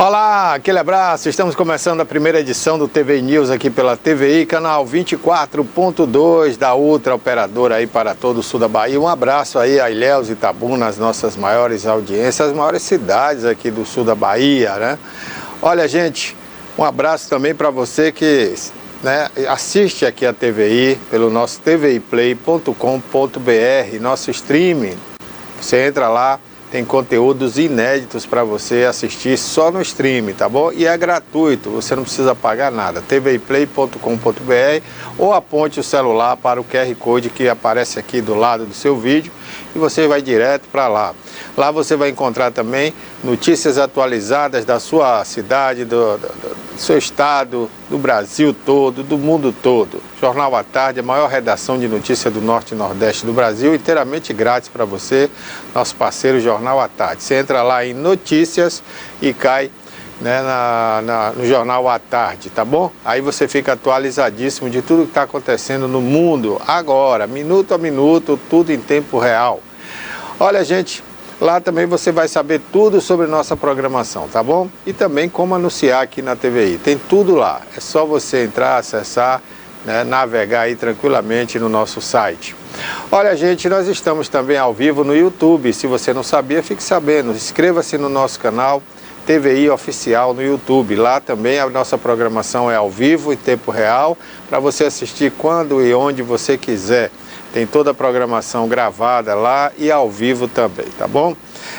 Olá, aquele abraço. Estamos começando a primeira edição do TV News aqui pela TVI, canal 24.2 da Ultra Operadora aí para todo o sul da Bahia. Um abraço aí a Ilhéus e Itabuna, as nossas maiores audiências, as maiores cidades aqui do sul da Bahia, né? Olha, gente, um abraço também para você que assiste aqui a TVI pelo nosso tviplay.com.br, nosso streaming. Você entra lá, tem conteúdos inéditos para você assistir só no stream, tá bom? E é gratuito, você não precisa pagar nada. tviplay.com.br ou aponte o celular para o QR Code que aparece aqui do lado do seu vídeo e você vai direto para lá. Lá você vai encontrar também notícias atualizadas da sua cidade, do seu estado, do Brasil todo, do mundo todo. Jornal à Tarde, a maior redação de notícia do Norte e Nordeste do Brasil, inteiramente grátis para você, nosso parceiro Jornal à Tarde. Você entra lá em notícias e cai no Jornal à Tarde, tá bom? Aí você fica atualizadíssimo de tudo que está acontecendo no mundo, agora, minuto a minuto, tudo em tempo real. Olha, gente, lá também você vai saber tudo sobre nossa programação, tá bom? E também como anunciar aqui na TVI. Tem tudo lá. É só você entrar, acessar, navegar aí tranquilamente no nosso site. Olha, gente, nós estamos também ao vivo no YouTube. Se você não sabia, fique sabendo. Inscreva-se no nosso canal TVI Oficial no YouTube. Lá também a nossa programação é ao vivo, em tempo real, para você assistir quando e onde você quiser. Tem toda a programação gravada lá e ao vivo também, tá bom?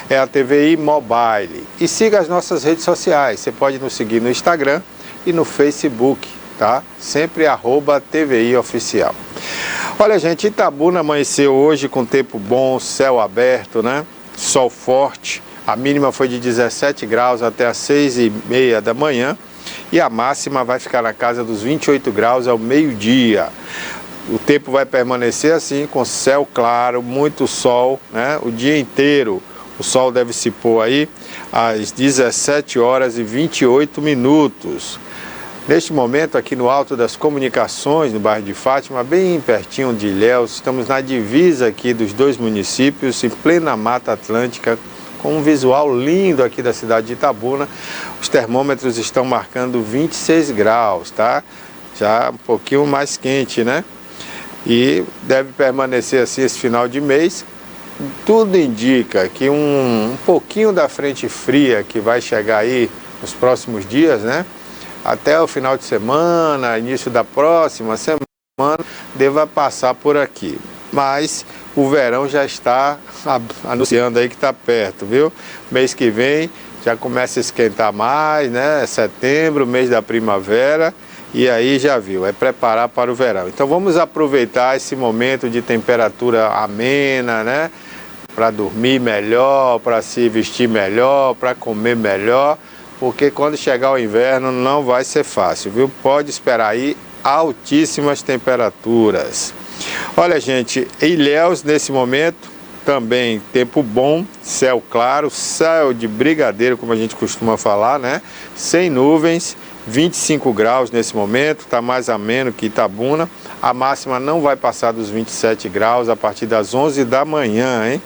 É a TVI Mobile. E siga as nossas redes sociais. Você pode nos seguir no Instagram e no Facebook, tá? Sempre @TVI Oficial. Olha, gente, Itabuna amanheceu hoje com tempo bom, céu aberto, né? Sol forte. A mínima foi de 17 graus até as 6h30 da manhã. E a máxima vai ficar na casa dos 28 graus ao meio-dia. O tempo vai permanecer assim, com céu claro, muito sol, né? O dia inteiro. O sol deve se pôr aí às 17h28. Neste momento, aqui no Alto das Comunicações, no bairro de Fátima, bem pertinho de Ilhéus, estamos na divisa aqui dos dois municípios, em plena Mata Atlântica, com um visual lindo aqui da cidade de Itabuna. Os termômetros estão marcando 26 graus, tá? Já um pouquinho mais quente, né? E deve permanecer assim esse final de mês. Tudo indica que um pouquinho da frente fria que vai chegar aí nos próximos dias, né? Até o final de semana, início da próxima semana, deva passar por aqui. Mas o verão já está anunciando aí que está perto, viu? Mês que vem já começa a esquentar mais, né? É setembro, mês da primavera. E aí já viu, é preparar para o verão. Então vamos aproveitar esse momento de temperatura amena, né? Para dormir melhor, para se vestir melhor, para comer melhor. Porque quando chegar o inverno não vai ser fácil, viu? Pode esperar aí altíssimas temperaturas. Olha, gente, Ilhéus nesse momento também tempo bom, céu claro, céu de brigadeiro, como a gente costuma falar, né? Sem nuvens. 25 graus nesse momento, está mais ameno que Itabuna. A máxima não vai passar dos 27 graus a partir das 11 da manhã, hein?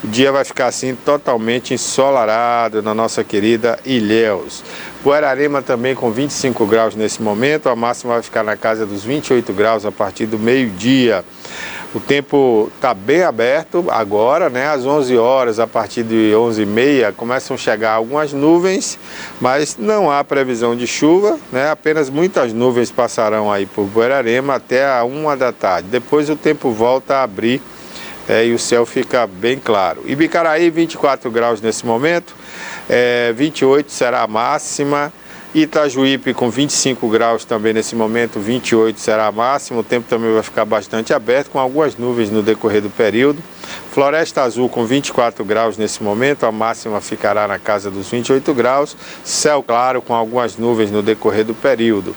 O dia vai ficar assim totalmente ensolarado na nossa querida Ilhéus. Guararema também com 25 graus nesse momento, a máxima vai ficar na casa dos 28 graus a partir do meio-dia. O tempo está bem aberto agora, né? Às 11 horas, a partir de 11h30, começam a chegar algumas nuvens, mas não há previsão de chuva, né? Apenas muitas nuvens passarão aí por Guararema até a 1h da tarde. Depois o tempo volta a abrir e o céu fica bem claro. Ibicaraí, 24 graus nesse momento, 28 será a máxima. Itajuípe com 25 graus também nesse momento, 28 será a máxima. O tempo também vai ficar bastante aberto, com algumas nuvens no decorrer do período. Floresta Azul com 24 graus nesse momento, a máxima ficará na casa dos 28 graus. Céu claro com algumas nuvens no decorrer do período.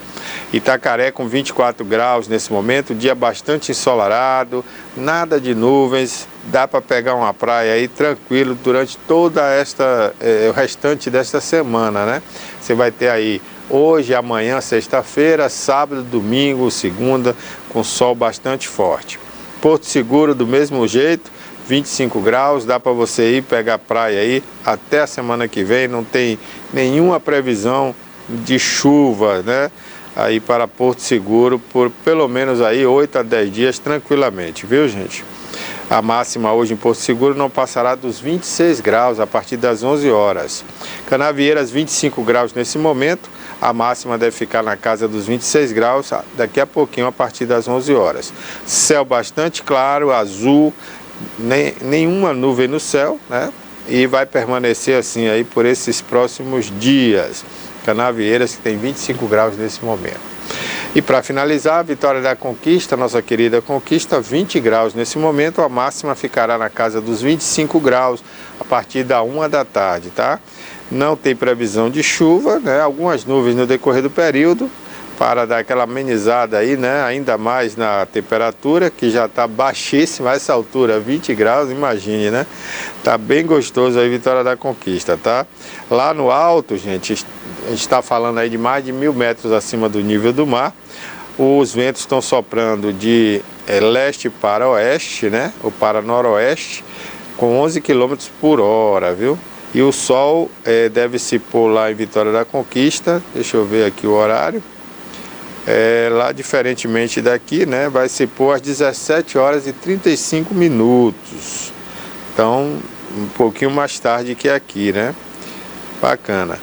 Itacaré com 24 graus nesse momento, dia bastante ensolarado, nada de nuvens. Dá para pegar uma praia aí tranquilo durante toda o restante desta semana, né? Você vai ter aí hoje, amanhã, sexta-feira, sábado, domingo, segunda, com sol bastante forte. Porto Seguro do mesmo jeito, 25 graus, dá para você ir pegar praia aí até a semana que vem, não tem nenhuma previsão de chuva, né? Aí para Porto Seguro por pelo menos aí 8 a 10 dias tranquilamente, viu, gente? A máxima hoje em Porto Seguro não passará dos 26 graus a partir das 11 horas. Canavieiras, 25 graus nesse momento. A máxima deve ficar na casa dos 26 graus daqui a pouquinho a partir das 11 horas. Céu bastante claro, azul, nenhuma nuvem no céu, né? E vai permanecer assim aí por esses próximos dias. Canavieiras que tem 25 graus nesse momento. E para finalizar, a Vitória da Conquista, nossa querida Conquista, 20 graus nesse momento, a máxima ficará na casa dos 25 graus a partir da 1 da tarde, tá? Não tem previsão de chuva, né? Algumas nuvens no decorrer do período, para dar aquela amenizada aí, né? Ainda mais na temperatura, que já está baixíssima a essa altura, 20 graus, imagine, né? Tá bem gostoso aí Vitória da Conquista, tá? Lá no alto, gente, a gente está falando aí de mais de 1.000 metros acima do nível do mar. Os ventos estão soprando de leste para oeste, né? Ou para noroeste, com 11 km por hora, viu? E o sol deve se pôr lá em Vitória da Conquista, deixa eu ver aqui o horário. Lá diferentemente daqui, né? Vai se pôr às 17 horas e 35 minutos. Então, um pouquinho mais tarde que aqui, né? Bacana.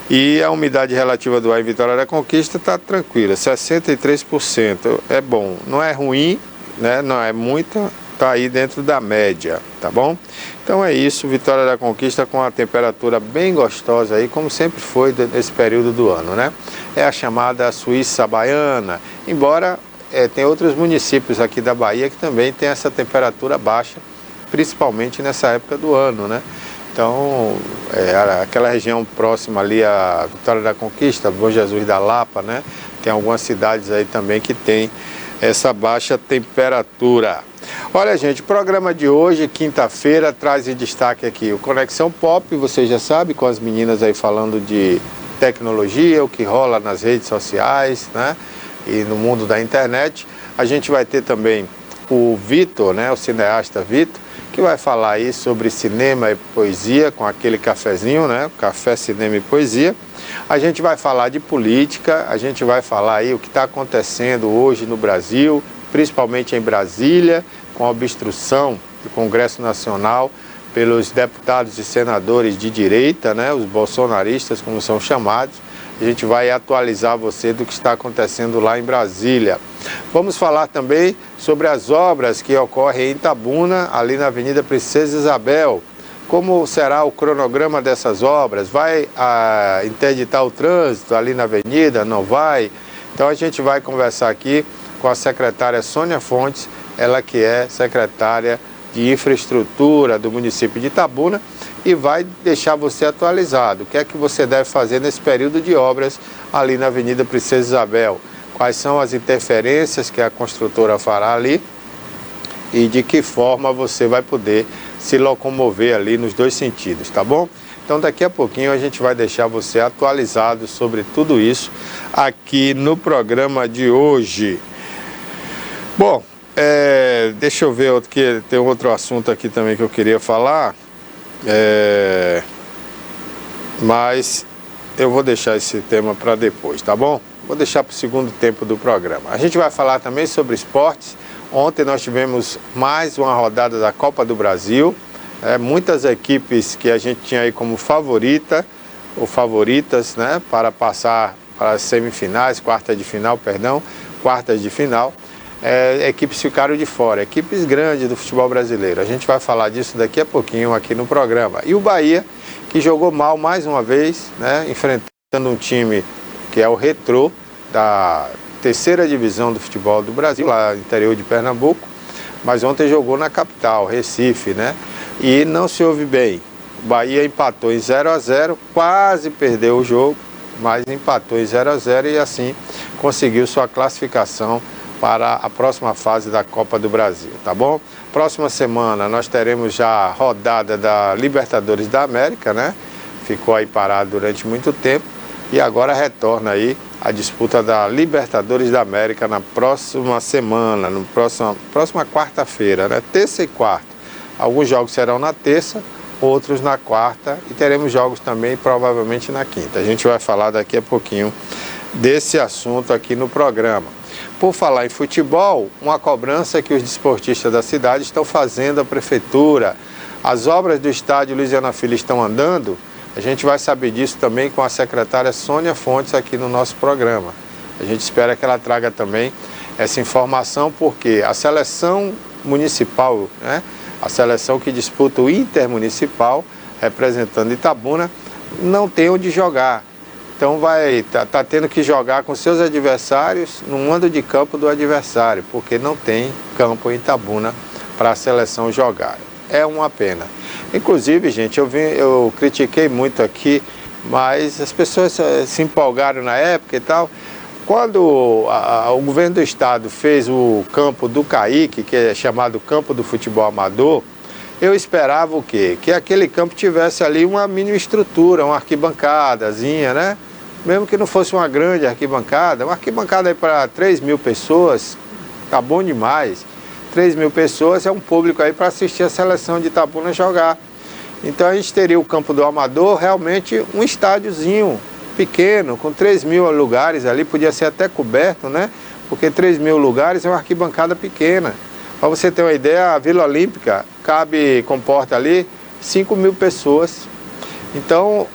E a umidade relativa do ar em Vitória da Conquista está tranquila, 63%. É bom, não é ruim, né? Não é muita, está aí dentro da média, tá bom? Então é isso, Vitória da Conquista com a temperatura bem gostosa aí, como sempre foi nesse período do ano, né? É a chamada Suíça Baiana, embora tem outros municípios aqui da Bahia que também tem essa temperatura baixa, principalmente nessa época do ano, né? Então, aquela região próxima ali a Vitória da Conquista, Bom Jesus da Lapa, né? Tem algumas cidades aí também que tem essa baixa temperatura. Olha, gente, o programa de hoje, quinta-feira, traz em destaque aqui o Conexão Pop, você já sabe, com as meninas aí falando de tecnologia, o que rola nas redes sociais, né? E no mundo da internet. A gente vai ter também o Vitor, né? O cineasta Vitor, que vai falar aí sobre cinema e poesia, com aquele cafezinho, né? Café, cinema e poesia. A gente vai falar de política, a gente vai falar aí o que está acontecendo hoje no Brasil, principalmente em Brasília, com a obstrução do Congresso Nacional pelos deputados e senadores de direita, né? Os bolsonaristas, como são chamados. A gente vai atualizar você do que está acontecendo lá em Brasília. Vamos falar também sobre as obras que ocorrem em Itabuna, ali na Avenida Princesa Isabel. Como será o cronograma dessas obras? Vai interditar o trânsito ali na avenida? Não vai? Então a gente vai conversar aqui com a secretária Sônia Fontes, ela que é secretária de infraestrutura do município de Itabuna, e vai deixar você atualizado. O que é que você deve fazer nesse período de obras ali na Avenida Princesa Isabel? Quais são as interferências que a construtora fará ali e de que forma você vai poder se locomover ali nos dois sentidos, tá bom? Então daqui a pouquinho a gente vai deixar você atualizado sobre tudo isso aqui no programa de hoje. Bom, deixa eu ver, que tem outro assunto aqui também que eu queria falar. Mas eu vou deixar esse tema para depois, tá bom? Vou deixar para o segundo tempo do programa. A gente vai falar também sobre esportes. Ontem nós tivemos mais uma rodada da Copa do Brasil. Muitas equipes que a gente tinha aí como favorita, ou favoritas, né, para passar para as semifinais, quartas de final. Equipes ficaram de fora, equipes grandes do futebol brasileiro. A gente vai falar disso daqui a pouquinho aqui no programa. E o Bahia, que jogou mal mais uma vez, né, enfrentando um time que é o Retrô, da terceira divisão do futebol do Brasil, lá no interior de Pernambuco, mas ontem jogou na capital, Recife, né, e não se ouve bem. O Bahia empatou em 0-0, quase perdeu o jogo, mas empatou em 0-0 e assim conseguiu sua classificação para a próxima fase da Copa do Brasil, tá bom? Próxima semana nós teremos já a rodada da Libertadores da América, né? Ficou aí parado durante muito tempo e agora retorna aí a disputa da Libertadores da América na próxima semana, próxima quarta-feira, né? Terça e quarta. Alguns jogos serão na terça, outros na quarta e teremos jogos também provavelmente na quinta. A gente vai falar daqui a pouquinho desse assunto aqui no programa. Por falar em futebol, uma cobrança que os desportistas da cidade estão fazendo à prefeitura. As obras do estádio Luiziana Filho estão andando. A gente vai saber disso também com a secretária Sônia Fontes aqui no nosso programa. A gente espera que ela traga também essa informação, porque a seleção municipal, né, a seleção que disputa o intermunicipal, representando Itabuna, não tem onde jogar. Então tá tendo que jogar com seus adversários no mando de campo do adversário, porque não tem campo em Itabuna para a seleção jogar. É uma pena. Inclusive, gente, eu critiquei muito aqui, mas as pessoas se empolgaram na época e tal. Quando o governo do estado fez o campo do Caique, que é chamado Campo do Futebol Amador, eu esperava o quê? Que aquele campo tivesse ali uma mínima estrutura, uma arquibancadazinha, né? Mesmo que não fosse uma grande arquibancada, uma arquibancada aí para 3.000 pessoas, tá bom demais. 3.000 pessoas é um público aí para assistir a seleção de Itabuna jogar. Então a gente teria o campo do Amador, realmente um estádiozinho pequeno, com 3.000 lugares ali, podia ser até coberto, né? Porque 3.000 lugares é uma arquibancada pequena. Para você ter uma ideia, a Vila Olímpica comporta ali 5.000 pessoas. Então,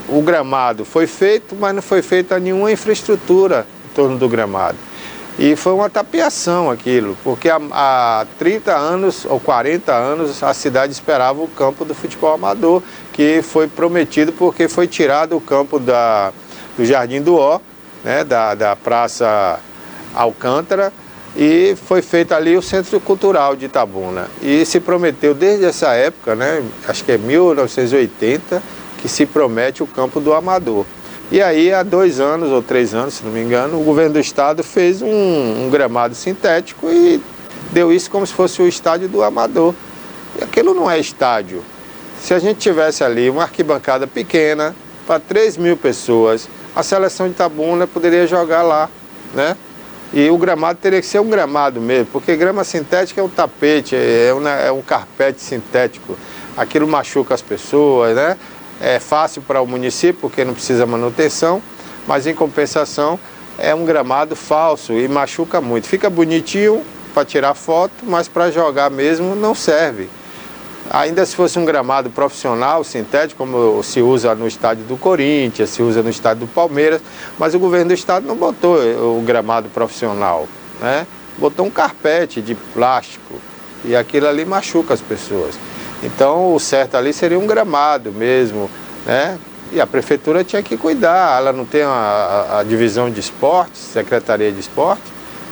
o gramado foi feito, mas não foi feita nenhuma infraestrutura em torno do gramado. E foi uma tapiação aquilo, porque há 30 anos ou 40 anos a cidade esperava o campo do futebol amador, que foi prometido porque foi tirado o campo do Jardim do Ó, né, da Praça Alcântara, e foi feito ali o Centro Cultural de Itabuna. E se prometeu desde essa época, né, acho que é 1980, que se promete o campo do Amador. E aí, há 2 anos ou 3 anos, se não me engano, o governo do estado fez um gramado sintético e deu isso como se fosse o estádio do Amador. E aquilo não é estádio. Se a gente tivesse ali uma arquibancada pequena, para 3.000 pessoas, a seleção de Itabuna poderia jogar lá, né? E o gramado teria que ser um gramado mesmo, porque grama sintética é um tapete, é um carpete sintético. Aquilo machuca as pessoas, né? É fácil para o município, porque não precisa manutenção, mas em compensação é um gramado falso e machuca muito. Fica bonitinho para tirar foto, mas para jogar mesmo não serve. Ainda se fosse um gramado profissional, sintético, como se usa no estádio do Corinthians, se usa no estádio do Palmeiras, mas o governo do estado não botou o gramado profissional, né? Botou um carpete de plástico e aquilo ali machuca as pessoas. Então o certo ali seria um gramado mesmo, né? E a prefeitura tinha que cuidar, ela não tem a divisão de esportes, secretaria de esporte,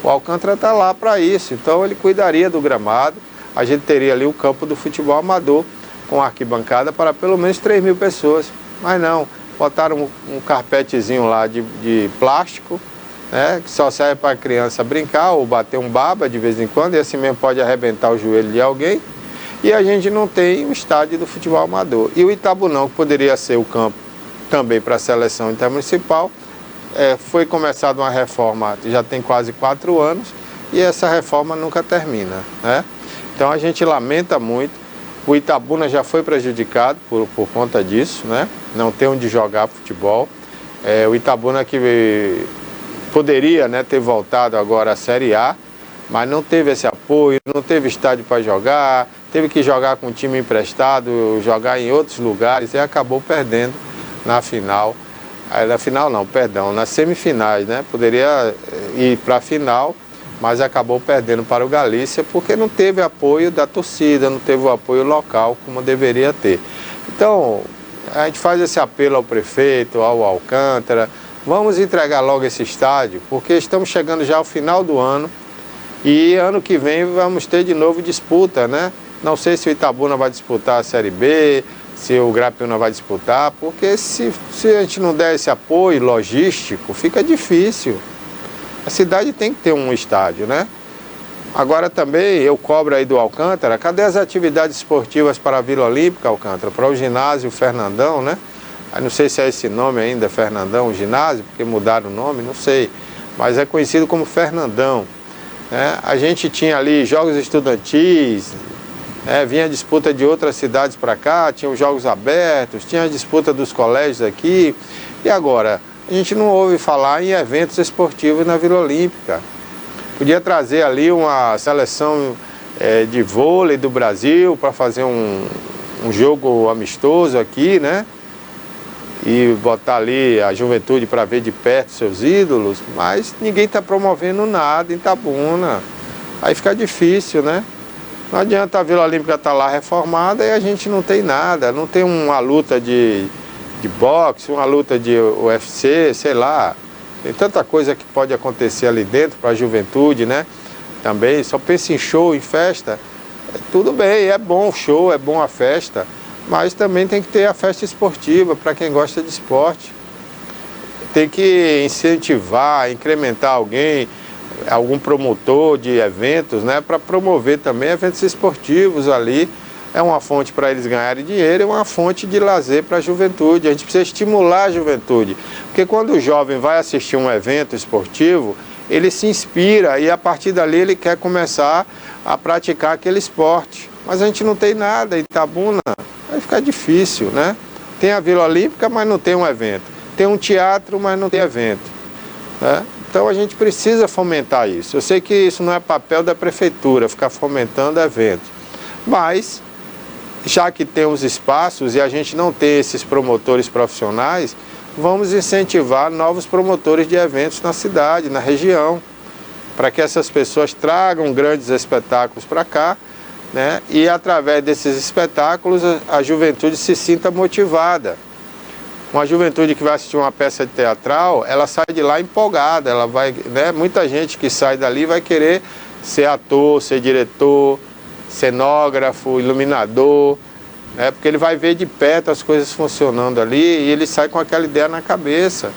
o Alcântara está lá para isso, então ele cuidaria do gramado, a gente teria ali o campo do futebol amador, com arquibancada para pelo menos 3.000 pessoas, mas não, botaram um carpetezinho lá de plástico, né? Que só serve para a criança brincar ou bater um baba de vez em quando, e assim mesmo pode arrebentar o joelho de alguém. E a gente não tem um estádio do futebol amador. E o Itabunão, que poderia ser o campo também para a seleção intermunicipal, foi começada uma reforma, já tem quase 4 anos, e essa reforma nunca termina, né? Então a gente lamenta muito, o Itabuna já foi prejudicado por conta disso, né? Não tem onde jogar futebol. O Itabuna que poderia, né, ter voltado agora à Série A, mas não teve esse apoio, não teve estádio para jogar, teve que jogar com um time emprestado, jogar em outros lugares e acabou perdendo na final. Na final não, perdão, nas semifinais, né? Poderia ir para a final, mas acabou perdendo para o Galícia porque não teve apoio da torcida, não teve o apoio local como deveria ter. Então, a gente faz esse apelo ao prefeito, ao Alcântara, vamos entregar logo esse estádio, porque estamos chegando já ao final do ano, e ano que vem vamos ter de novo disputa, né? Não sei se o Itabuna vai disputar a Série B, se o Grapiúna vai disputar, porque se a gente não der esse apoio logístico, fica difícil. A cidade tem que ter um estádio, né? Agora também eu cobro aí do Alcântara, cadê as atividades esportivas para a Vila Olímpica, Alcântara? Para o ginásio Fernandão, né? Eu não sei se é esse nome ainda, Fernandão, o ginásio, porque mudaram o nome, não sei. Mas é conhecido como Fernandão. A gente tinha ali jogos estudantis, Vinha disputa de outras cidades para cá, tinha os jogos abertos, tinha a disputa dos colégios aqui. E agora, a gente não ouve falar em eventos esportivos na Vila Olímpica. Podia trazer ali uma seleção de vôlei do Brasil para fazer um jogo amistoso aqui, né? E botar ali a juventude para ver de perto seus ídolos, mas ninguém está promovendo nada em Itabuna. Aí fica difícil, né? Não adianta a Vila Olímpica estar lá reformada e a gente não tem nada, não tem uma luta de boxe, uma luta de UFC, sei lá. Tem tanta coisa que pode acontecer ali dentro para a juventude, né? Também, só pensa em show, em festa. Tudo bem, é bom o show, é bom a festa, mas também tem que ter a festa esportiva para quem gosta de esporte. Tem que incentivar, incrementar algum promotor de eventos, né, para promover também eventos esportivos ali. É uma fonte para eles ganharem dinheiro e uma fonte de lazer para a juventude. A gente precisa estimular a juventude, porque quando o jovem vai assistir um evento esportivo, ele se inspira e a partir dali ele quer começar a praticar aquele esporte. Mas a gente não tem nada em Itabuna, vai ficar difícil, né? Tem a Vila Olímpica, mas não tem um evento. Tem um teatro, mas não tem evento, né? Então a gente precisa fomentar isso. Eu sei que isso não é papel da prefeitura, ficar fomentando eventos. Mas, já que temos espaços e a gente não tem esses promotores profissionais, vamos incentivar novos promotores de eventos na cidade, na região, para que essas pessoas tragam grandes espetáculos para cá, né? E através desses espetáculos a juventude se sinta motivada. Uma juventude que vai assistir uma peça teatral, ela sai de lá empolgada, ela vai, né? Muita gente que sai dali vai querer ser ator, ser diretor, cenógrafo, iluminador, né? Porque ele vai ver de perto as coisas funcionando ali e ele sai com aquela ideia na cabeça.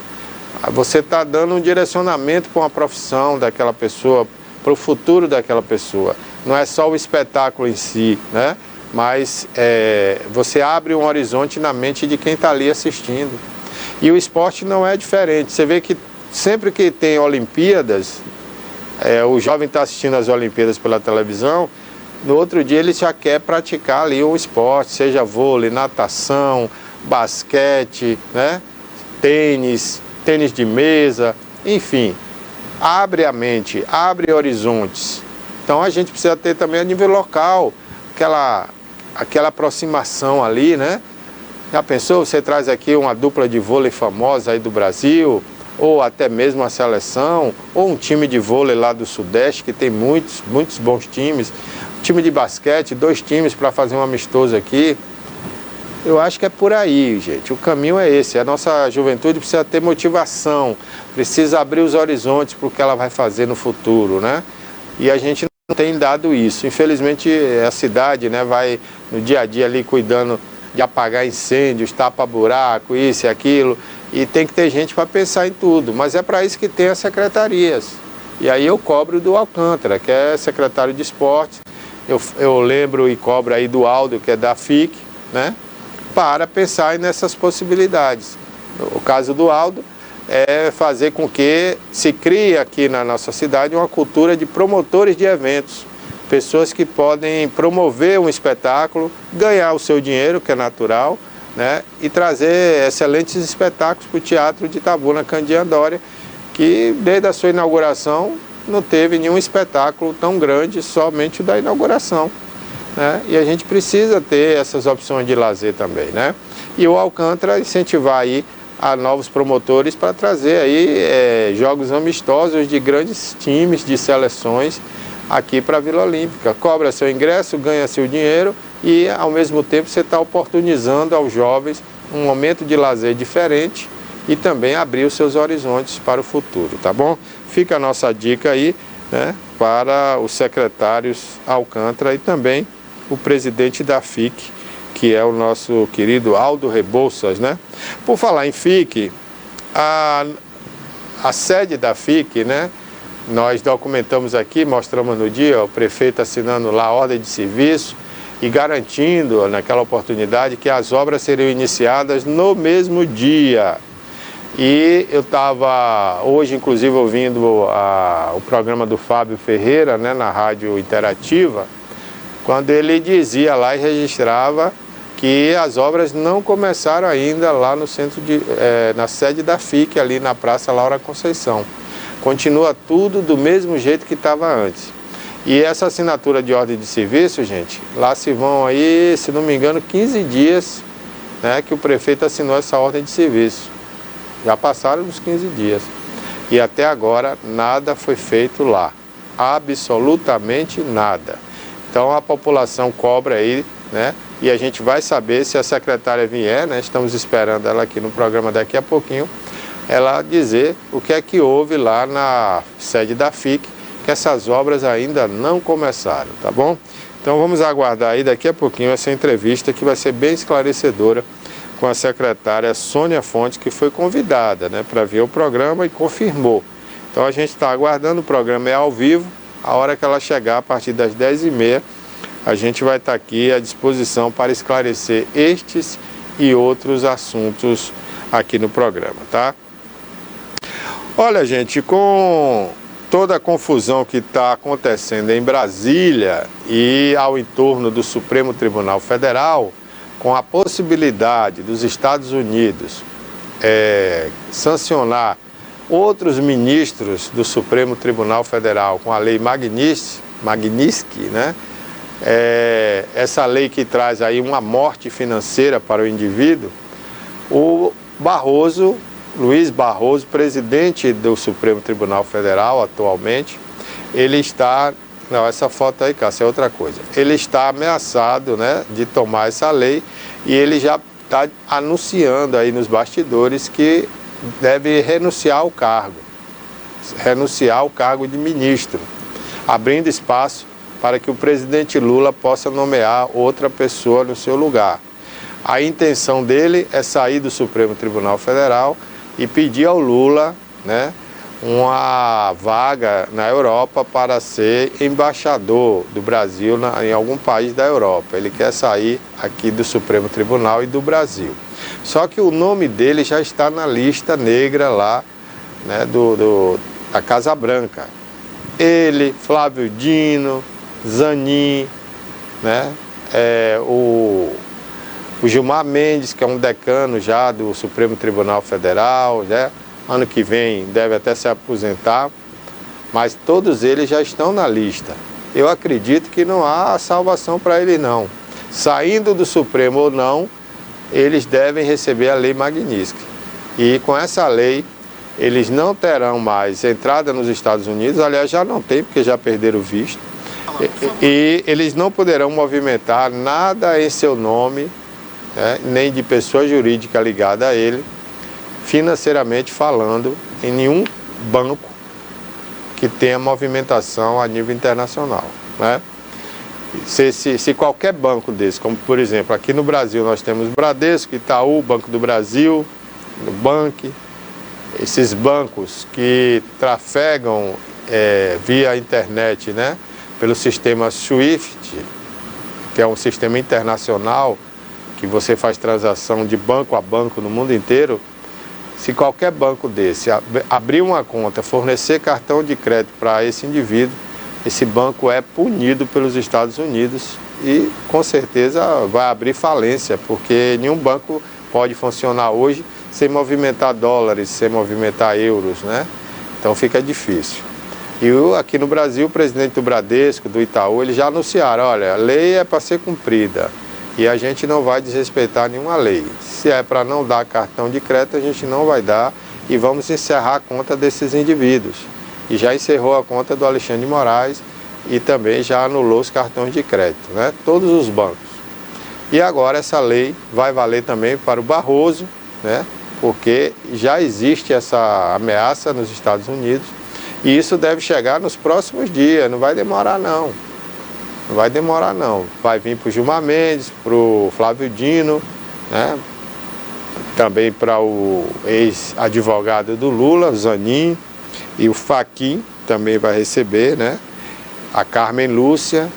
Você está dando um direcionamento para uma profissão daquela pessoa, para o futuro daquela pessoa. Não é só o espetáculo em si, né? Mas você abre um horizonte na mente de quem está ali assistindo. E o esporte não é diferente. Você vê que sempre que tem Olimpíadas, o jovem está assistindo as Olimpíadas pela televisão, no outro dia ele já quer praticar ali um esporte, seja vôlei, natação, basquete, né? Tênis de mesa, enfim. Abre a mente, abre horizontes. Então a gente precisa ter também a nível local, aquela aproximação ali, né? Já pensou, você traz aqui uma dupla de vôlei famosa aí do Brasil, ou até mesmo a seleção, ou um time de vôlei lá do Sudeste, que tem muitos bons times, time de basquete, 2 times para fazer um amistoso aqui. Eu acho que é por aí, gente. O caminho é esse. A nossa juventude precisa ter motivação, precisa abrir os horizontes para o que ela vai fazer no futuro, né? E a gente não tem dado isso. Infelizmente, a cidade, né, vai no dia a dia ali cuidando de apagar incêndios, tapa-buraco, isso e aquilo. E tem que ter gente para pensar em tudo. Mas é para isso que tem as secretarias. E aí eu cobro do Alcântara, que é secretário de esportes. Eu lembro e cobro aí do Aldo, que é da FIC, né? Para pensar nessas possibilidades. O caso do Aldo é fazer com que se crie aqui na nossa cidade uma cultura de promotores de eventos. Pessoas que podem promover um espetáculo, ganhar o seu dinheiro, que é natural, né? E trazer excelentes espetáculos para o Teatro de Itabuna Candia Dória, que desde a sua inauguração não teve nenhum espetáculo tão grande, somente o da inauguração, né? E a gente precisa ter essas opções de lazer também, né? E o Alcântara incentivar aí a novos promotores para trazer aí jogos amistosos de grandes times, de seleções aqui para a Vila Olímpica. Cobra seu ingresso, ganha seu dinheiro e ao mesmo tempo você está oportunizando aos jovens um momento de lazer diferente e também abrir os seus horizontes para o futuro, tá bom? Fica a nossa dica aí, né, para os secretários Alcântara e também o presidente da FIC, que é o nosso querido Aldo Rebouças, né? Por falar em FIC, a sede da FIC, né, nós documentamos aqui, mostramos no dia, o prefeito assinando lá a ordem de serviço e garantindo naquela oportunidade que as obras seriam iniciadas no mesmo dia. E eu estava hoje, inclusive, ouvindo o programa do Fábio Ferreira, né, na Rádio Interativa, quando ele dizia lá e registrava que as obras não começaram ainda lá no centro na sede da FIC, ali na Praça Laura Conceição. Continua tudo do mesmo jeito que estava antes. E essa assinatura de ordem de serviço, gente, lá se vão aí, se não me engano, 15 dias, né, que o prefeito assinou essa ordem de serviço. Já passaram os 15 dias. E até agora nada foi feito lá. Absolutamente nada. Então a população cobra aí, né? E a gente vai saber se a secretária vier, né? Estamos esperando ela aqui no programa daqui a pouquinho, ela dizer o que é que houve lá na sede da FIC, que essas obras ainda não começaram, tá bom? Então vamos aguardar aí daqui a pouquinho essa entrevista que vai ser bem esclarecedora com a secretária Sônia Fontes, que foi convidada, né, para ver o programa e confirmou. Então a gente está aguardando, o programa é ao vivo, a hora que ela chegar, a partir das 10h30, a gente vai estar aqui à disposição para esclarecer estes e outros assuntos aqui no programa, tá? Olha, gente, com toda a confusão que está acontecendo em Brasília e ao entorno do Supremo Tribunal Federal, com a possibilidade dos Estados Unidos sancionar outros ministros do Supremo Tribunal Federal com a lei Magnitsky, né? Essa lei que traz aí uma morte financeira para o indivíduo, o Luiz Barroso, presidente do Supremo Tribunal Federal atualmente, ele está... Não, essa foto aí, Cássio, é outra coisa. Ele está ameaçado, né, de tomar essa lei e ele já está anunciando aí nos bastidores que deve renunciar ao cargo de ministro, abrindo espaço para que o presidente Lula possa nomear outra pessoa no seu lugar. A intenção dele é sair do Supremo Tribunal Federal e pedir ao Lula, né, uma vaga na Europa para ser embaixador do Brasil em algum país da Europa. Ele quer sair aqui do Supremo Tribunal e do Brasil. Só que o nome dele já está na lista negra lá, né, da Casa Branca. Ele, Flávio Dino, Zanin, né, o Gilmar Mendes, que é um decano já do Supremo Tribunal Federal, né? Ano que vem deve até se aposentar, mas todos eles já estão na lista. Eu acredito que não há salvação para ele não. Saindo do Supremo ou não, eles devem receber a lei Magnitsky. E com essa lei, eles não terão mais entrada nos Estados Unidos, aliás já não tem, porque já perderam o visto. E eles não poderão movimentar nada em seu nome, né, nem de pessoa jurídica ligada a ele, financeiramente falando, em nenhum banco que tenha movimentação a nível internacional, né? Se qualquer banco desse, como por exemplo, aqui no Brasil nós temos Bradesco, Itaú, Banco do Brasil, Nubank, esses bancos que trafegam via internet, né, pelo sistema SWIFT, que é um sistema internacional, que você faz transação de banco a banco no mundo inteiro. Se qualquer banco desse abrir uma conta, fornecer cartão de crédito para esse indivíduo, esse banco é punido pelos Estados Unidos e com certeza vai abrir falência, porque nenhum banco pode funcionar hoje sem movimentar dólares, sem movimentar euros, né? Então fica difícil. E aqui no Brasil, o presidente do Bradesco, do Itaú, eles já anunciaram, olha, a lei é para ser cumprida. E a gente não vai desrespeitar nenhuma lei. Se é para não dar cartão de crédito, a gente não vai dar e vamos encerrar a conta desses indivíduos. E já encerrou a conta do Alexandre de Moraes e também já anulou os cartões de crédito, né? Todos os bancos. E agora essa lei vai valer também para o Barroso, né? Porque já existe essa ameaça nos Estados Unidos e isso deve chegar nos próximos dias, não vai demorar não. Não vai demorar não, vai vir para o Gilmar Mendes, para o Flávio Dino, né? Também para o ex-advogado do Lula, Zanin, e o Fachin também vai receber, né? A Carmen Lúcia.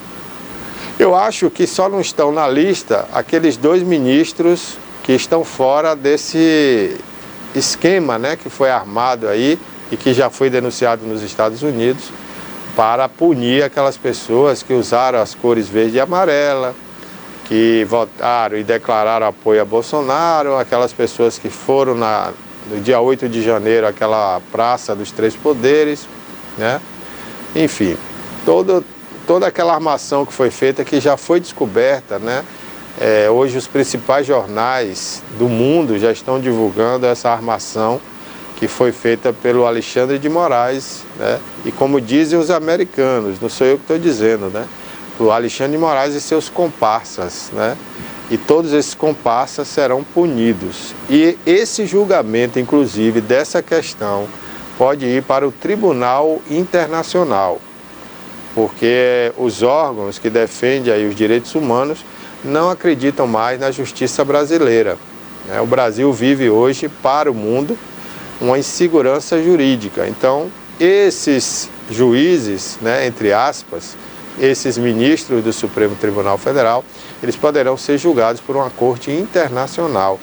Eu acho que só não estão na lista aqueles 2 ministros que estão fora desse esquema, né, que foi armado aí e que já foi denunciado nos Estados Unidos, para punir aquelas pessoas que usaram as cores verde e amarela, que votaram e declararam apoio a Bolsonaro, aquelas pessoas que foram no dia 8 de janeiro, aquela Praça dos Três Poderes, né? Enfim, toda aquela armação que foi feita, que já foi descoberta, né? Hoje os principais jornais do mundo já estão divulgando essa armação que foi feita pelo Alexandre de Moraes, né? E como dizem os americanos, não sou eu que estou dizendo, né? O Alexandre de Moraes e seus comparsas, né? E todos esses comparsas serão punidos. E esse julgamento, inclusive, dessa questão, pode ir para o Tribunal Internacional, porque os órgãos que defendem aí os direitos humanos não acreditam mais na justiça brasileira, né? O Brasil vive hoje, para o mundo, uma insegurança jurídica. Então, esses juízes, né, entre aspas, esses ministros do Supremo Tribunal Federal, eles poderão ser julgados por uma corte internacional.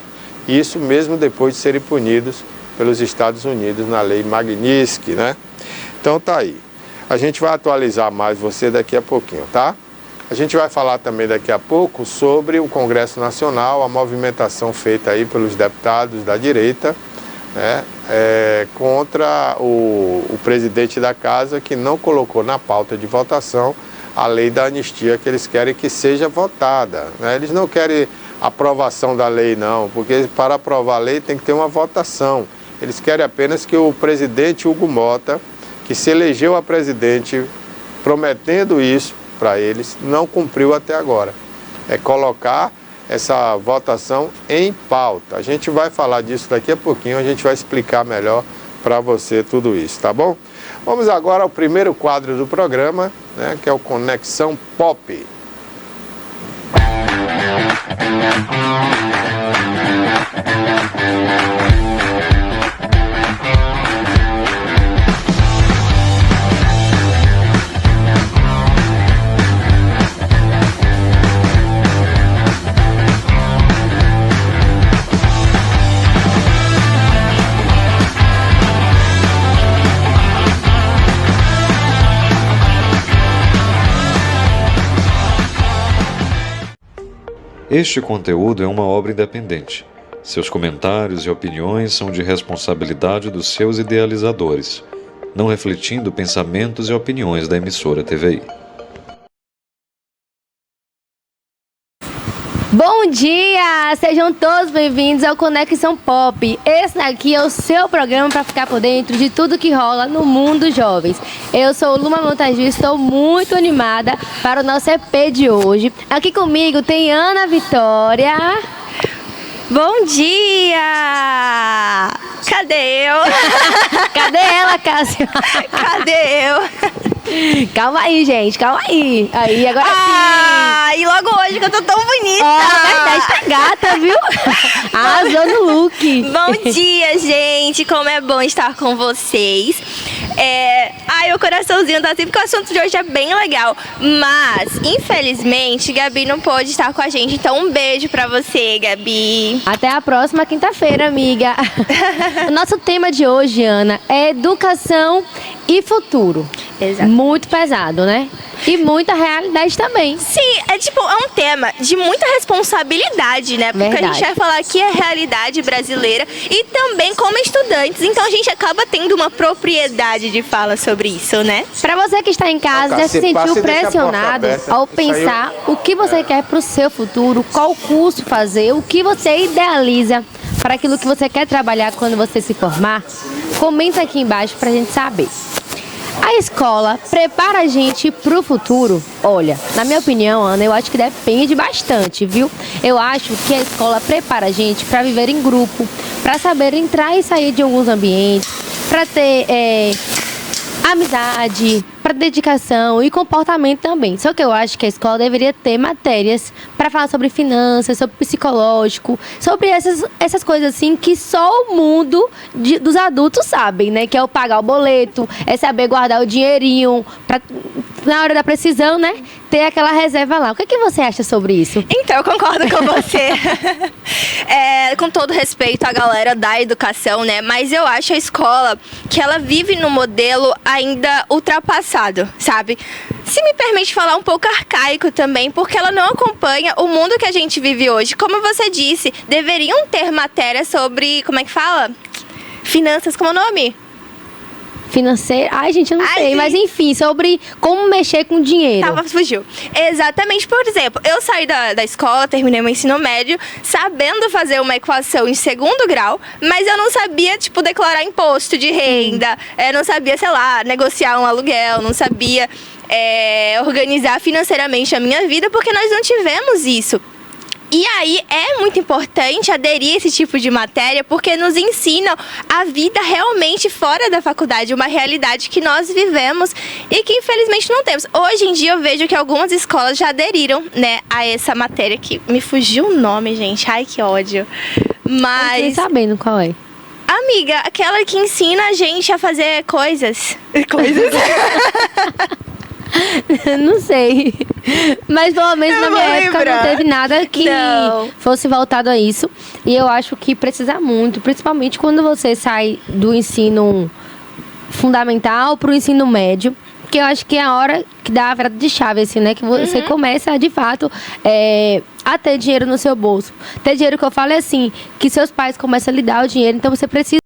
Isso mesmo depois de serem punidos pelos Estados Unidos na lei Magnitsky, né? Então tá aí. A gente vai atualizar mais você daqui a pouquinho, tá? A gente vai falar também daqui a pouco sobre o Congresso Nacional, a movimentação feita aí pelos deputados da direita, né, contra o presidente da casa, que não colocou na pauta de votação a lei da anistia, que eles querem que seja votada, né? Eles não querem aprovação da lei, não, porque para aprovar a lei tem que ter uma votação. Eles querem apenas que o presidente Hugo Mota, que se elegeu a presidente prometendo isso para eles, não cumpriu até agora. É colocar essa votação em pauta. A gente vai falar disso daqui a pouquinho, a gente vai explicar melhor para você tudo isso, tá bom? Vamos agora ao primeiro quadro do programa, né, que é o Conexão Pop. Este conteúdo é uma obra independente. Seus comentários e opiniões são de responsabilidade dos seus idealizadores, não refletindo pensamentos e opiniões da emissora TVI. Bom dia! Sejam todos bem-vindos ao Conexão Pop. Esse daqui é o seu programa para ficar por dentro de tudo que rola no mundo dos jovens. Eu sou Luma Montagu e estou muito animada para o nosso EP de hoje. Aqui comigo tem Ana Vitória. Bom dia! Cadê eu? Cadê ela, Cássia? Cadê eu? Calma aí, gente, calma aí. Aí, agora sim. E logo hoje que eu tô tão bonita. Verdade, tá gata, viu? Arrasou no look. Bom dia, gente. Como é bom estar com vocês. O coraçãozinho tá assim porque o assunto de hoje é bem legal. Mas, infelizmente, Gabi não pôde estar com a gente. Então, um beijo pra você, Gabi. Até a próxima quinta-feira, amiga. O nosso tema de hoje, Ana, é educação e futuro. Exato. Muito pesado, né? E muita realidade também. Sim, é um tema de muita responsabilidade, né? Porque Verdade. a gente vai falar aqui a realidade brasileira e também como estudantes. Então a gente acaba tendo uma propriedade de fala sobre isso, né? Pra você que está em casa, já se sentiu pressionado ao pensar o que você quer pro seu futuro, qual curso fazer, o que você idealiza para aquilo que você quer trabalhar quando você se formar? Comenta aqui embaixo pra gente saber. A escola prepara a gente pro futuro? Olha, na minha opinião, Ana, eu acho que depende bastante, viu? Eu acho que a escola prepara a gente para viver em grupo, para saber entrar e sair de alguns ambientes, para ter amizade, para dedicação e comportamento também. Só que eu acho que a escola deveria ter matérias para falar sobre finanças, sobre psicológico, sobre essas coisas assim que só o mundo dos adultos sabem, né? Que é o pagar o boleto, é saber guardar o dinheirinho para na hora da precisão, né, ter aquela reserva lá. O que você acha sobre isso? Então, eu concordo com você. Com todo respeito à galera da educação, né, mas eu acho a escola que ela vive num modelo ainda ultrapassado, sabe? Se me permite falar, um pouco arcaico também, porque ela não acompanha o mundo que a gente vive hoje. Como você disse, deveriam ter matéria sobre, como é que fala? Finanças, como é o nome? Financeiro. Ai, gente, eu não sei. Mas enfim, sobre como mexer com dinheiro. Fugiu. Exatamente. Por exemplo, eu saí da escola, terminei meu ensino médio, sabendo fazer uma equação em 2º grau, mas eu não sabia, tipo, declarar imposto de renda, não sabia, sei lá, negociar um aluguel, não sabia organizar financeiramente a minha vida, porque nós não tivemos isso. E aí é muito importante aderir a esse tipo de matéria, porque nos ensinam a vida realmente fora da faculdade, uma realidade que nós vivemos e que infelizmente não temos. Hoje em dia eu vejo que algumas escolas já aderiram, né, a essa matéria, que me fugiu o nome, gente. Ai, que ódio. Mas... Não tô sabendo qual é. Amiga, aquela que ensina a gente a fazer coisas. Coisas? Não sei. Mas pelo menos na minha época não teve nada que fosse voltado a isso. E eu acho que precisa muito, principalmente quando você sai do ensino fundamental para o ensino médio. Que eu acho que é a hora que dá a virada de chave, assim, né? Que você começa, de fato, a ter dinheiro no seu bolso. Ter dinheiro, que eu falo, é assim, que seus pais começam a lhe dar o dinheiro, então você precisa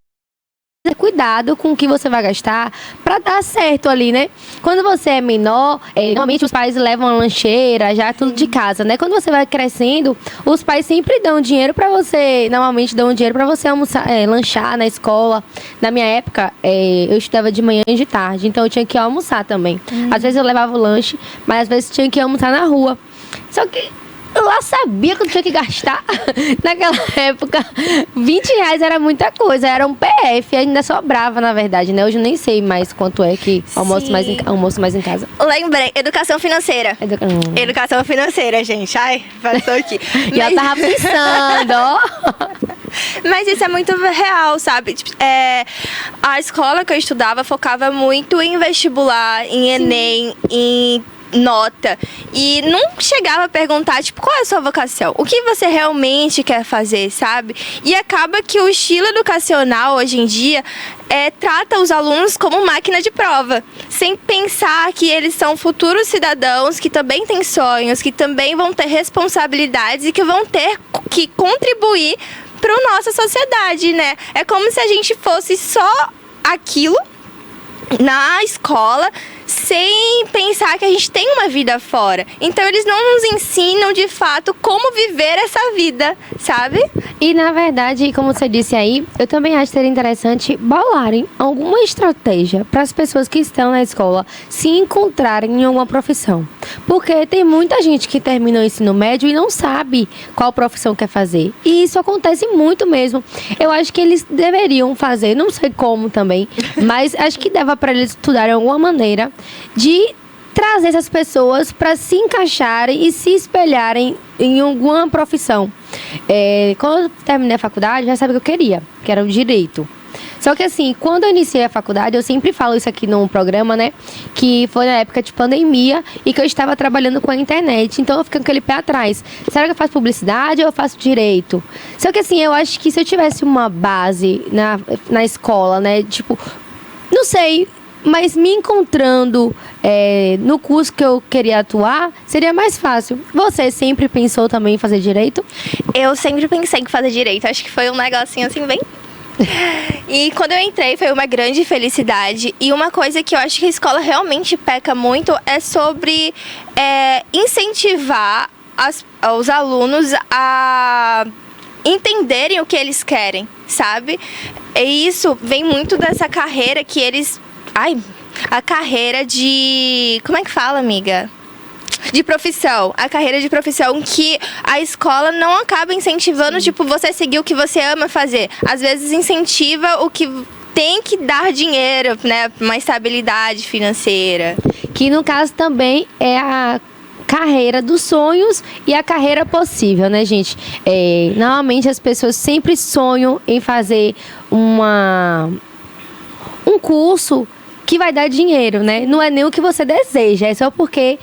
ter cuidado com o que você vai gastar pra dar certo ali, né? Quando você é menor, normalmente os pais levam a lancheira, já tudo de casa, né? Quando você vai crescendo, os pais sempre dão dinheiro pra você, normalmente dão dinheiro pra você almoçar, lanchar na escola. Na minha época, eu estudava de manhã e de tarde, então eu tinha que almoçar também. Às vezes eu levava o lanche, mas às vezes tinha que almoçar na rua. Só que eu lá sabia que eu tinha que gastar. Naquela época, R$20 era muita coisa. Era um PF, ainda sobrava, na verdade, né? Hoje eu nem sei mais quanto é que almoço mais em casa. Lembrei, educação financeira. Educação financeira, gente. Ai, passou aqui. Já tava pensando, ó. Mas isso é muito real, sabe? A escola que eu estudava focava muito em vestibular, em Enem, em nota, e não chegava a perguntar, tipo, qual é a sua vocação? O que você realmente quer fazer, sabe? E acaba que o estilo educacional, hoje em dia, trata os alunos como máquina de prova, sem pensar que eles são futuros cidadãos, que também têm sonhos, que também vão ter responsabilidades e que vão ter que contribuir para a nossa sociedade, né? É como se a gente fosse só aquilo na escola, sem pensar que a gente tem uma vida fora. Então eles não nos ensinam de fato como viver essa vida, sabe? E na verdade, como você disse aí, eu também acho que seria interessante bolarem alguma estratégia para as pessoas que estão na escola se encontrarem em alguma profissão. Porque tem muita gente que termina o ensino médio e não sabe qual profissão quer fazer. E isso acontece muito mesmo. Eu acho que eles deveriam fazer, não sei como também, mas acho que dava para eles estudarem alguma maneira de trazer essas pessoas para se encaixarem e se espelharem em alguma profissão. Quando eu terminei a faculdade, já sabia o que eu queria, que era o direito. Só que assim, quando eu iniciei a faculdade, eu sempre falo isso aqui no programa, né? Que foi na época de pandemia e que eu estava trabalhando com a internet. Então eu fiquei com aquele pé atrás. Será que eu faço publicidade ou eu faço direito? Só que assim, eu acho que se eu tivesse uma base na escola, né? Tipo, não sei, mas me encontrando no curso que eu queria atuar, seria mais fácil. Você sempre pensou também em fazer direito? Eu sempre pensei em fazer direito. Acho que foi um negocinho assim bem... E quando eu entrei foi uma grande felicidade. E uma coisa que eu acho que a escola realmente peca muito é sobre incentivar os alunos a entenderem o que eles querem, sabe? E isso vem muito dessa carreira que eles... a carreira de... Como é que fala, amiga? De profissão. A carreira de profissão que a escola não acaba incentivando, tipo, você seguir o que você ama fazer. Às vezes incentiva o que tem que dar dinheiro, né? Uma estabilidade financeira. Que no caso também é a carreira dos sonhos e a carreira possível, né, gente? Normalmente as pessoas sempre sonham em fazer um curso que vai dar dinheiro, né? Não é nem o que você deseja, é só porque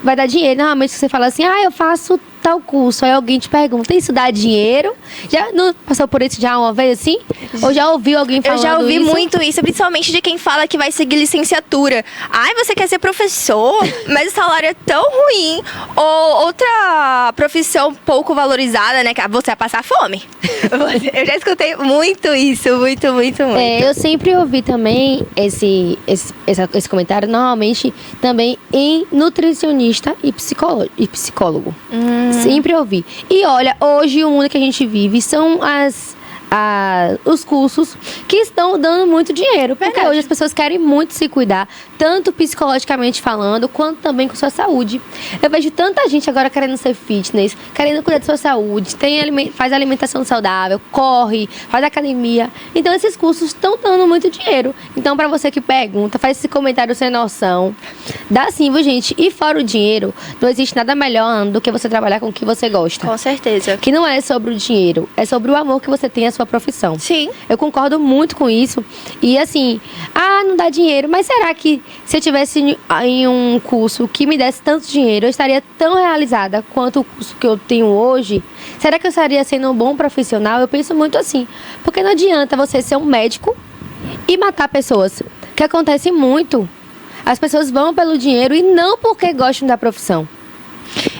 vai dar dinheiro. Normalmente você fala assim, eu faço tal curso, aí alguém te pergunta, isso dá dinheiro? Já não passou por isso já uma vez assim? Ou já ouviu alguém falando isso? Eu já ouvi muito isso, principalmente de quem fala que vai seguir licenciatura. Você quer ser professor, mas o salário é tão ruim. Ou outra profissão pouco valorizada, né? Que você vai passar fome. Eu já escutei muito isso, muito. Eu sempre ouvi também esse comentário, normalmente também em nutricionista e psicólogo. Sempre ouvi. E olha, hoje o mundo que a gente vive são os cursos que estão dando muito dinheiro. Porque hoje as pessoas querem muito se cuidar, tanto psicologicamente falando, quanto também com sua saúde. Eu vejo tanta gente agora querendo ser fitness, querendo cuidar de sua saúde, faz alimentação saudável, corre, faz academia. Então esses cursos estão dando muito dinheiro. Então pra você que pergunta, faz esse comentário sem noção, dá sim, viu, gente? E fora o dinheiro, não existe nada melhor do que você trabalhar com o que você gosta. Com certeza. Que não é sobre o dinheiro, é sobre o amor que você tem à sua profissão. Sim. Eu concordo muito com isso. E assim, não dá dinheiro, mas será que se eu tivesse em um curso que me desse tanto dinheiro, eu estaria tão realizada quanto o curso que eu tenho hoje? Será que eu estaria sendo um bom profissional? Eu penso muito assim. Porque não adianta você ser um médico e matar pessoas. Que acontece muito. As pessoas vão pelo dinheiro e não porque gostam da profissão.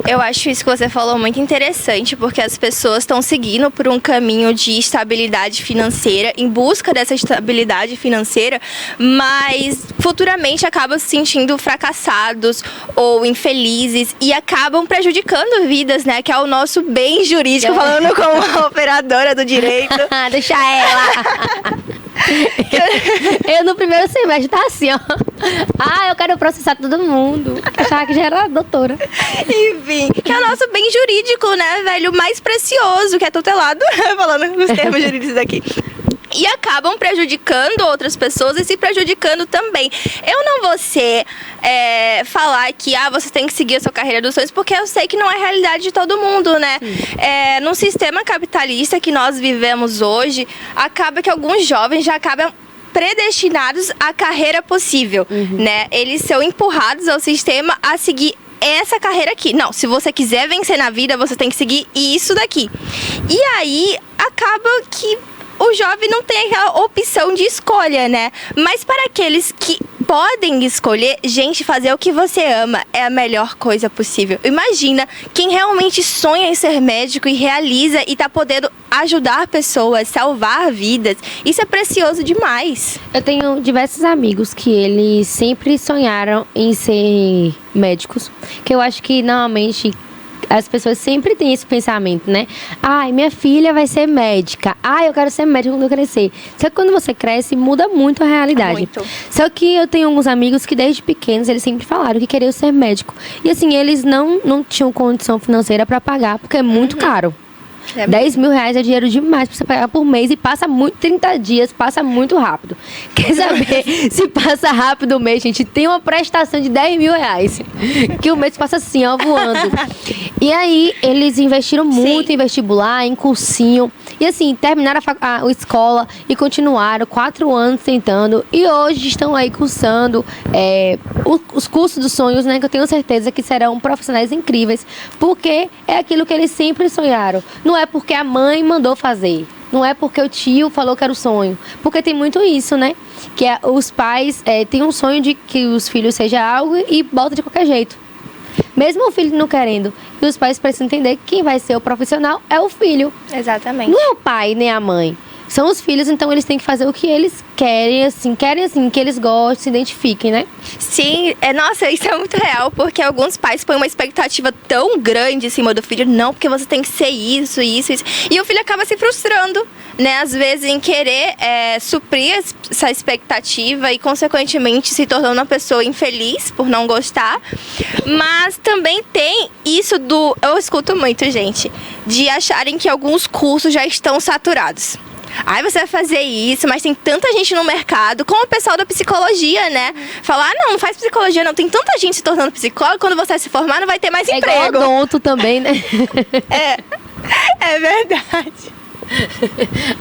Eu acho isso que você falou muito interessante, porque as pessoas estão seguindo por um caminho de estabilidade financeira, em busca dessa estabilidade financeira, mas futuramente acabam se sentindo fracassados ou infelizes e acabam prejudicando vidas, né? Que é o nosso bem jurídico, falando como a operadora do direito. Deixa ela! Eu no primeiro semestre tá assim, ó. Eu quero processar todo mundo. Achava que já era doutora. Enfim, que é o nosso bem jurídico, né, velho? O mais precioso, que é tutelado, falando os termos jurídicos aqui. E acabam prejudicando outras pessoas e se prejudicando também. Eu não vou falar que você tem que seguir a sua carreira dos sonhos, porque eu sei que não é a realidade de todo mundo, né? No sistema capitalista que nós vivemos hoje, acaba que alguns jovens já acabam predestinados à carreira possível, né? Eles são empurrados ao sistema a seguir essa carreira aqui. Não, se você quiser vencer na vida, você tem que seguir isso daqui. E aí, acaba que o jovem não tem aquela opção de escolha, né? Mas para aqueles que podem escolher, gente, fazer o que você ama é a melhor coisa possível. Imagina quem realmente sonha em ser médico e realiza e tá podendo ajudar pessoas, salvar vidas. Isso é precioso demais. Eu tenho diversos amigos que eles sempre sonharam em ser médicos, que eu acho que normalmente as pessoas sempre têm esse pensamento, né? Minha filha vai ser médica. Eu quero ser médica quando eu crescer. Só que quando você cresce, muda muito a realidade. Muito. Só que eu tenho alguns amigos que desde pequenos, eles sempre falaram que queriam ser médico. E assim, eles não tinham condição financeira para pagar, porque é muito caro. 10 mil reais é dinheiro demais pra você pagar por mês e passa 30 dias, passa muito rápido. Quer saber se passa rápido o mês, gente? Tem uma prestação de 10 mil reais, que o mês passa assim, ó, voando. E aí, eles investiram muito em vestibular, em cursinho. E assim, terminaram a escola e continuaram 4 anos tentando. E hoje estão aí cursando os cursos dos sonhos, né? Que eu tenho certeza que serão profissionais incríveis. Porque é aquilo que eles sempre sonharam. Não é porque a mãe mandou fazer. Não é porque o tio falou que era o sonho. Porque tem muito isso, né? Que os pais têm um sonho de que os filhos sejam algo e botam de qualquer jeito. Mesmo o filho não querendo. E os pais precisam entender que quem vai ser o profissional é o filho. Exatamente. Não é o pai nem a mãe. São os filhos, então eles têm que fazer o que eles querem assim, que eles gostem, se identifiquem, né? Sim, nossa, isso é muito real, porque alguns pais põem uma expectativa tão grande em cima do filho, não, porque você tem que ser isso, e o filho acaba se frustrando, né, às vezes em querer suprir essa expectativa e consequentemente se tornando uma pessoa infeliz por não gostar, mas também tem isso eu escuto muito, gente, de acharem que alguns cursos já estão saturados. Você vai fazer isso, mas tem tanta gente no mercado, como o pessoal da psicologia, né? Falar, não faz psicologia, não. Tem tanta gente se tornando psicólogo, quando você se formar, não vai ter mais emprego. Igual odonto também, né? É verdade.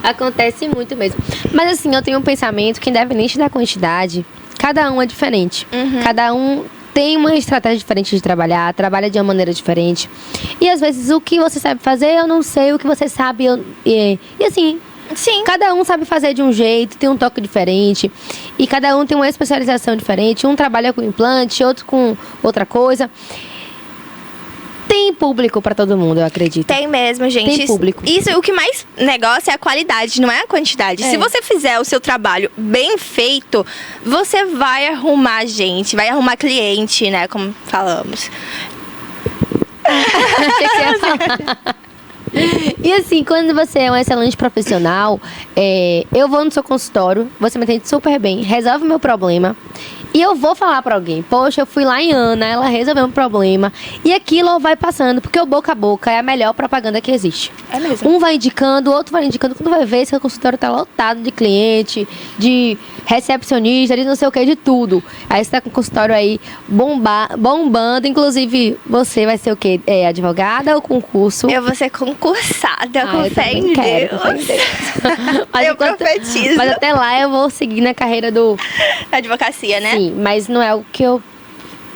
Acontece muito mesmo. Mas assim, eu tenho um pensamento que independente da quantidade, cada um é diferente. Cada um tem uma estratégia diferente de trabalhar, trabalha de uma maneira diferente. E às vezes o que você sabe fazer, eu não sei, o que você sabe, e assim... Sim. Cada um sabe fazer de um jeito, tem um toque diferente. E cada um tem uma especialização diferente. Um trabalha com implante, outro com outra coisa. Tem público pra todo mundo, eu acredito. Tem mesmo, gente. Tem público. Isso, o que mais negócio é a qualidade, não é a quantidade. Se você fizer o seu trabalho bem feito, você vai arrumar gente, vai arrumar cliente, né? Como falamos. Achei que ia falar. E assim, quando você é um excelente profissional, eu vou no seu consultório, você me atende super bem, resolve o meu problema. E eu vou falar pra alguém, poxa, eu fui lá em Ana, ela resolveu um problema. E aquilo vai passando, porque o boca a boca é a melhor propaganda que existe. É mesmo. Um vai indicando, o outro vai indicando. Quando vai ver, seu consultório tá lotado de cliente, de recepcionista, de não sei o que, de tudo. Aí você tá com o consultório aí bombando. Inclusive, você vai ser o quê? Advogada ou concurso? Eu vou ser concursada, com fé em Deus. Eu profetizo. Mas até lá eu vou seguir na carreira do... advocacia, né? Sim, mas não é o que eu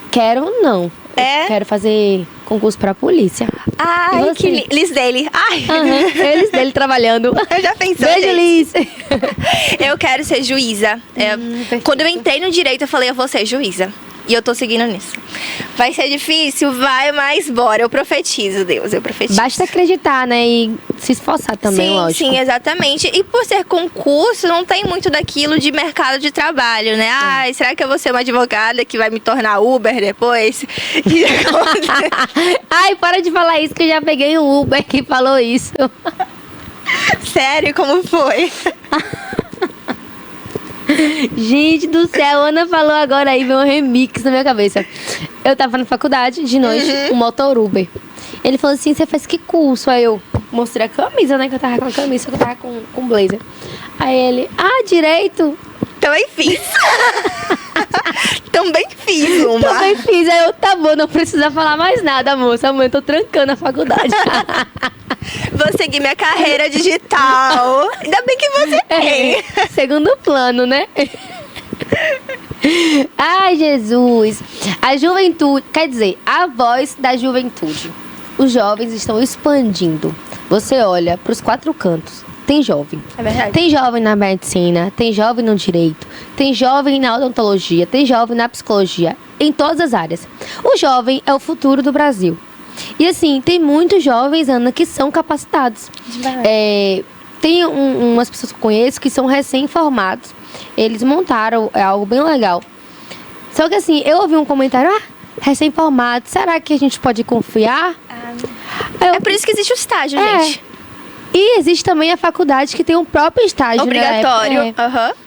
quero, não. É? Eu quero fazer concurso pra polícia. Ai, que Liz dele. Ai. Eles dele trabalhando. Eu já pensei. Beijo, Liz. Eu quero ser juíza. Quando eu entrei no direito, eu falei, eu vou ser juíza. E eu tô seguindo nisso. Vai ser difícil? Vai, mas bora. Eu profetizo, Deus, eu profetizo. Basta acreditar, né? E se esforçar também, lógico. Sim, exatamente. E por ser concurso, não tem muito daquilo de mercado de trabalho, né? Ai, será que eu vou ser uma advogada que vai me tornar Uber depois? Ai, para de falar isso, que eu já peguei um Uber que falou isso. Sério? Como foi? Gente do céu, Ana falou agora aí, veio um remix na minha cabeça. Eu tava na faculdade, de noite, um motor Uber. Ele falou assim, você faz que curso? Aí eu mostrei a camisa, né, que eu tava com a camisa, que eu tava com blazer. Aí ele, direito? Também fiz. Também fiz uma. Também fiz, aí eu, tá bom, não precisa falar mais nada, moça. Amanhã eu tô trancando a faculdade. Vou seguir minha carreira digital. Ainda bem que você tem. Segundo plano, né? Ai, Jesus. A juventude, quer dizer, a voz da juventude. Os jovens estão expandindo. Você olha para os 4 cantos. Tem jovem. É verdade. Tem jovem na medicina, tem jovem no direito, tem jovem na odontologia, tem jovem na psicologia, em todas as áreas. O jovem é o futuro do Brasil. E assim, tem muitos jovens, Ana, que são capacitados. Tem umas pessoas que eu conheço que são recém-formados. Eles montaram algo bem legal. Só que assim, eu ouvi um comentário, recém-formado, será que a gente pode confiar? É por isso que existe o estágio, gente. E existe também a faculdade que tem um próprio estágio. Obrigatório. Né?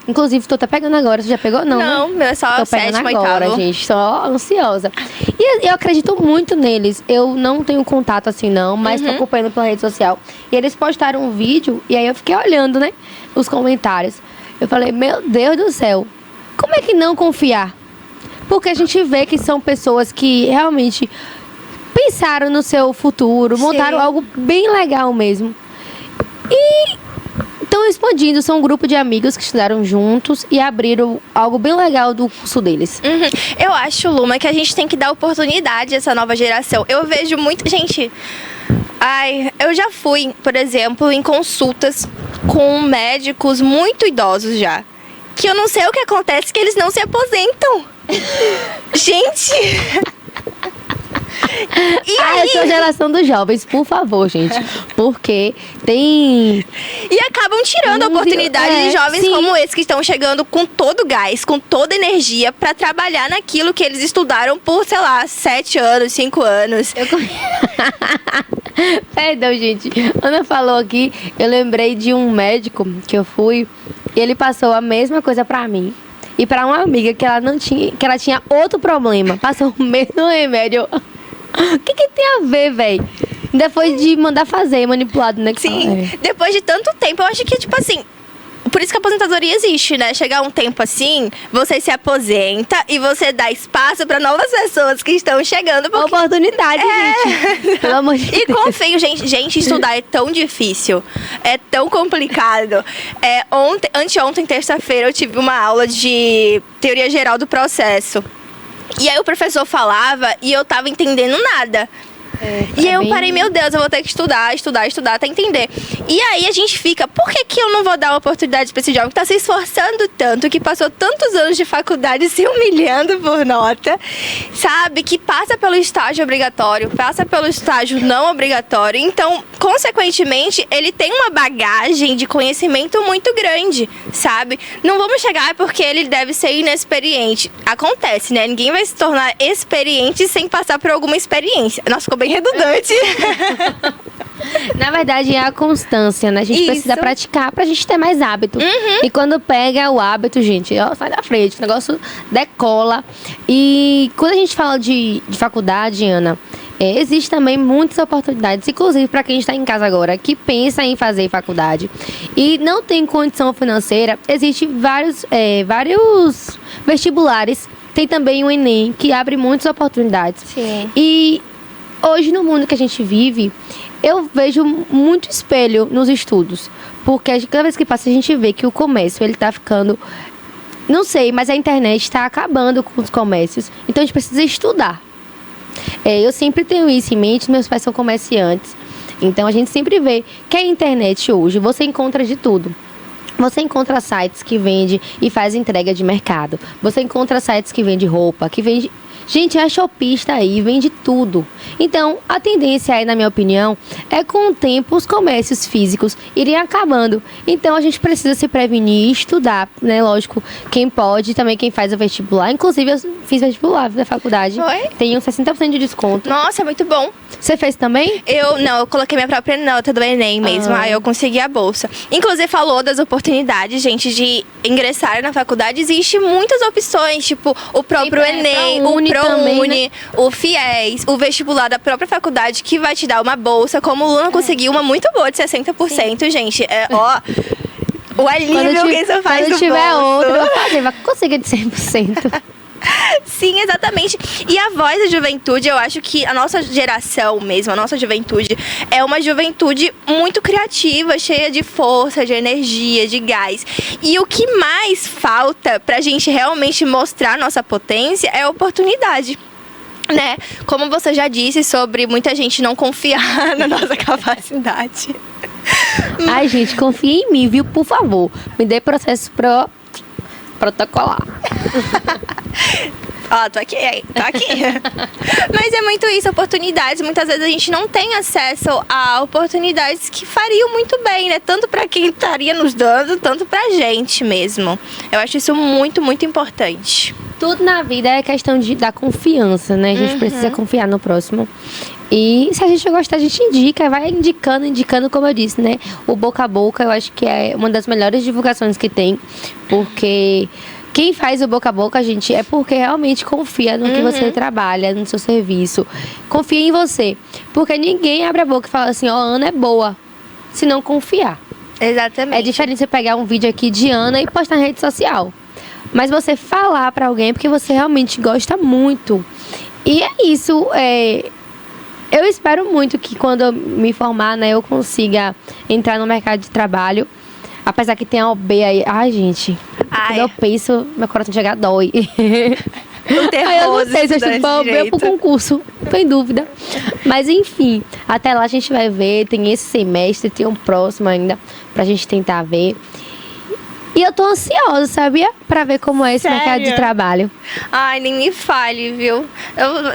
Inclusive, tô até pegando agora. Você já pegou? Não, não, né? Meu é só tô 7º, agora, 8º. gente. Só ansiosa. E eu acredito muito neles. Eu não tenho contato assim, não. Mas tô acompanhando pela rede social. E eles postaram um vídeo. E aí eu fiquei olhando, né? Os comentários. Eu falei, meu Deus do céu. Como é que não confiar? Porque a gente vê que são pessoas que realmente pensaram no seu futuro. Montaram algo bem legal mesmo. E estão expandindo, são um grupo de amigos que estudaram juntos e abriram algo bem legal do curso deles. Eu acho, Luma, que a gente tem que dar oportunidade a essa nova geração. Eu vejo muito... Gente, eu já fui, por exemplo, em consultas com médicos muito idosos já. Que eu não sei o que acontece, que eles não se aposentam. Gente... Eu sou a geração dos jovens, por favor, gente. Porque tem... E acabam tirando a oportunidade de jovens como esse, que estão chegando com todo gás, com toda energia pra trabalhar naquilo que eles estudaram por, sei lá, 7 anos, 5 anos. Perdão, gente. Ana falou aqui, eu lembrei de um médico que eu fui e ele passou a mesma coisa pra mim. E pra uma amiga que ela não tinha, que ela tinha outro problema, passou o mesmo remédio. O que tem a ver, velho? Ainda foi de mandar fazer, manipulado, né? Sim, depois de tanto tempo, eu acho que, tipo assim, Por isso que a aposentadoria existe, né? Chegar um tempo assim, você se aposenta e você dá espaço para novas pessoas que estão chegando. Porque... Oportunidade, gente. Pelo amor de Deus. E confio, gente, estudar é tão difícil, é tão complicado. Anteontem, terça-feira, eu tive uma aula de teoria geral do processo. E aí o professor falava e eu tava entendendo nada. E aí eu parei, meu Deus, eu vou ter que estudar até entender. E aí a gente fica, por que eu não vou dar uma oportunidade pra esse jovem que tá se esforçando tanto, que passou tantos anos de faculdade se humilhando por nota, sabe? Que passa pelo estágio obrigatório, passa pelo estágio não obrigatório. Então, consequentemente, ele tem uma bagagem de conhecimento muito grande, sabe? Não vamos chegar porque ele deve ser inexperiente. Acontece, né? Ninguém vai se tornar experiente sem passar por alguma experiência. Nossa, ficou bem redundante. Na verdade, é a constância, né? A gente precisa praticar pra gente ter mais hábito. E quando pega o hábito, gente, ó, sai da frente, o negócio decola. E quando a gente fala de faculdade, Ana, existe também muitas oportunidades, inclusive para quem está em casa agora, que pensa em fazer faculdade e não tem condição financeira. Existem vários vestibulares. Tem também o Enem, que abre muitas oportunidades. Sim. E hoje, no mundo que a gente vive, eu vejo muito espelho nos estudos. Porque cada vez que passa, a gente vê que o comércio, ele tá ficando... Não sei, mas a internet está acabando com os comércios. Então, a gente precisa estudar. Eu sempre tenho isso em mente, meus pais são comerciantes. Então, a gente sempre vê que a internet hoje, você encontra de tudo. Você encontra sites que vendem e faz entrega de mercado. Você encontra sites que vendem roupa, que vende... Gente, a Shopee está aí, vende tudo. Então, a tendência aí, na minha opinião, é com o tempo os comércios físicos irem acabando. Então, a gente precisa se prevenir e estudar, né? Lógico, quem pode, também quem faz o vestibular. Inclusive, eu fiz vestibular da faculdade. Foi? Tem 60% de desconto. Nossa, muito bom. Você fez também? Eu coloquei minha própria nota do Enem mesmo, aí eu consegui a bolsa. Inclusive, falou das oportunidades, gente, de ingressar na faculdade. Existem muitas opções, tipo o próprio Enem, o ProUni, também, né? O FIES, o vestibular da própria faculdade, que vai te dar uma bolsa. Como o Luna conseguiu uma muito boa de 60%, sim. Gente, o alívio que isso faz quando no tiver bolso. outro, eu vou fazer, vai conseguir de 100%. Sim, exatamente. E a voz da juventude, eu acho que a nossa geração mesmo, a nossa juventude, é uma juventude muito criativa, cheia de força, de energia, de gás. E o que mais falta pra gente realmente mostrar nossa potência é a oportunidade. Né? Como você já disse sobre muita gente não confiar na nossa capacidade. Ai, gente, confia em mim, viu? Por favor, me dê processo protocolar. Tô aqui. Mas é muito isso, oportunidades. Muitas vezes a gente não tem acesso a oportunidades que fariam muito bem, né? Tanto para quem estaria nos dando, tanto pra gente mesmo. Eu acho isso muito, muito importante. Tudo na vida é questão da confiança, né? A gente precisa confiar no próximo. E se a gente gostar, a gente indica, vai indicando, como eu disse, né? O boca a boca, eu acho que é uma das melhores divulgações que tem, porque quem faz o boca a boca, gente, é porque realmente confia no que você trabalha, no seu serviço. Confia em você. Porque ninguém abre a boca e fala assim, Ana é boa, se não confiar. Exatamente. É diferente você pegar um vídeo aqui de Ana e postar na rede social. Mas você falar pra alguém porque você realmente gosta muito. E é isso, eu espero muito que quando eu me formar, né, eu consiga entrar no mercado de trabalho. Apesar que tem a OB aí. Ai, gente. Quando eu penso, meu coração chega a dói. Aí eu não sei se eu estou pra OB ou pro concurso. Tô em dúvida. Mas enfim, até lá a gente vai ver. Tem esse semestre, tem um próximo ainda pra gente tentar ver. E eu tô ansiosa, sabia? Pra ver como é esse mercado de trabalho. Ai, nem me fale, viu?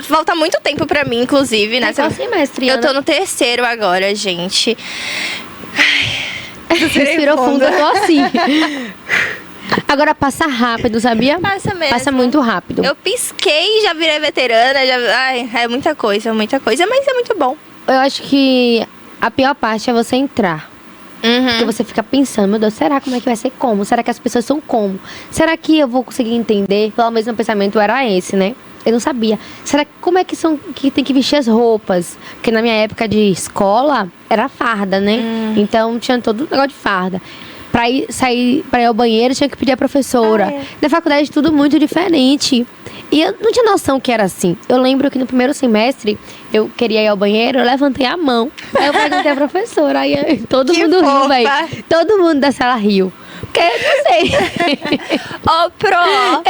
Falta muito tempo pra mim, inclusive, né? Qual semestre, Ana? Eu tô no 3º agora, gente. Respirou fundo, eu tô assim. Agora passa rápido, sabia? Passa mesmo. Passa muito rápido. Eu pisquei e já virei veterana. Ai, é muita coisa, mas é muito bom. Eu acho que a pior parte é você entrar. Porque você fica pensando, meu Deus, será como é que vai ser como? Será que as pessoas são como? Será que eu vou conseguir entender? Pelo menos meu pensamento era esse, né? Eu não sabia. Será como é que tem que vestir as roupas? Porque na minha época de escola era farda, né? Então tinha todo o negócio de farda. sair pra ir ao banheiro, tinha que pedir a professora. Na faculdade, tudo muito diferente. E eu não tinha noção que era assim. Eu lembro que no primeiro semestre, eu queria ir ao banheiro, eu levantei a mão. Aí eu perguntei à professora, aí todo mundo riu, velho. Todo mundo da sala riu. Porque eu não sei.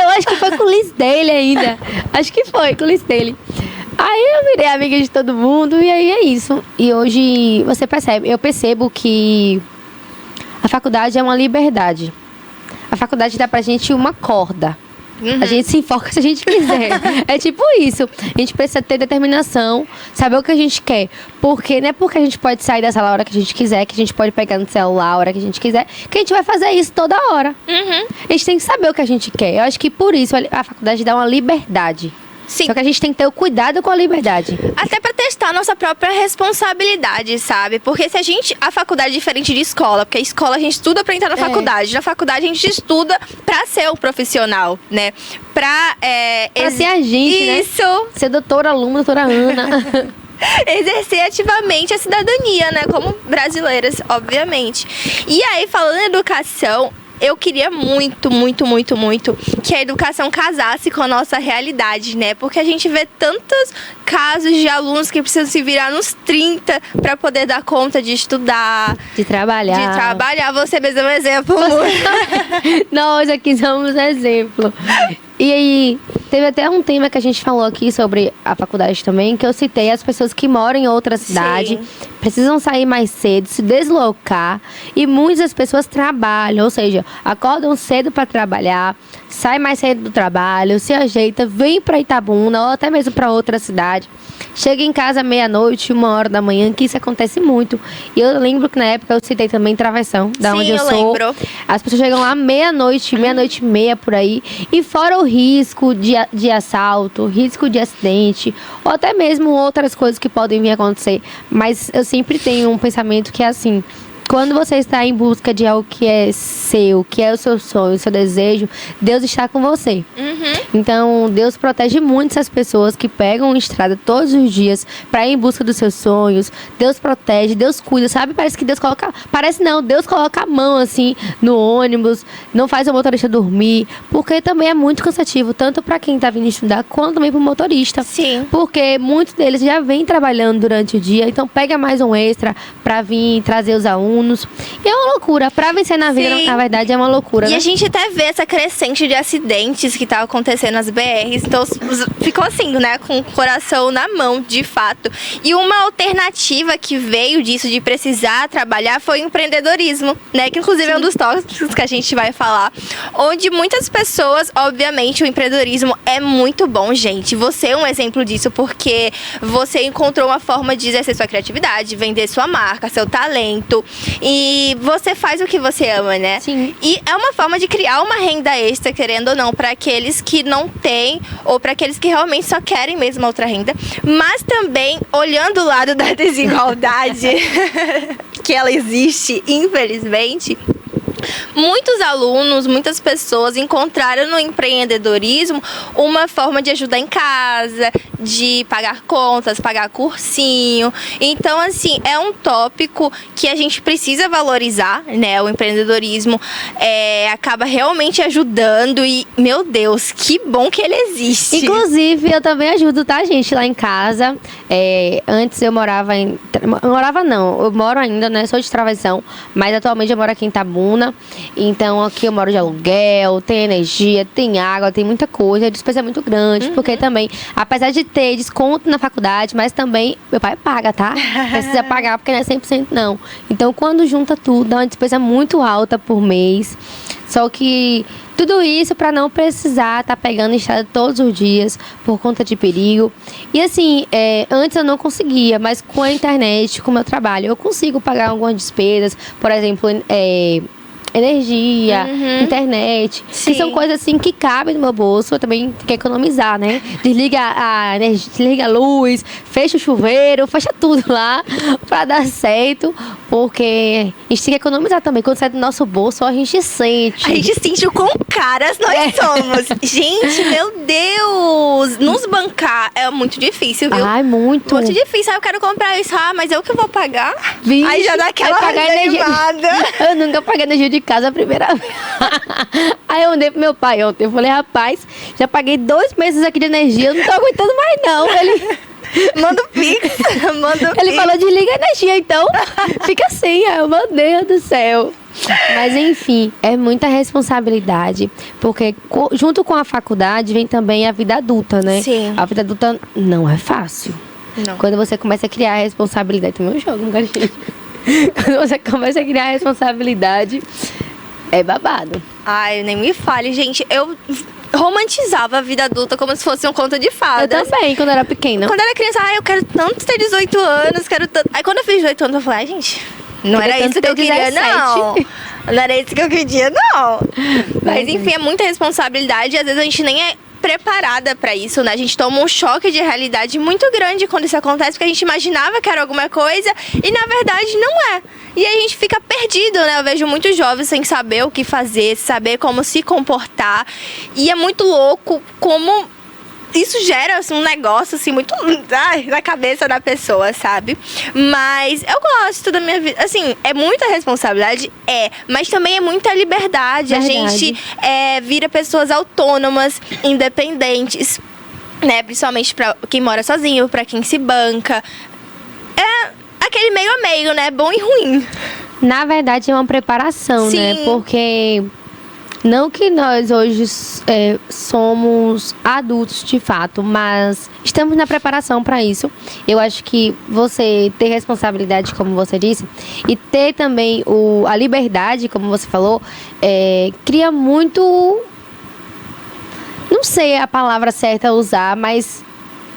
Eu acho que foi com o Liz dele ainda. Acho que foi com o Liz dele. Aí eu virei amiga de todo mundo e aí é isso. E hoje eu percebo que a faculdade é uma liberdade. A faculdade dá pra gente uma corda. A gente se enfoca se a gente quiser. É tipo isso. A gente precisa ter determinação, saber o que a gente quer. Porque não é porque a gente pode sair da sala a hora que a gente quiser, que a gente pode pegar no celular a hora que a gente quiser, que a gente vai fazer isso toda hora. A gente tem que saber o que a gente quer. Eu acho que por isso a faculdade dá uma liberdade. Sim. Só que a gente tem que ter o cuidado com a liberdade. Até pra testar a nossa própria responsabilidade, sabe? Porque se a faculdade é diferente de escola, porque a escola a gente estuda pra entrar na faculdade. Na faculdade a gente estuda pra ser um profissional, né? Pra ser a gente, isso, né? Ser doutora Luma, doutora Ana. exercer ativamente a cidadania, né? Como brasileiras, obviamente. E aí, falando em educação, eu queria muito, muito, muito, muito que a educação casasse com a nossa realidade, né? Porque a gente vê tantos casos de alunos que precisam se virar nos 30 para poder dar conta de estudar, de trabalhar. Você mesmo é um exemplo. Nós aqui somos exemplo. E aí, teve até um tema que a gente falou aqui sobre a faculdade também, que eu citei as pessoas que moram em outra cidade, precisam sair mais cedo, se deslocar, e muitas pessoas trabalham, ou seja, acordam cedo para trabalhar, sai mais cedo do trabalho, se ajeita, vem para Itabuna ou até mesmo para outra cidade. Chega em casa meia-noite, 1h da manhã, que isso acontece muito. E eu lembro que na época eu citei também Travessão, da onde eu sou. Lembro. As pessoas chegam lá meia-noite e meia por aí. E fora o risco de assalto, risco de acidente, ou até mesmo outras coisas que podem vir a acontecer. Mas eu sempre tenho um pensamento que é assim: quando você está em busca de algo que é seu, que é o seu sonho, o seu desejo, Deus está com você. Então, Deus protege muito essas pessoas que pegam estrada todos os dias para ir em busca dos seus sonhos. Deus protege, Deus cuida, sabe? Parece que Deus coloca... Parece não, Deus coloca a mão, assim, no ônibus, não faz o motorista dormir, porque também é muito cansativo, tanto para quem está vindo estudar, quanto também para o motorista. Sim. Porque muitos deles já vêm trabalhando durante o dia, então pega mais um extra para vir trazer os alunos. E é uma loucura. Pra vencer na vida, na verdade, é uma loucura, E né? a gente até vê essa crescente de acidentes que tá acontecendo nas BRs. Então, ficou assim, né? Com o coração na mão, de fato. E uma alternativa que veio disso, de precisar trabalhar, foi o empreendedorismo, né? Que, inclusive, é um dos tópicos que a gente vai falar. Onde muitas pessoas, obviamente, o empreendedorismo é muito bom, gente. Você é um exemplo disso, porque você encontrou uma forma de exercer sua criatividade, vender sua marca, seu talento. E você faz o que você ama, né? Sim. E é uma forma de criar uma renda extra, querendo ou não, para aqueles que não têm, ou para aqueles que realmente só querem mesmo outra renda. Mas também, olhando o lado da desigualdade, que ela existe, infelizmente, muitos alunos, muitas pessoas encontraram no empreendedorismo uma forma de ajudar em casa, de pagar contas, pagar cursinho. Então, assim, é um tópico que a gente precisa valorizar, né? O empreendedorismo acaba realmente ajudando e, meu Deus, que bom que ele existe. Inclusive, eu também ajudo, tá, gente, lá em casa. Antes eu morava eu moro ainda, né? Sou de Travessão, mas atualmente eu moro aqui em Itabuna. Então, aqui eu moro de aluguel, tem energia, tem água, tem muita coisa. A despesa é muito grande, porque também, apesar de ter desconto na faculdade, mas também meu pai paga, tá? Precisa pagar, porque não é 100% não. Então, quando junta tudo, dá uma despesa muito alta por mês. Só que tudo isso para não precisar estar pegando estrada todos os dias por conta de perigo. E assim, antes eu não conseguia, mas com a internet, com o meu trabalho, eu consigo pagar algumas despesas. Por exemplo, energia, internet, Sim. que são coisas assim que cabem no meu bolso. Eu também tenho que economizar, né? Desliga a energia, desliga a luz, fecha o chuveiro, fecha tudo lá pra dar certo. Porque a gente tem que economizar também. Quando sai do nosso bolso, a gente sente. A gente sente o quão caras nós somos. Gente, meu Deus! Nos bancar é muito difícil, viu? Ai, muito. Muito difícil. Aí eu quero comprar isso. Ah, mas eu que vou pagar? Vixe, aí já dá aquela desanimada. Eu nunca paguei energia de casa a primeira vez. Aí eu mandei pro meu pai ontem. Eu falei, rapaz, já paguei 2 meses aqui de energia. Eu não tô aguentando mais, não. Ele... Manda o Pix. Ele falou, desliga a energia, então. Fica assim. Aí eu, meu Deus do céu. Mas enfim, é muita responsabilidade, porque junto com a faculdade vem também a vida adulta, né? Sim. A vida adulta não é fácil. Não. Quando você começa a criar a responsabilidade, tem meu jogo, não gatinho. Quando você começa a criar a responsabilidade, é babado. Ai, nem me fale, gente. Eu romantizava a vida adulta como se fosse um conto de fadas. Eu também, quando eu era pequena. Quando eu era criança, eu quero tanto ter 18 anos, quero tanto... Aí quando eu fiz 18 anos, eu falei, gente, não era isso que eu queria, não. Não era isso que eu queria, não. Mas enfim, é muita responsabilidade e às vezes a gente nem é preparada pra isso, né? A gente toma um choque de realidade muito grande quando isso acontece, porque a gente imaginava que era alguma coisa e na verdade não é. E aí a gente fica perdido, né? Eu vejo muitos jovens sem saber o que fazer, saber como se comportar. E é muito louco como isso gera assim, um negócio assim muito na cabeça da pessoa, sabe? Mas eu gosto da minha vida. Assim, é muita responsabilidade, mas também é muita liberdade. Verdade. A gente vira pessoas autônomas, independentes, né? Principalmente pra quem mora sozinho, pra quem se banca. É aquele meio a meio, né? Bom e ruim. Na verdade, é uma preparação, Sim. né? Porque não que nós hoje somos adultos de fato, mas estamos na preparação para isso. Eu acho que você ter responsabilidade, como você disse, e ter também a liberdade, como você falou, cria muito... Não sei a palavra certa a usar, mas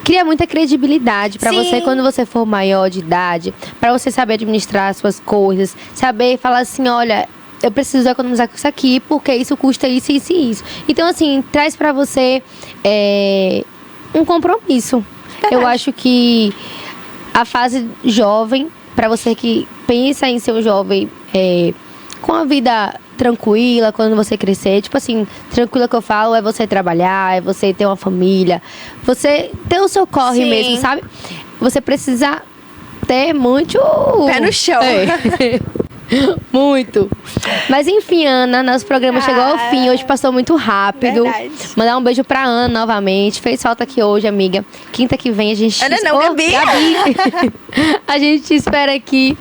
cria muita credibilidade para Sim. você quando você for maior de idade, para você saber administrar as suas coisas, saber falar assim, olha, eu preciso economizar com isso aqui, porque isso custa isso, isso e isso. Então, assim, traz pra você um compromisso. Verdade. Eu acho que a fase jovem, pra você que pensa em ser um jovem com a vida tranquila, quando você crescer, tipo assim, tranquila que eu falo, é você trabalhar, é você ter uma família, você ter o seu corre Sim. mesmo, sabe? Você precisa ter muito... Pé no chão. Muito. Mas enfim, Ana, nosso programa chegou ao fim. Hoje passou muito rápido. Verdade. Mandar um beijo pra Ana novamente. Fez falta aqui hoje, amiga. Quinta que vem a gente... Ana não, Gabi. A gente te espera aqui.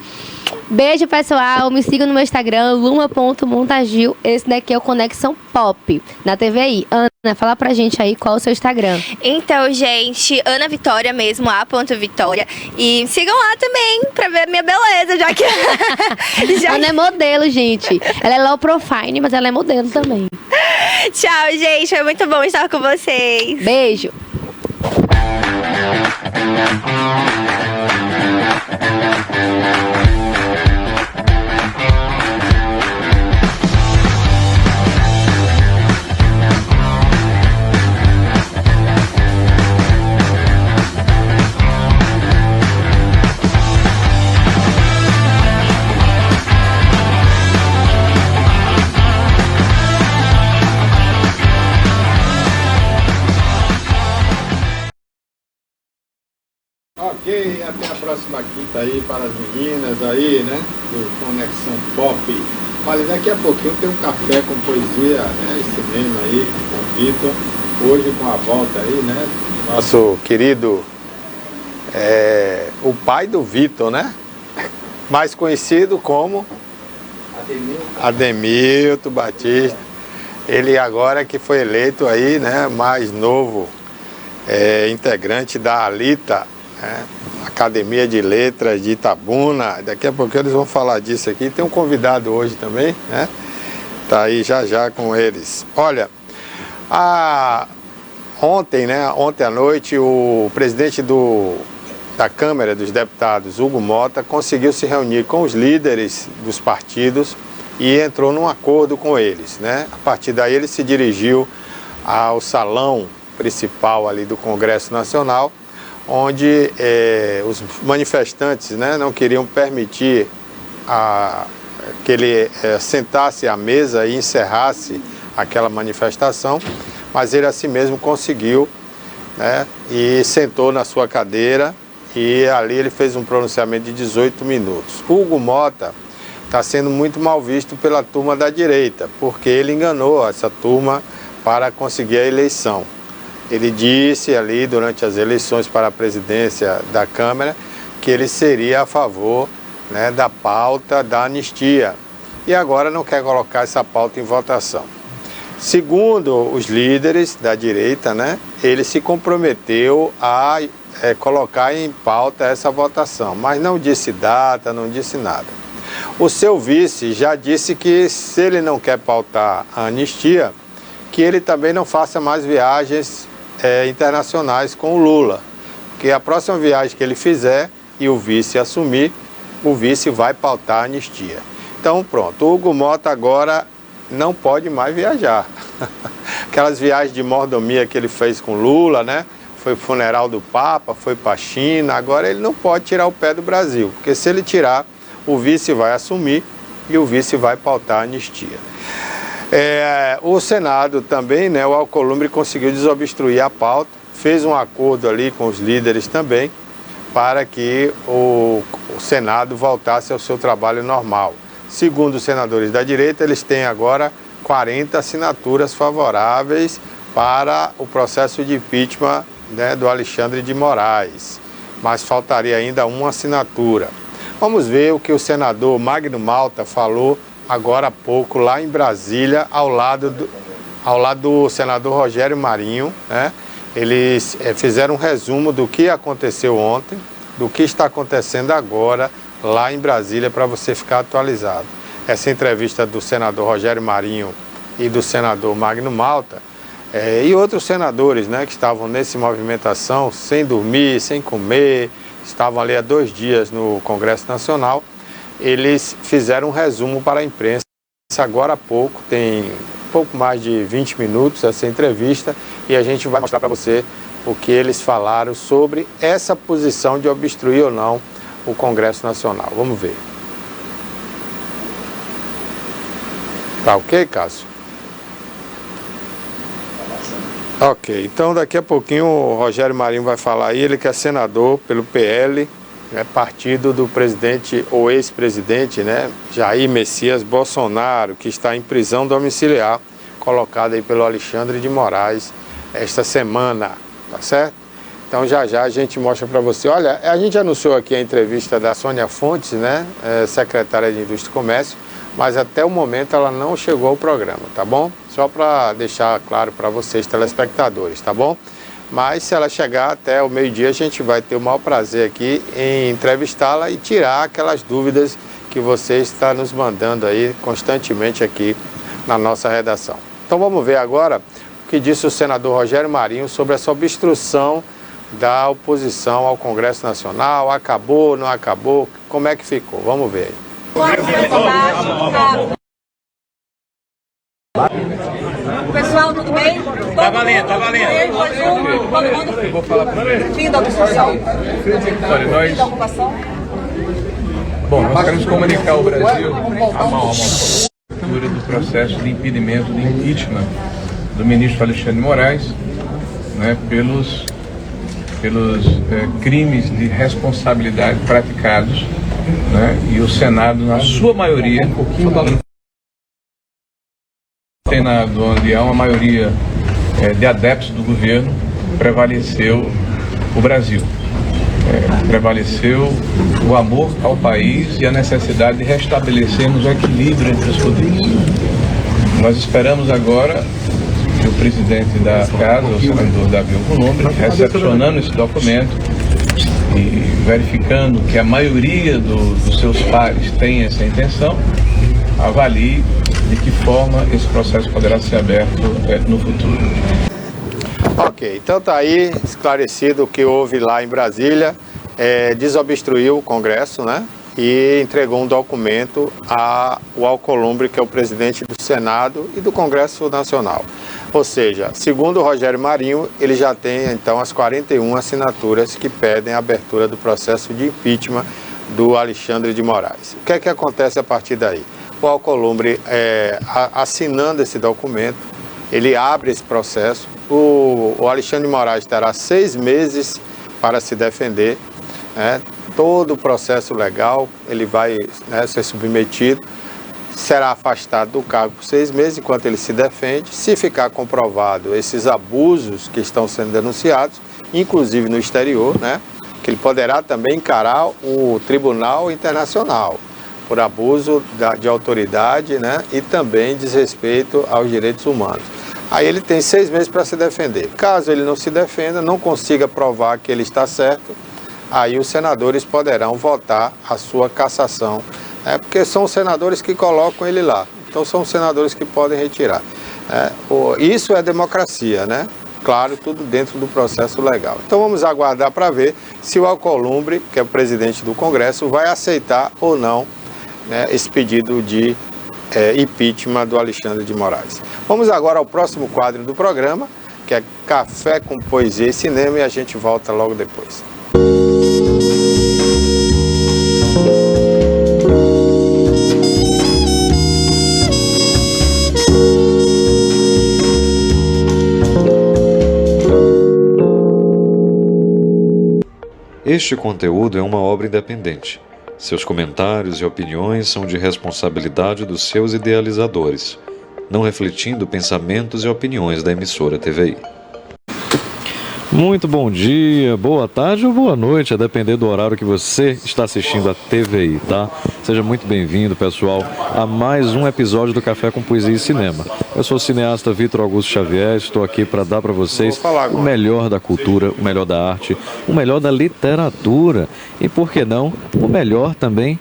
Beijo, pessoal. Me sigam no meu Instagram, luma.montagil. Esse daqui é o Conexão Pop, na TVI. Ana, fala pra gente aí qual é o seu Instagram. Então, gente, Ana Vitória mesmo, a.vitória. E sigam lá também pra ver a minha beleza, já que... Ana é modelo, gente. Ela é low profile, mas ela é modelo também. Tchau, gente. Foi muito bom estar com vocês. Beijo. Ok, até a próxima quinta aí para as meninas aí, né? Do Conexão Pop. Olha, daqui a pouquinho tem um café com poesia, né? Cinema aí com o Vitor. Hoje com a volta aí, né? Nosso querido, o pai do Vitor, né? Mais conhecido como Ademilton Batista. Ele agora que foi eleito aí, né? Mais novo integrante da Alita, Academia de Letras de Itabuna. Daqui a pouco eles vão falar disso aqui. Tem um convidado hoje também, né? Tá aí já com eles. Olha, ontem, né? Ontem à noite, o presidente da Câmara dos Deputados, Hugo Mota, conseguiu se reunir com os líderes dos partidos e entrou num acordo com eles, né? A partir daí ele se dirigiu ao salão principal ali do Congresso Nacional, onde os manifestantes, né, não queriam permitir que ele sentasse à mesa e encerrasse aquela manifestação, mas ele assim mesmo conseguiu, né, e sentou na sua cadeira e ali ele fez um pronunciamento de 18 minutos. Hugo Mota está sendo muito mal visto pela turma da direita, porque ele enganou essa turma para conseguir a eleição. Ele disse ali durante as eleições para a presidência da Câmara que ele seria a favor, né, da pauta da anistia e agora não quer colocar essa pauta em votação. Segundo os líderes da direita, né, ele se comprometeu a colocar em pauta essa votação, mas não disse data, não disse nada. O seu vice já disse que se ele não quer pautar a anistia, que ele também não faça mais viagens internacionais com o Lula, que a próxima viagem que ele fizer e o vice assumir, o vice vai pautar a anistia. Então pronto, o Hugo Mota agora não pode mais viajar. Aquelas viagens de mordomia que ele fez com Lula, né? Foi pro funeral do Papa, foi para a China, agora ele não pode tirar o pé do Brasil, porque se ele tirar, o vice vai assumir e o vice vai pautar a anistia. O Senado também, né, o Alcolumbre conseguiu desobstruir a pauta, fez um acordo ali com os líderes também, para que o Senado voltasse ao seu trabalho normal. Segundo os senadores da direita, eles têm agora 40 assinaturas favoráveis para o processo de impeachment, né, do Alexandre de Moraes, mas faltaria ainda uma assinatura. Vamos ver o que o senador Magno Malta falou agora há pouco lá em Brasília, ao lado do senador Rogério Marinho, né? Eles fizeram um resumo do que aconteceu ontem, do que está acontecendo agora lá em Brasília, para você ficar atualizado. Essa entrevista do senador Rogério Marinho e do senador Magno Malta, e outros senadores, né, que estavam nessa movimentação, sem dormir, sem comer, estavam ali há 2 dias no Congresso Nacional, eles fizeram um resumo para a imprensa. Agora há pouco, tem pouco mais de 20 minutos essa entrevista, e a gente vai mostrar para você o que eles falaram sobre essa posição de obstruir ou não o Congresso Nacional. Vamos ver. Tá ok, Cássio? Ok, então daqui a pouquinho o Rogério Marinho vai falar aí, ele que é senador pelo PL, partido do presidente ou ex-presidente, né, Jair Messias Bolsonaro, que está em prisão domiciliar, colocado aí pelo Alexandre de Moraes esta semana, tá certo? Então já a gente mostra para você. Olha, a gente anunciou aqui a entrevista da Sônia Fontes, né, secretária de Indústria e Comércio, mas até o momento ela não chegou ao programa, tá bom? Só para deixar claro para vocês, telespectadores, tá bom? Mas se ela chegar até o meio-dia, a gente vai ter o maior prazer aqui em entrevistá-la e tirar aquelas dúvidas que você está nos mandando aí constantemente aqui na nossa redação. Então vamos ver agora o que disse o senador Rogério Marinho sobre essa obstrução da oposição ao Congresso Nacional. Acabou, não acabou? Como é que ficou? Vamos ver aí. Pessoal, tudo bem? Tá valendo, tá valendo. Todo mundo? Eu vou falar primeiro. Fim da obstrução. Olha, Fim da ocupação. Bom, nós queremos comunicar ao Brasil a mão do processo de impedimento de impeachment do ministro Alexandre de Moraes, né, pelos crimes de responsabilidade praticados, né, e o Senado, na sua maioria, Senado, onde há uma maioria de adeptos do governo, prevaleceu o Brasil. Prevaleceu o amor ao país e a necessidade de restabelecermos o equilíbrio entre os poderes. Nós esperamos agora que o presidente da Casa, o senador Davi Alcolumbre, recepcionando esse documento e verificando que a maioria dos seus pares tem essa intenção, avalie de que forma esse processo poderá ser aberto no futuro. Ok, então está aí esclarecido o que houve lá em Brasília, desobstruiu o Congresso, né, e entregou um documento ao Alcolumbre, que é o presidente do Senado e do Congresso Nacional. Ou seja, segundo o Rogério Marinho, ele já tem então as 41 assinaturas que pedem a abertura do processo de impeachment do Alexandre de Moraes. O que é que acontece a partir daí? O Alcolumbre, assinando esse documento, ele abre esse processo. O Alexandre de Moraes terá 6 meses para se defender, todo o processo legal, ele vai ser submetido, será afastado do cargo por 6 meses enquanto ele se defende. Se ficar comprovado esses abusos que estão sendo denunciados, inclusive no exterior, que ele poderá também encarar o Tribunal Internacional por abuso de autoridade, e também desrespeito aos direitos humanos. Aí ele tem 6 meses para se defender. Caso ele não se defenda, não consiga provar que ele está certo, aí os senadores poderão votar a sua cassação, porque são os senadores que colocam ele lá. Então são os senadores que podem retirar. Isso é democracia, Claro, tudo dentro do processo legal. Então vamos aguardar para ver se o Alcolumbre, que é o presidente do Congresso, vai aceitar ou não esse pedido de impeachment do Alexandre de Moraes. Vamos agora ao próximo quadro do programa, que é Café com Poesia e Cinema, e a gente volta logo depois. Este conteúdo é uma obra independente. Seus comentários e opiniões são de responsabilidade dos seus idealizadores, não refletindo pensamentos e opiniões da emissora TVI. Muito bom dia, boa tarde ou boa noite, a depender do horário que você está assistindo a TVI, tá? Seja muito bem-vindo, pessoal, a mais um episódio do Café com Poesia e Cinema. Eu sou o cineasta Vitor Augusto Xavier, estou aqui para dar para vocês o melhor da cultura, o melhor da arte, o melhor da literatura e, por que não, o melhor também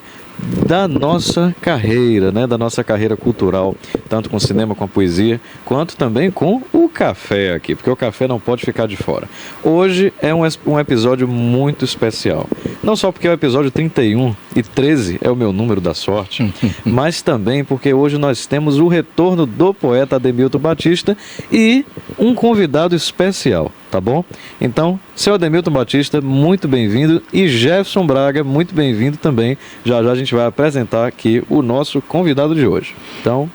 da nossa carreira, da nossa carreira cultural, tanto com cinema, com a poesia, quanto também com o café aqui, porque o café não pode ficar de fora. Hoje é um episódio muito especial, não só porque é o episódio 31 e 13 é o meu número da sorte, mas também porque hoje nós temos o retorno do poeta Ademilton Batista e um convidado especial. Tá bom? Então, seu Ademilton Batista, muito bem-vindo, e Jefferson Braga, muito bem-vindo também. Já já a gente vai apresentar aqui o nosso convidado de hoje. Então,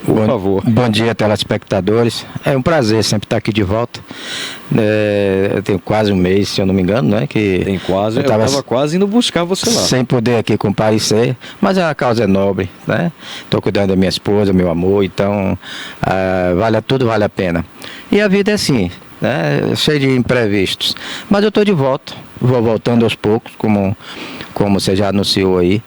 por favor. Bom dia, telespectadores. É um prazer sempre estar aqui de volta. Eu tenho quase um mês, se eu não me engano, que tem quase. Eu estava quase indo buscar você lá. Sem poder aqui comparecer, mas a causa é nobre, Estou cuidando da minha esposa, meu amor, então tudo vale a pena. E a vida é assim, cheio de imprevistos. Mas eu estou de volta, vou voltando aos poucos, como você já anunciou aí.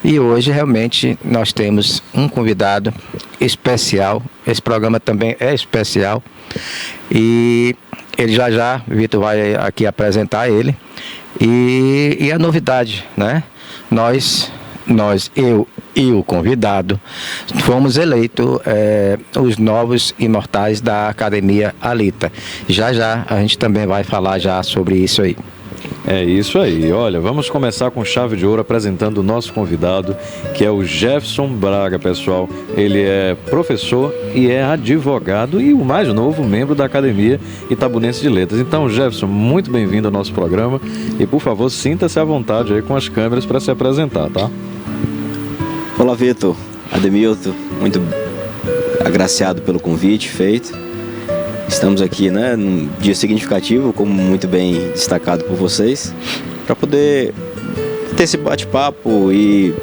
E hoje realmente nós temos um convidado especial. Esse programa também é especial. E ele já, Vitor vai aqui apresentar ele. E a novidade, eu e o convidado, fomos eleitos os novos imortais da Academia Alita. Já a gente também vai falar já sobre isso aí. É isso aí, olha, vamos começar com chave de ouro apresentando o nosso convidado, que é o Jefferson Braga, pessoal. Ele é professor e é advogado e o mais novo membro da Academia Itabunense de Letras. Então, Jefferson, muito bem-vindo ao nosso programa e, por favor, sinta-se à vontade aí com as câmeras para se apresentar, tá? Olá, Vitor, Ademilton, muito agraciado pelo convite feito. Estamos aqui, num dia significativo, como muito bem destacado por vocês, para poder ter esse bate-papo e,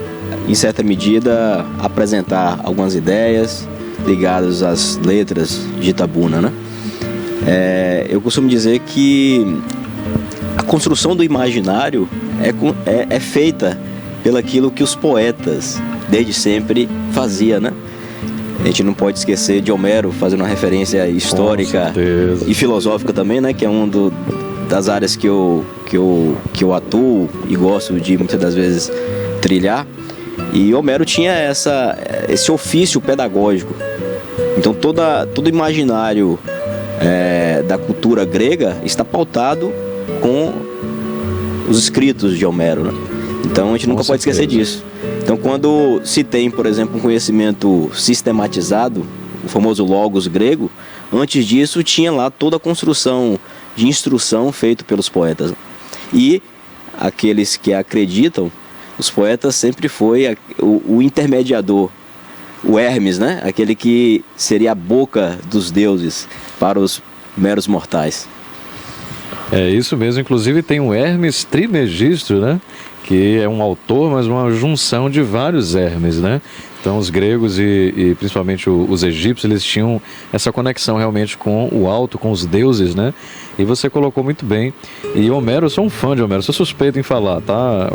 em certa medida, apresentar algumas ideias ligadas às letras de Itabuna, Eu costumo dizer que a construção do imaginário é feita pelaquilo que os poetas, desde sempre, faziam, A gente não pode esquecer de Homero, fazendo uma referência histórica e filosófica também, que é das áreas que eu atuo e gosto de muitas das vezes trilhar. E Homero tinha esse ofício pedagógico. Então todo imaginário da cultura grega está pautado com os escritos de Homero, Então a gente nunca pode esquecer disso. Então, quando se tem, por exemplo, um conhecimento sistematizado, o famoso logos grego, antes disso tinha lá toda a construção de instrução feita pelos poetas. E aqueles que acreditam Os poetas sempre foi o intermediador, o Hermes, né? Aquele que seria a boca dos deuses para os meros mortais. É isso mesmo, inclusive tem um Hermes Trismegisto, né? Que é um autor, mas uma junção de vários Hermes, né? Então os gregos e principalmente os egípcios, eles tinham essa conexão realmente com o alto, com os deuses, né? E você colocou muito bem. E Homero, eu sou um fã de Homero, sou suspeito em falar, tá?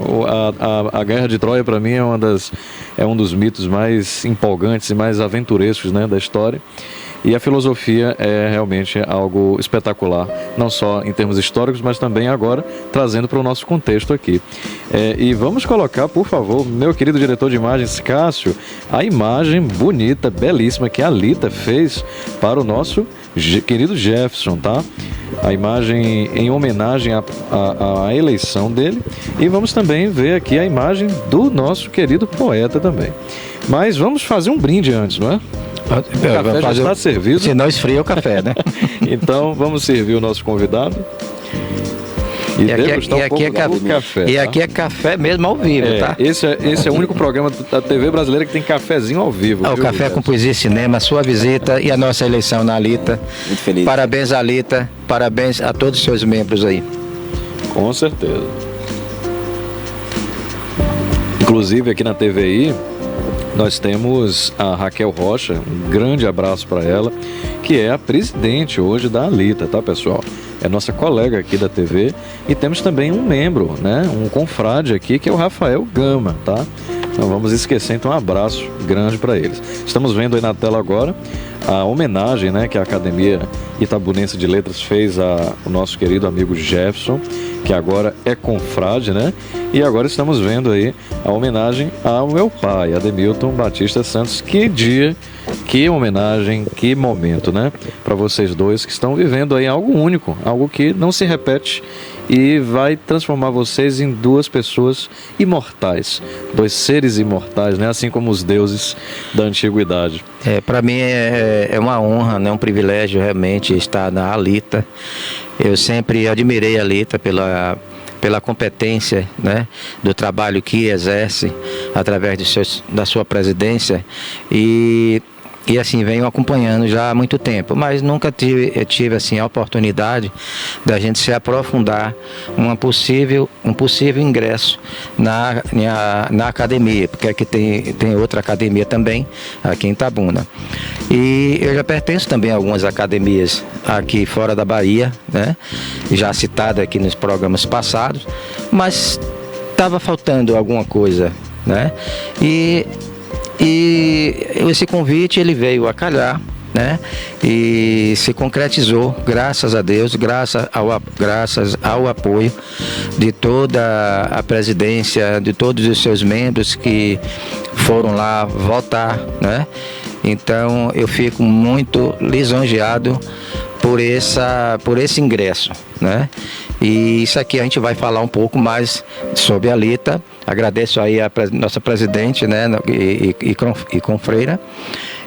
A Guerra de Troia, para mim, é um dos mitos mais empolgantes e mais aventurescos, né, da história. E a filosofia é realmente algo espetacular, não só em termos históricos, mas também agora trazendo para o nosso contexto aqui. E vamos colocar, por favor, meu querido diretor de imagens, Cássio, a imagem bonita, belíssima que a Lita fez para o nosso querido Jefferson, tá? A imagem em homenagem à eleição dele. E vamos também ver aqui a imagem do nosso querido poeta também. Mas vamos fazer um brinde antes, não é? O café já está servido. Senão esfria o café, né? Então vamos servir o nosso convidado. E aqui é café mesmo ao vivo, tá? Esse é o único programa da TV brasileira que tem cafezinho ao vivo. O Café com Poesia e Cinema, a sua visita e a nossa eleição na Lita. Muito feliz. Parabéns à Lita, parabéns a todos os seus membros aí. Com certeza. Inclusive aqui na TVI, nós temos a Raquel Rocha, um grande abraço para ela, que é a presidente hoje da Alita, tá, pessoal? É nossa colega aqui da TV. E temos também um membro, né, um confrade aqui, que é o Rafael Gama, tá? Não vamos esquecer, então um abraço grande para eles. Estamos vendo aí na tela agora a homenagem, né, que a Academia Itabunense de Letras fez ao nosso querido amigo Jefferson, que agora é confrade, né? E agora estamos vendo aí a homenagem ao meu pai, Ademilton Batista Santos. Que dia, que homenagem, que momento, né? Para vocês dois que estão vivendo aí algo único, algo que não se repete e vai transformar vocês em duas pessoas imortais, dois seres imortais, né? Assim como os deuses da antiguidade. Para mim é uma honra, né? Um privilégio realmente estar na Alita. Eu sempre admirei a Alita pela competência, né, do trabalho que exerce através da sua presidência e assim venho acompanhando já há muito tempo, mas nunca tive assim a oportunidade da gente se aprofundar um possível ingresso na academia, porque aqui tem outra academia também aqui em Itabuna. E eu já pertenço também a algumas academias aqui fora da Bahia, né, já citada aqui nos programas passados, mas estava faltando alguma coisa, né? E esse convite ele veio a calhar, né? E se concretizou, graças a Deus, graças ao apoio de toda a presidência, de todos os seus membros que foram lá votar, né? Então eu fico muito lisonjeado por esse ingresso, né? E isso aqui a gente vai falar um pouco mais sobre a Alita. Agradeço aí a nossa presidente, né, e confreira.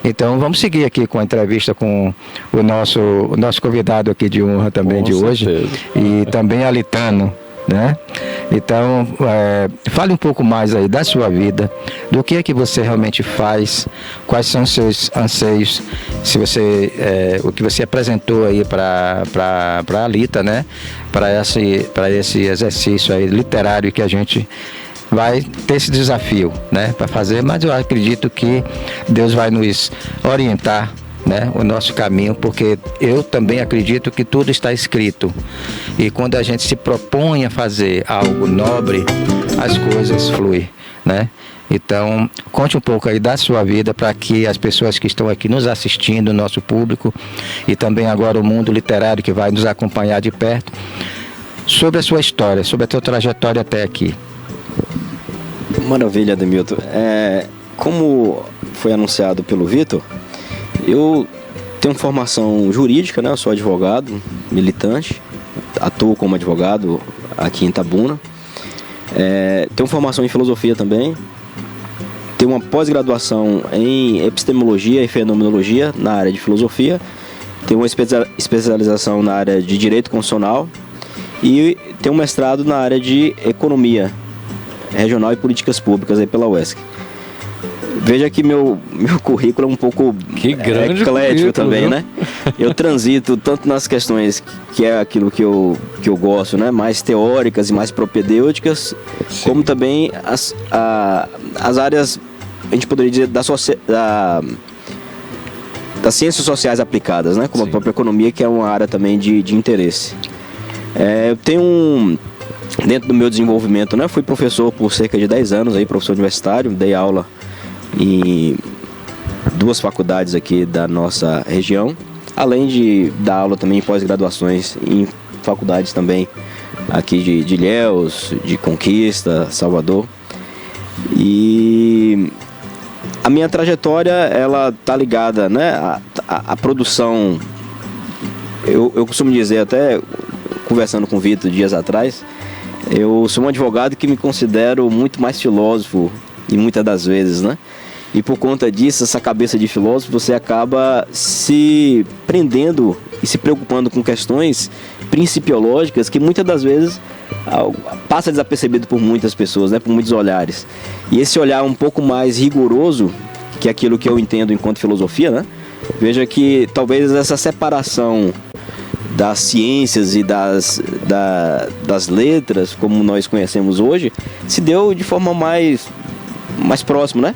Então vamos seguir aqui com a entrevista com o nosso convidado aqui de honra também de hoje, e também alitano, né? Então fale um pouco mais aí da sua vida, do que é que você realmente faz, quais são os seus anseios, se você o que você apresentou aí para a Alita, né? Para esse exercício aí literário que a gente vai ter esse desafio, né, para fazer, mas eu acredito que Deus vai nos orientar, né, o nosso caminho, porque eu também acredito que tudo está escrito, e quando a gente se propõe a fazer algo nobre, as coisas fluem, né? Então, conte um pouco aí da sua vida para que as pessoas que estão aqui nos assistindo, o nosso público, e também agora o mundo literário que vai nos acompanhar de perto, sobre a sua história, sobre a sua trajetória até aqui. Maravilha, Ademilton. Como foi anunciado pelo Vitor, eu tenho formação jurídica, né? Eu sou advogado, militante, atuo como advogado aqui em Itabuna. Tenho formação em filosofia também. Tenho uma pós-graduação em epistemologia e fenomenologia na área de filosofia. Tenho uma especialização na área de direito constitucional e tenho um mestrado na área de economia. Regional e Políticas Públicas aí pela UESC. Veja que meu currículo é um pouco eclético também, viu? Né? Eu transito tanto nas questões que é aquilo que eu gosto, né? Mais teóricas e mais propedêuticas, sim, como também as áreas, a gente poderia dizer, das ciências sociais aplicadas, né? Como sim, a própria economia, que é uma área também de interesse. Eu tenho dentro do meu desenvolvimento, né? Fui professor por cerca de 10 anos, aí, professor universitário, dei aula em 2 faculdades aqui da nossa região, além de dar aula também em pós-graduações em faculdades também aqui de Ilhéus, de Conquista, Salvador. E a minha trajetória, ela tá ligada, né, à produção. Eu costumo dizer, até conversando com o Vitor dias atrás, eu sou um advogado que me considero muito mais filósofo, e muitas das vezes, né? E por conta disso, essa cabeça de filósofo, você acaba se prendendo e se preocupando com questões principiológicas que muitas das vezes passa desapercebido por muitas pessoas, né? Por muitos olhares. E esse olhar um pouco mais rigoroso, que é aquilo que eu entendo enquanto filosofia, né? Veja que talvez essa separação das ciências e das letras, como nós conhecemos hoje, se deu de forma mais próxima, né?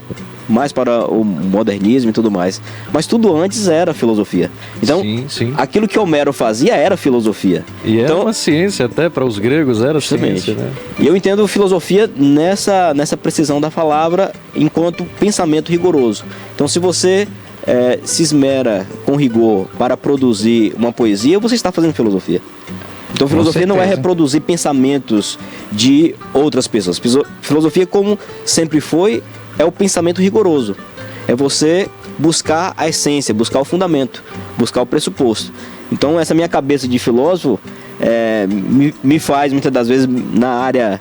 Mais para o modernismo e tudo mais. Mas tudo antes era filosofia. Então, sim, aquilo que Homero fazia era filosofia. E era uma ciência, até para os gregos era ciência, né? E eu entendo filosofia nessa precisão da palavra enquanto pensamento rigoroso. Então, se você se esmera com rigor para produzir uma poesia, você está fazendo filosofia. Então, filosofia não é reproduzir pensamentos de outras pessoas. Filosofia, como sempre foi, é o pensamento rigoroso. É você buscar a essência, buscar o fundamento, buscar o pressuposto. Então, essa minha cabeça de filósofo me faz, muitas das vezes, na área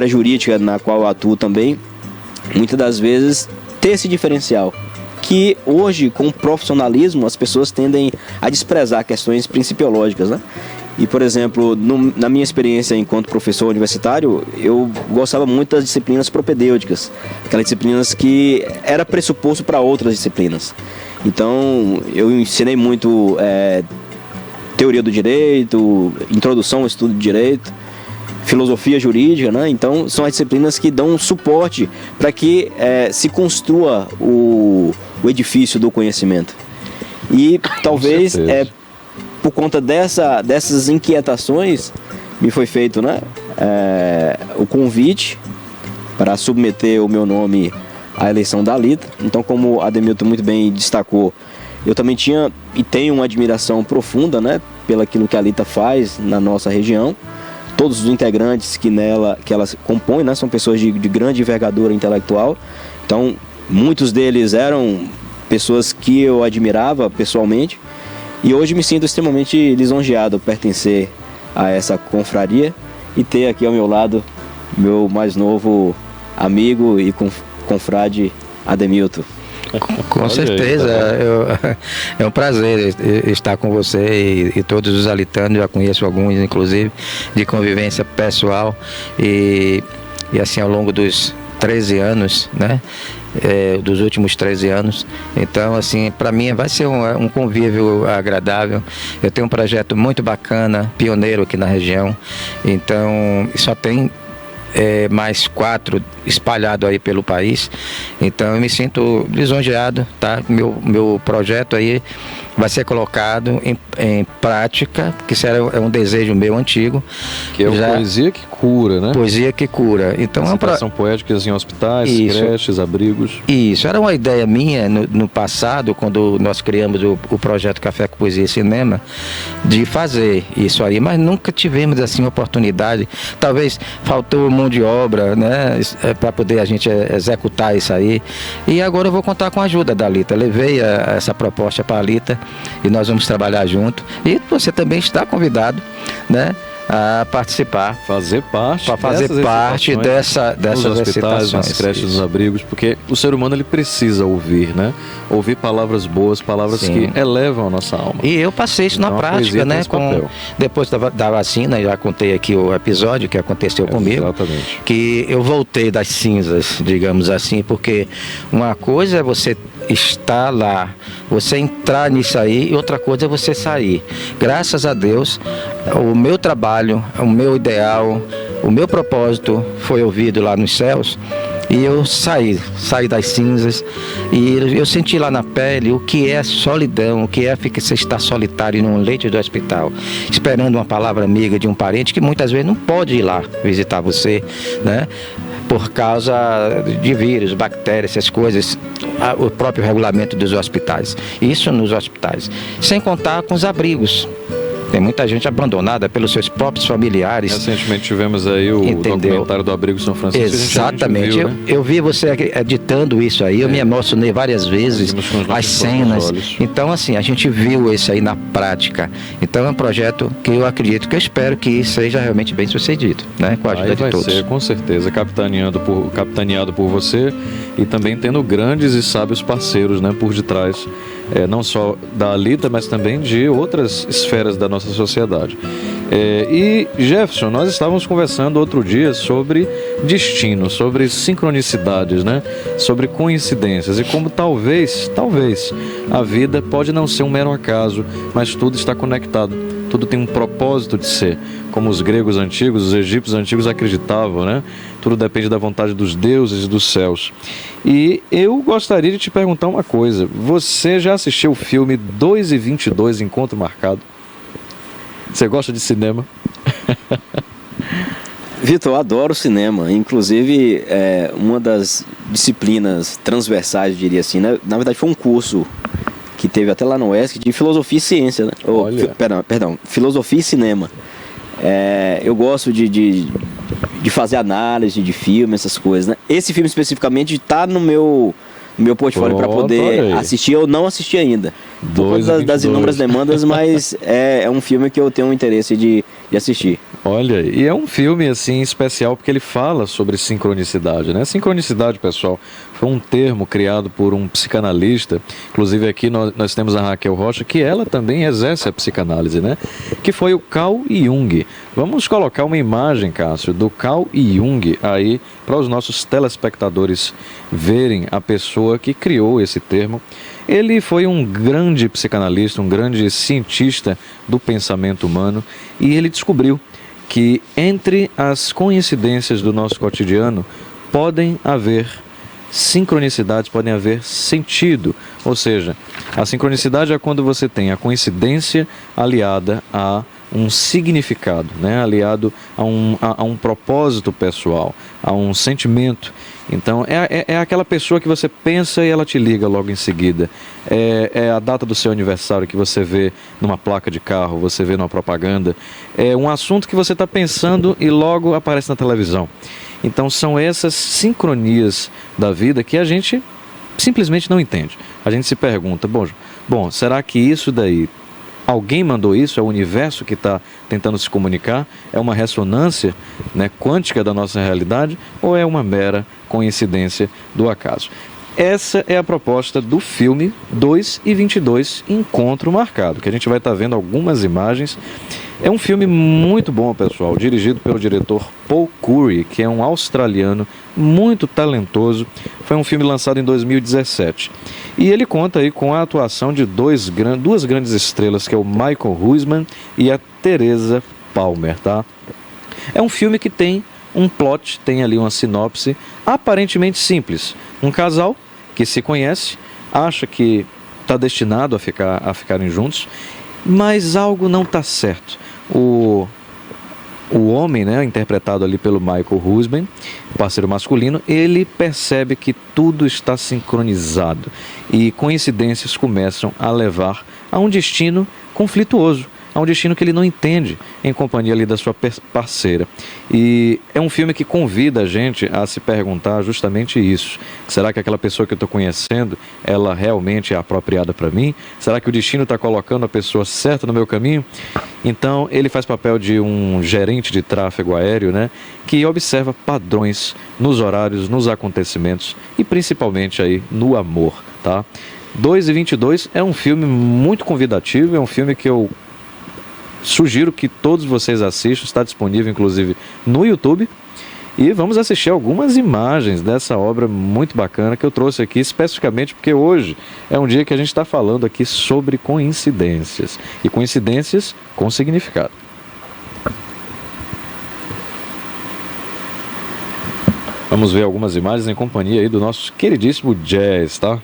jurídica, na qual eu atuo também, muitas das vezes, ter esse diferencial. Que hoje, com o profissionalismo, as pessoas tendem a desprezar questões principiológicas, né? E, por exemplo, na minha experiência enquanto professor universitário, eu gostava muito das disciplinas propedêuticas, aquelas disciplinas que era pressuposto para outras disciplinas. Então, eu ensinei muito teoria do direito, introdução ao estudo de direito, filosofia jurídica, né? Então, são as disciplinas que dão suporte para que se construa o edifício do conhecimento. E talvez por conta dessas inquietações, me foi feito, né, o convite para submeter o meu nome à eleição da Alita. Então, como o Ademilton muito bem destacou, eu também tinha e tenho uma admiração profunda, né, pelo aquilo que a Alita faz na nossa região. Todos os integrantes que ela compõe, né, são pessoas de grande envergadura intelectual. Então, muitos deles eram pessoas que eu admirava pessoalmente. E hoje me sinto extremamente lisonjeado pertencer a essa confraria e ter aqui ao meu lado meu mais novo amigo e confrade Ademilton. Com certeza, é um prazer estar com você e todos os alitanos, já conheço alguns, inclusive, de convivência pessoal e assim ao longo dos 13 anos, né? Dos últimos 13 anos. Então, assim, para mim vai ser um convívio agradável. Eu tenho um projeto muito bacana, pioneiro aqui na região. Então, só tem mais 4 espalhados aí pelo país. Então, eu me sinto lisonjeado, tá? Meu projeto aí vai ser colocado em prática, que isso é um desejo meu antigo. Que é uma poesia que cura, né? Poesia que cura. Então, são poéticas em hospitais, creches, abrigos. Isso, era uma ideia minha no passado, quando nós criamos o projeto Café com Poesia e Cinema, de fazer isso aí, mas nunca tivemos assim oportunidade. Talvez faltou mão de obra, né, para poder a gente executar isso aí. E agora eu vou contar com a ajuda da Alita. Levei essa proposta para a Alita e nós vamos trabalhar junto. E você também está convidado, né, a participar. Fazer parte dessas nos hospitais, excitações. nas creches, nos abrigos, porque o ser humano ele precisa ouvir, né? Ouvir palavras boas, palavras que elevam a nossa alma. E eu passei isso na prática, né? Depois da vacina, já contei aqui o episódio que aconteceu comigo. Exatamente. Que eu voltei das cinzas, digamos assim, porque uma coisa é você estar lá, você entrar nisso aí, e outra coisa é você sair. Graças a Deus, o meu trabalho, o meu ideal, o meu propósito foi ouvido lá nos céus. E eu saí das cinzas e eu senti lá na pele o que é solidão, o que é você estar solitário num leito do hospital, esperando uma palavra amiga de um parente que muitas vezes não pode ir lá visitar você, né? Por causa de vírus, bactérias, essas coisas, o próprio regulamento dos hospitais. Isso nos hospitais. Sem contar com os abrigos. Tem muita gente abandonada pelos seus próprios familiares. Recentemente tivemos aí o documentário do Abrigo São Francisco. Exatamente. Viu, né? Eu vi você editando isso aí, eu me emocionei várias vezes, as cenas. Então, assim, a gente viu isso aí na prática. Então é um projeto que eu acredito, que eu espero que seja realmente bem sucedido, né? Com a ajuda de todos. Vai ser, com certeza, capitaneado por você e também tendo grandes e sábios parceiros, né, por detrás. Não só da Alita, mas também de outras esferas da nossa sociedade. E Jefferson, nós estávamos conversando outro dia sobre destino, sobre sincronicidades, né? Sobre coincidências e como talvez a vida pode não ser um mero acaso, mas tudo está conectado, tudo tem um propósito de ser, como os gregos antigos, os egípcios antigos acreditavam, né? Tudo depende da vontade dos deuses e dos céus. E eu gostaria de te perguntar uma coisa. Você já assistiu o filme 2:22, Encontro Marcado? Você gosta de cinema? Vitor, eu adoro cinema. Inclusive, uma das disciplinas transversais, eu diria assim, né? Na verdade foi um curso que teve até lá no UESC de filosofia e ciência, né? Perdão, filosofia e cinema. Eu gosto de fazer análise de filme, essas coisas, né? Esse filme especificamente está no meu portfólio para poder assistir. Eu não assisti ainda, por causa das inúmeras demandas, mas é um filme que eu tenho um interesse de assistir. Olha, e é um filme assim especial porque ele fala sobre sincronicidade, né? Sincronicidade, pessoal, foi um termo criado por um psicanalista. Inclusive aqui nós temos a Raquel Rocha, que ela também exerce a psicanálise, né? Que foi o Carl Jung. Vamos colocar uma imagem, Cássio, do Carl Jung aí para os nossos telespectadores verem a pessoa que criou esse termo. Ele foi um grande psicanalista, um grande cientista do pensamento humano, e ele descobriu que entre as coincidências do nosso cotidiano podem haver sincronicidades, podem haver sentido. Ou seja, a sincronicidade é quando você tem a coincidência aliada a um significado, né? Aliado a um propósito pessoal, a um sentimento. Então é aquela pessoa que você pensa e ela te liga logo em seguida. É a data do seu aniversário que você vê numa placa de carro, você vê numa propaganda. É um assunto que você está pensando e logo aparece na televisão. Então são essas sincronias da vida que a gente simplesmente não entende. A gente se pergunta, bom, será que isso daí, alguém mandou isso? É o universo que está tentando se comunicar? É uma ressonância, né, quântica da nossa realidade? Ou é uma mera coincidência do acaso? Essa é a proposta do filme 2:22, Encontro Marcado, que a gente vai estar vendo algumas imagens. É um filme muito bom, pessoal, dirigido pelo diretor Paul Curry, que é um australiano muito talentoso. Foi um filme lançado em 2017. E ele conta aí com a atuação de duas grandes estrelas, que é o Michael Huisman e a Teresa Palmer, tá? É um filme que tem um plot, tem ali uma sinopse aparentemente simples. Um casal que se conhece, acha que está destinado a ficarem juntos, mas algo não está certo. O homem, né, interpretado ali pelo Michael Huisman, parceiro masculino, ele percebe que tudo está sincronizado e coincidências começam a levar a um destino conflituoso, a um destino que ele não entende, em companhia ali da sua parceira. E é um filme que convida a gente a se perguntar justamente isso. Será que aquela pessoa que eu estou conhecendo, ela realmente é apropriada para mim? Será que o destino está colocando a pessoa certa no meu caminho? Então, ele faz papel de um gerente de tráfego aéreo, né, que observa padrões nos horários, nos acontecimentos e principalmente aí no amor, tá? 2:22 é um filme muito convidativo, é um filme que eu sugiro que todos vocês assistam, está disponível inclusive no YouTube. E vamos assistir algumas imagens dessa obra muito bacana que eu trouxe aqui especificamente porque hoje é um dia que a gente está falando aqui sobre coincidências. E coincidências com significado. Vamos ver algumas imagens em companhia aí do nosso queridíssimo Jazz, tá?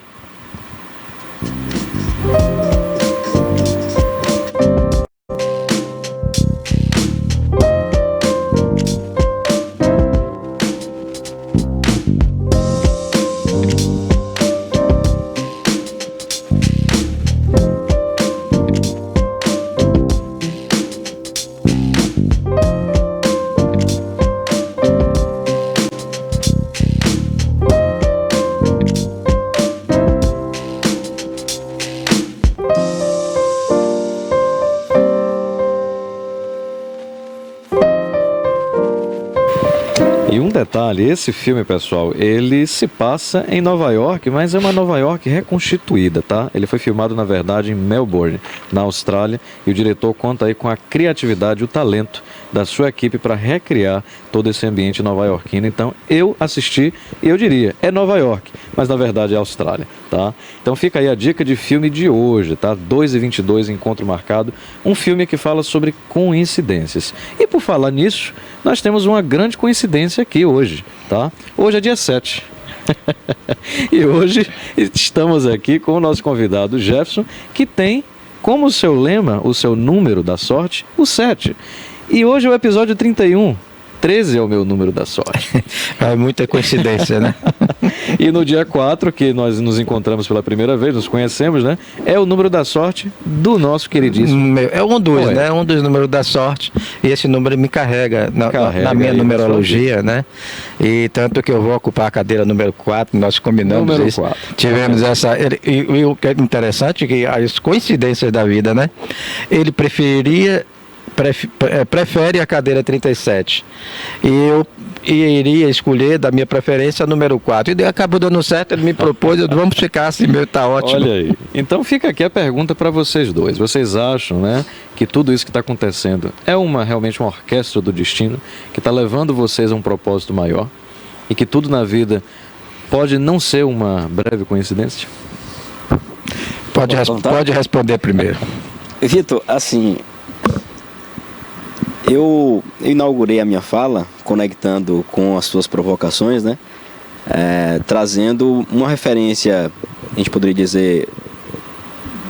E um detalhe, esse filme, pessoal, ele se passa em Nova York, mas é uma Nova York reconstituída, tá? Ele foi filmado, na verdade, em Melbourne, na Austrália, e o diretor conta aí com a criatividade e o talento da sua equipe para recriar todo esse ambiente nova-iorquino. Então, eu assisti e eu diria, é Nova York, mas na verdade é Austrália, tá? Então fica aí a dica de filme de hoje, tá? 2:22, encontro marcado, um filme que fala sobre coincidências. E por falar nisso, nós temos uma grande coincidência aqui hoje, tá? Hoje é dia 7. E hoje estamos aqui com o nosso convidado Jefferson, que tem como seu lema, o seu número da sorte, o 7. E hoje é o episódio 31. 13 é o meu número da sorte. É muita coincidência, né? E no dia 4, que nós nos encontramos pela primeira vez, nos conhecemos, né? É o número da sorte do nosso queridíssimo. É um dos, né? Um dos números da sorte. E esse número me carrega na minha numerologia, né? E tanto que eu vou ocupar a cadeira número 4, nós combinamos número isso. 4. Tivemos essa... E o que é interessante é que as coincidências da vida, né? Ele prefere a cadeira 37 e eu iria escolher da minha preferência a número 4 e acabou dando certo, ele me propôs, vamos ficar assim, meu, tá ótimo. Olha aí, então fica aqui a pergunta para vocês dois, vocês acham, né, que tudo isso que está acontecendo é realmente uma orquestra do destino que está levando vocês a um propósito maior e que tudo na vida pode não ser uma breve coincidência? Pode responder primeiro. Vitor, assim, eu inaugurei a minha fala conectando com as suas provocações, né? Trazendo uma referência, a gente poderia dizer,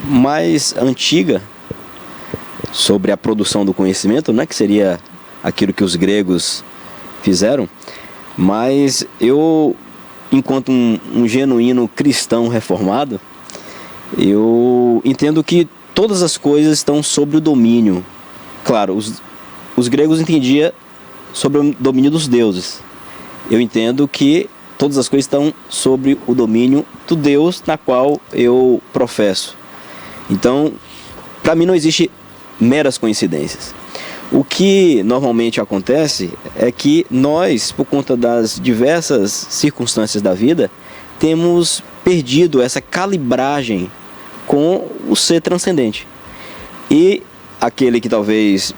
mais antiga sobre a produção do conhecimento, né? Que seria aquilo que os gregos fizeram. Mas eu, enquanto um genuíno cristão reformado, eu entendo que todas as coisas estão sob o domínio. Claro, os gregos entendiam sobre o domínio dos deuses. Eu entendo que todas as coisas estão sobre o domínio do Deus na qual eu professo. Então, para mim não existe meras coincidências. O que normalmente acontece é que nós, por conta das diversas circunstâncias da vida, temos perdido essa calibragem com o ser transcendente. E aquele que talvez,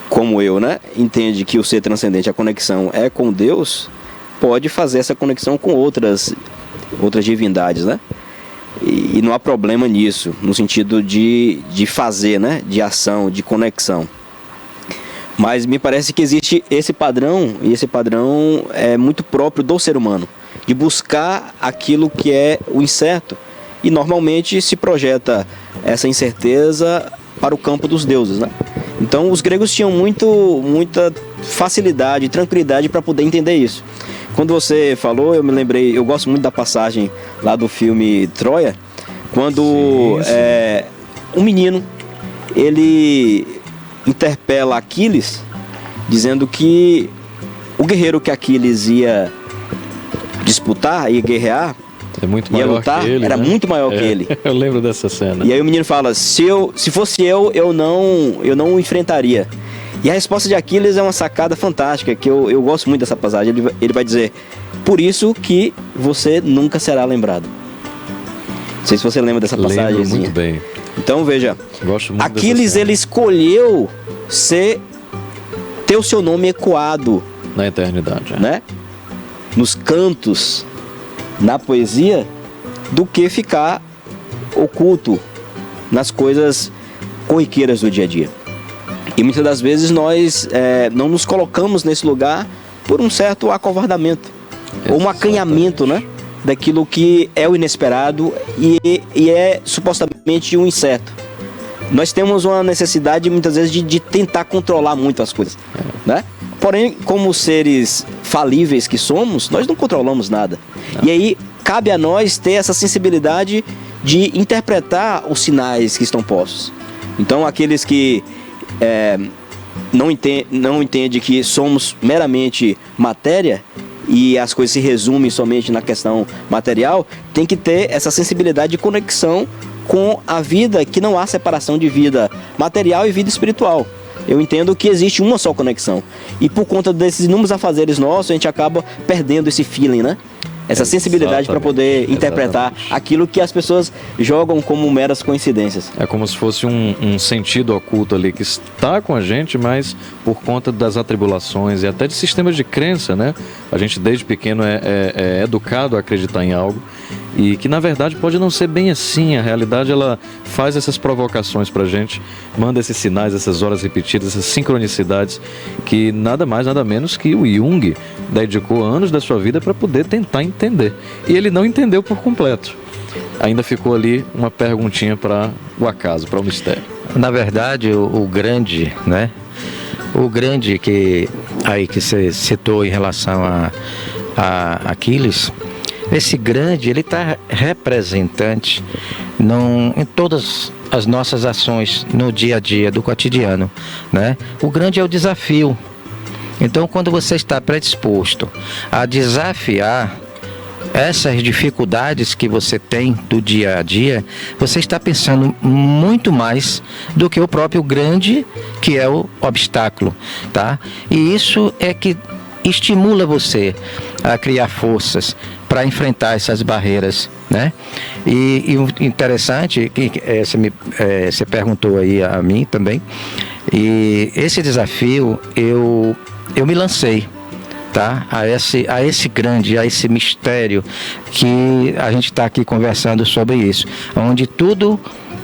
como eu, né, entende que o ser transcendente, a conexão é com Deus, pode fazer essa conexão com outras divindades, né? E não há problema nisso, no sentido de fazer, né, de ação, de conexão. Mas me parece que existe esse padrão, e esse padrão é muito próprio do ser humano, de buscar aquilo que é o incerto, e normalmente se projeta essa incerteza para o campo dos deuses, né? Então os gregos tinham muita facilidade, tranquilidade para poder entender isso. Quando você falou, eu me lembrei, eu gosto muito da passagem lá do filme Troia, quando um menino, ele interpela Aquiles, dizendo que o guerreiro que Aquiles ia disputar, ia guerrear, ia lutar, que ele, era né? muito maior que ele. Eu lembro dessa cena. E aí o menino fala, se fosse eu não o enfrentaria. E a resposta de Aquiles é uma sacada fantástica, que eu gosto muito dessa passagem. Ele vai dizer, por isso que você nunca será lembrado. Não sei se você lembra dessa passagem. Lembro muito bem. Então veja, Gosto muito Aquiles, ele escolheu ter o seu nome ecoado na eternidade, né? Nos cantos, na poesia, do que ficar oculto nas coisas corriqueiras do dia a dia. E muitas das vezes nós não nos colocamos nesse lugar por um certo acovardamento, ou um acanhamento, né? Daquilo que é o inesperado e é supostamente o incerto. Nós temos uma necessidade muitas vezes de tentar controlar muito as coisas, né? Porém, como seres falíveis que somos, nós não controlamos nada. E aí cabe a nós ter essa sensibilidade de interpretar os sinais que estão postos. Então, aqueles que não entendem que somos meramente matéria e as coisas se resumem somente na questão material, tem que ter essa sensibilidade de conexão com a vida, que não há separação de vida material e vida espiritual. Eu entendo que existe uma só conexão. E por conta desses inúmeros afazeres nossos, a gente acaba perdendo esse feeling, né? Essa sensibilidade para poder interpretar aquilo que as pessoas jogam como meras coincidências. É como se fosse um sentido oculto ali que está com a gente, mas por conta das atribulações e até de sistemas de crença, né? A gente desde pequeno é educado a acreditar em algo e que na verdade pode não ser bem assim. A realidade, ela faz essas provocações pra gente, manda esses sinais, essas horas repetidas, essas sincronicidades, que nada mais, nada menos que o Jung dedicou anos da sua vida para poder tentar entender. E ele não entendeu por completo. Ainda ficou ali uma perguntinha para o acaso, para o mistério. Na verdade, o grande, né? O grande que você citou em relação a Aquiles, esse grande, ele está representante em todas as nossas ações no dia a dia, do cotidiano, né? O grande é o desafio. Então, quando você está predisposto a desafiar essas dificuldades que você tem do dia a dia, você está pensando muito mais do que o próprio grande, que é o obstáculo, tá? E isso é que estimula você a criar forças para enfrentar essas barreiras, né? E o interessante que você perguntou aí a mim também, e esse desafio eu me lancei, tá? A esse grande, a esse mistério que a gente está aqui conversando sobre isso, onde tudo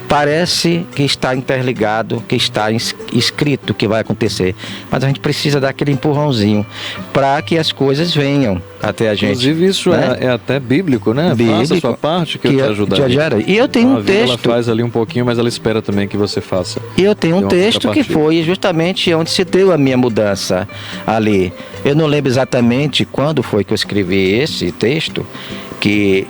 parece que está interligado, que está escrito que vai acontecer, mas a gente precisa dar aquele empurrãozinho para que as coisas venham até a gente. Inclusive isso, né? é até bíblico, né? Bíblico, faça a sua parte que eu te ajudarei. E eu tenho um texto. Ela faz ali um pouquinho, mas ela espera também que você faça. E eu tenho um texto que foi justamente onde se deu a minha mudança ali. Eu não lembro exatamente quando foi que eu escrevi esse texto, que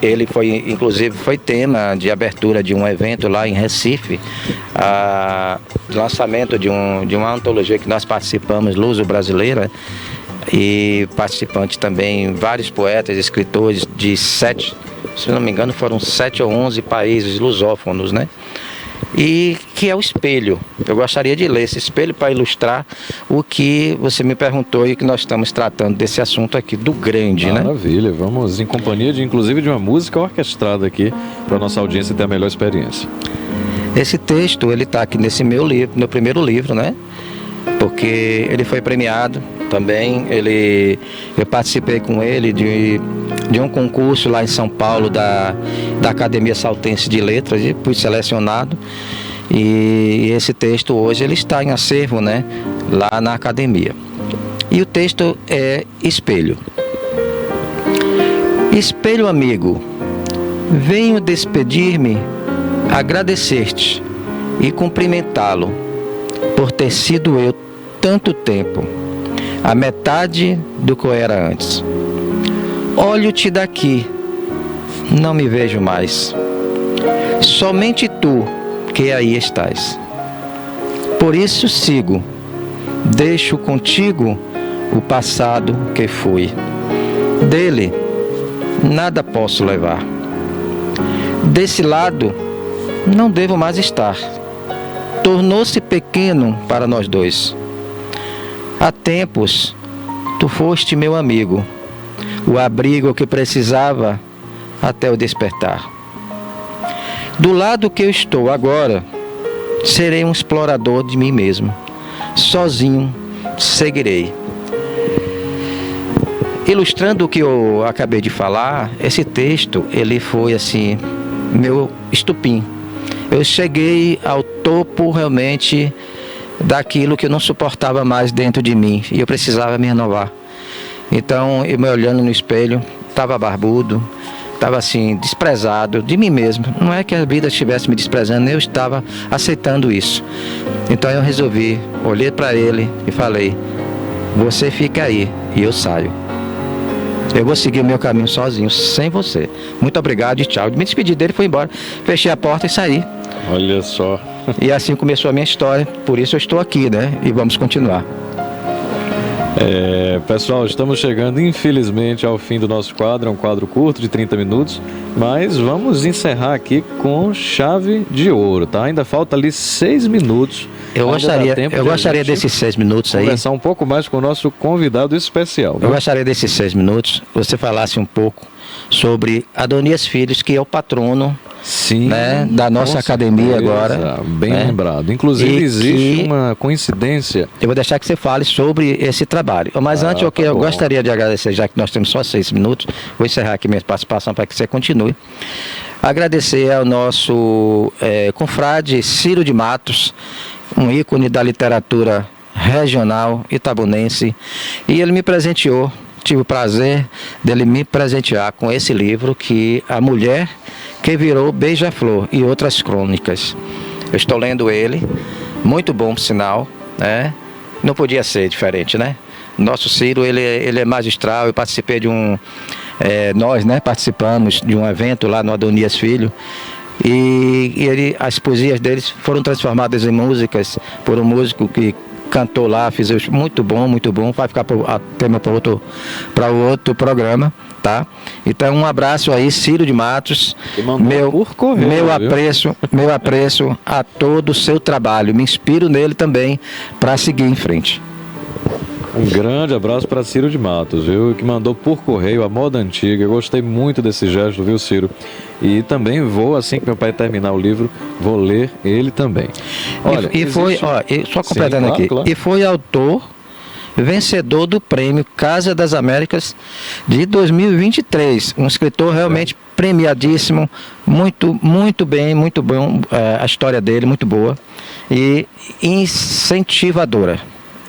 ele inclusive foi tema de abertura de um evento lá em Recife, lançamento de uma antologia que nós participamos, Luso-Brasileira, e participantes também vários poetas, escritores de 7, se não me engano foram 7 ou 11 países lusófonos, né? E que é o espelho. Eu gostaria de ler esse espelho para ilustrar o que você me perguntou e que nós estamos tratando desse assunto aqui, do grande, né? Maravilha, vamos em companhia inclusive de uma música orquestrada aqui para a nossa audiência ter a melhor experiência. Esse texto, ele está aqui nesse meu livro, meu primeiro livro, né? Porque ele foi premiado também, eu participei com ele de um concurso lá em São Paulo da Academia Saltense de Letras e fui selecionado. E esse texto hoje ele está em acervo, né, lá na academia. E o texto é Espelho. Espelho amigo, venho despedir-me, agradecer-te e cumprimentá-lo por ter sido eu tanto tempo, a metade do que eu era antes. Olho-te daqui, não me vejo mais. Somente tu que aí estás. Por isso sigo, deixo contigo o passado que fui. Dele nada posso levar. Desse lado não devo mais estar. Tornou-se pequeno para nós dois. Há tempos tu foste meu amigo, o abrigo que precisava até o despertar. Do lado que eu estou agora, serei um explorador de mim mesmo. Sozinho seguirei. Ilustrando o que eu acabei de falar, esse texto, ele foi assim, meu estupim. Eu cheguei ao topo realmente daquilo que eu não suportava mais dentro de mim e eu precisava me renovar. Então, eu me olhando no espelho, estava barbudo, estava assim, desprezado de mim mesmo. Não é que a vida estivesse me desprezando, eu estava aceitando isso. Então eu resolvi, olhei para ele e falei: você fica aí e eu saio. Eu vou seguir o meu caminho sozinho, sem você. Muito obrigado e tchau. Me despedi dele, fui embora, fechei a porta e saí. Olha só. E assim começou a minha história, por isso eu estou aqui, né? E vamos continuar. Pessoal, estamos chegando infelizmente ao fim do nosso quadro. É um quadro curto de 30 minutos, mas vamos encerrar aqui com chave de ouro, tá? Ainda falta ali 6 minutos. Eu gostaria desses 6 minutos aí. Conversar um pouco mais com o nosso convidado especial. Eu gostaria desses 6 minutos, você falasse um pouco sobre Adonias Filho, que é o patrono, sim, né, da nossa academia agora. Bem, né? Lembrado. Inclusive existe uma coincidência. Eu vou deixar que você fale sobre esse trabalho. Mas antes eu gostaria de agradecer, já que nós temos só 6 minutos, vou encerrar aqui minha participação para que você continue. Agradecer ao nosso confrade Ciro de Matos, um ícone da literatura regional itabunense, e ele me presenteou, tive o prazer dele me presentear com esse livro, que A Mulher que Virou Beija-Flor e Outras Crônicas. Eu estou lendo ele, muito bom por sinal, né? Não podia ser diferente, né? Nosso Ciro, ele é magistral. Eu participei de nós, né, participamos de um evento lá no Adonias Filho, e as poesias deles foram transformadas em músicas por um músico que cantou lá, fez muito bom, vai ficar tema para o outro programa, tá? Então um abraço aí, Ciro de Matos, meu apreço a todo o seu trabalho, me inspiro nele também para seguir em frente. Um grande abraço para Ciro de Matos, viu? Que mandou por correio a moda antiga. Eu gostei muito desse gesto, viu, Ciro? E também vou, assim que meu pai terminar o livro, vou ler ele também. Olha, só completando aqui, claro. E foi autor vencedor do prêmio Casa das Américas de 2023. Um escritor realmente premiadíssimo, muito bom, a história dele, muito boa e incentivadora.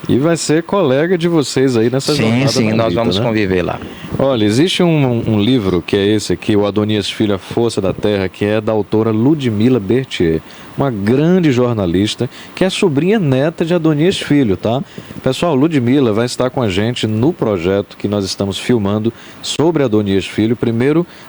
E vai ser colega de vocês aí nessa jornada. Sim, nós vamos conviver lá. Olha, existe um livro que é esse aqui, o Adonias Filho, A Força da Terra, que é da autora Ludmila Berthier, uma grande jornalista, que é sobrinha neta de Adonias Filho, tá? Pessoal, Ludmila vai estar com a gente no projeto que nós estamos filmando sobre Adonias Filho,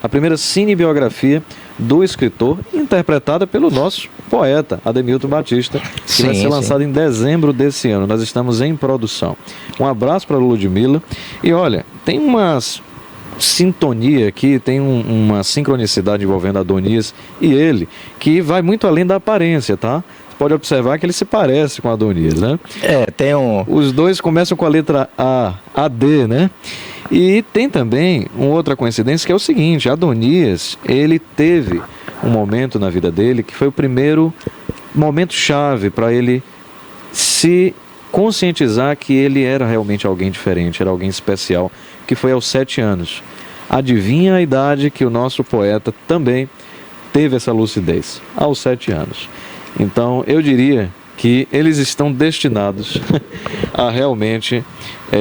a primeira cinebiografia do escritor, interpretada pelo nosso poeta, Ademilton Batista, que vai ser lançado em dezembro desse ano. Nós estamos em produção. Um abraço para a Ludmila. E olha, tem uma sintonia aqui, tem uma sincronicidade envolvendo Adonias e ele, que vai muito além da aparência, tá? Você pode observar que ele se parece com Adonias, né? Os dois começam com a letra A, AD, né? E tem também uma outra coincidência, que é o seguinte: Adonias, ele teve um momento na vida dele que foi o primeiro momento chave para ele se conscientizar que ele era realmente alguém diferente, era alguém especial, que foi aos 7 anos. Adivinha a idade que o nosso poeta também teve essa lucidez? Aos 7 anos. Então, eu diria que eles estão destinados a realmente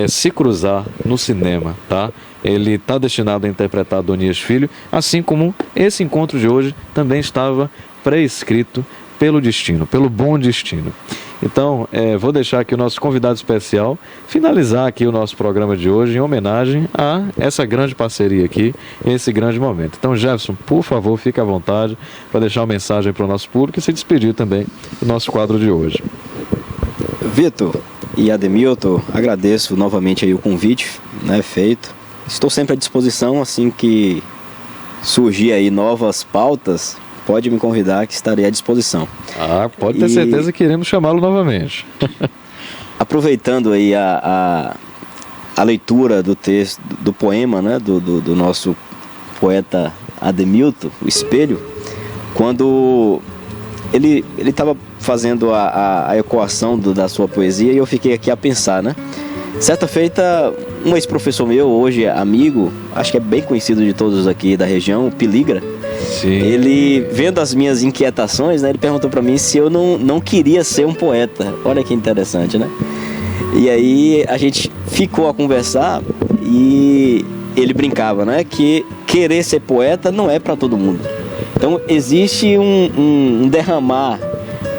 se cruzar no cinema, tá? Ele está destinado a interpretar Adonias Filho, assim como esse encontro de hoje também estava pré-escrito pelo destino, pelo bom destino. Então, vou deixar aqui o nosso convidado especial finalizar aqui o nosso programa de hoje em homenagem a essa grande parceria aqui, esse grande momento. Então, Jefferson, por favor, fique à vontade para deixar uma mensagem para o nosso público e se despedir também do nosso quadro de hoje. Vitor e Ademilton, agradeço novamente aí o convite, né, feito. Estou sempre à disposição, assim que surgir aí novas pautas, pode me convidar que estarei à disposição. Pode ter certeza que iremos chamá-lo novamente. Aproveitando aí a leitura do texto, do poema, né, do nosso poeta Ademilton, O Espelho, quando ele estava fazendo a ecoação da sua poesia, e eu fiquei aqui a pensar, né? Certa feita, um ex-professor meu, hoje amigo, acho que é bem conhecido de todos aqui da região, o Piligra. Sim. Ele, vendo as minhas inquietações, né, ele perguntou para mim se eu não queria ser um poeta. Olha que interessante, né? E aí a gente ficou a conversar e ele brincava, né, que querer ser poeta não é para todo mundo. Então existe um derramar,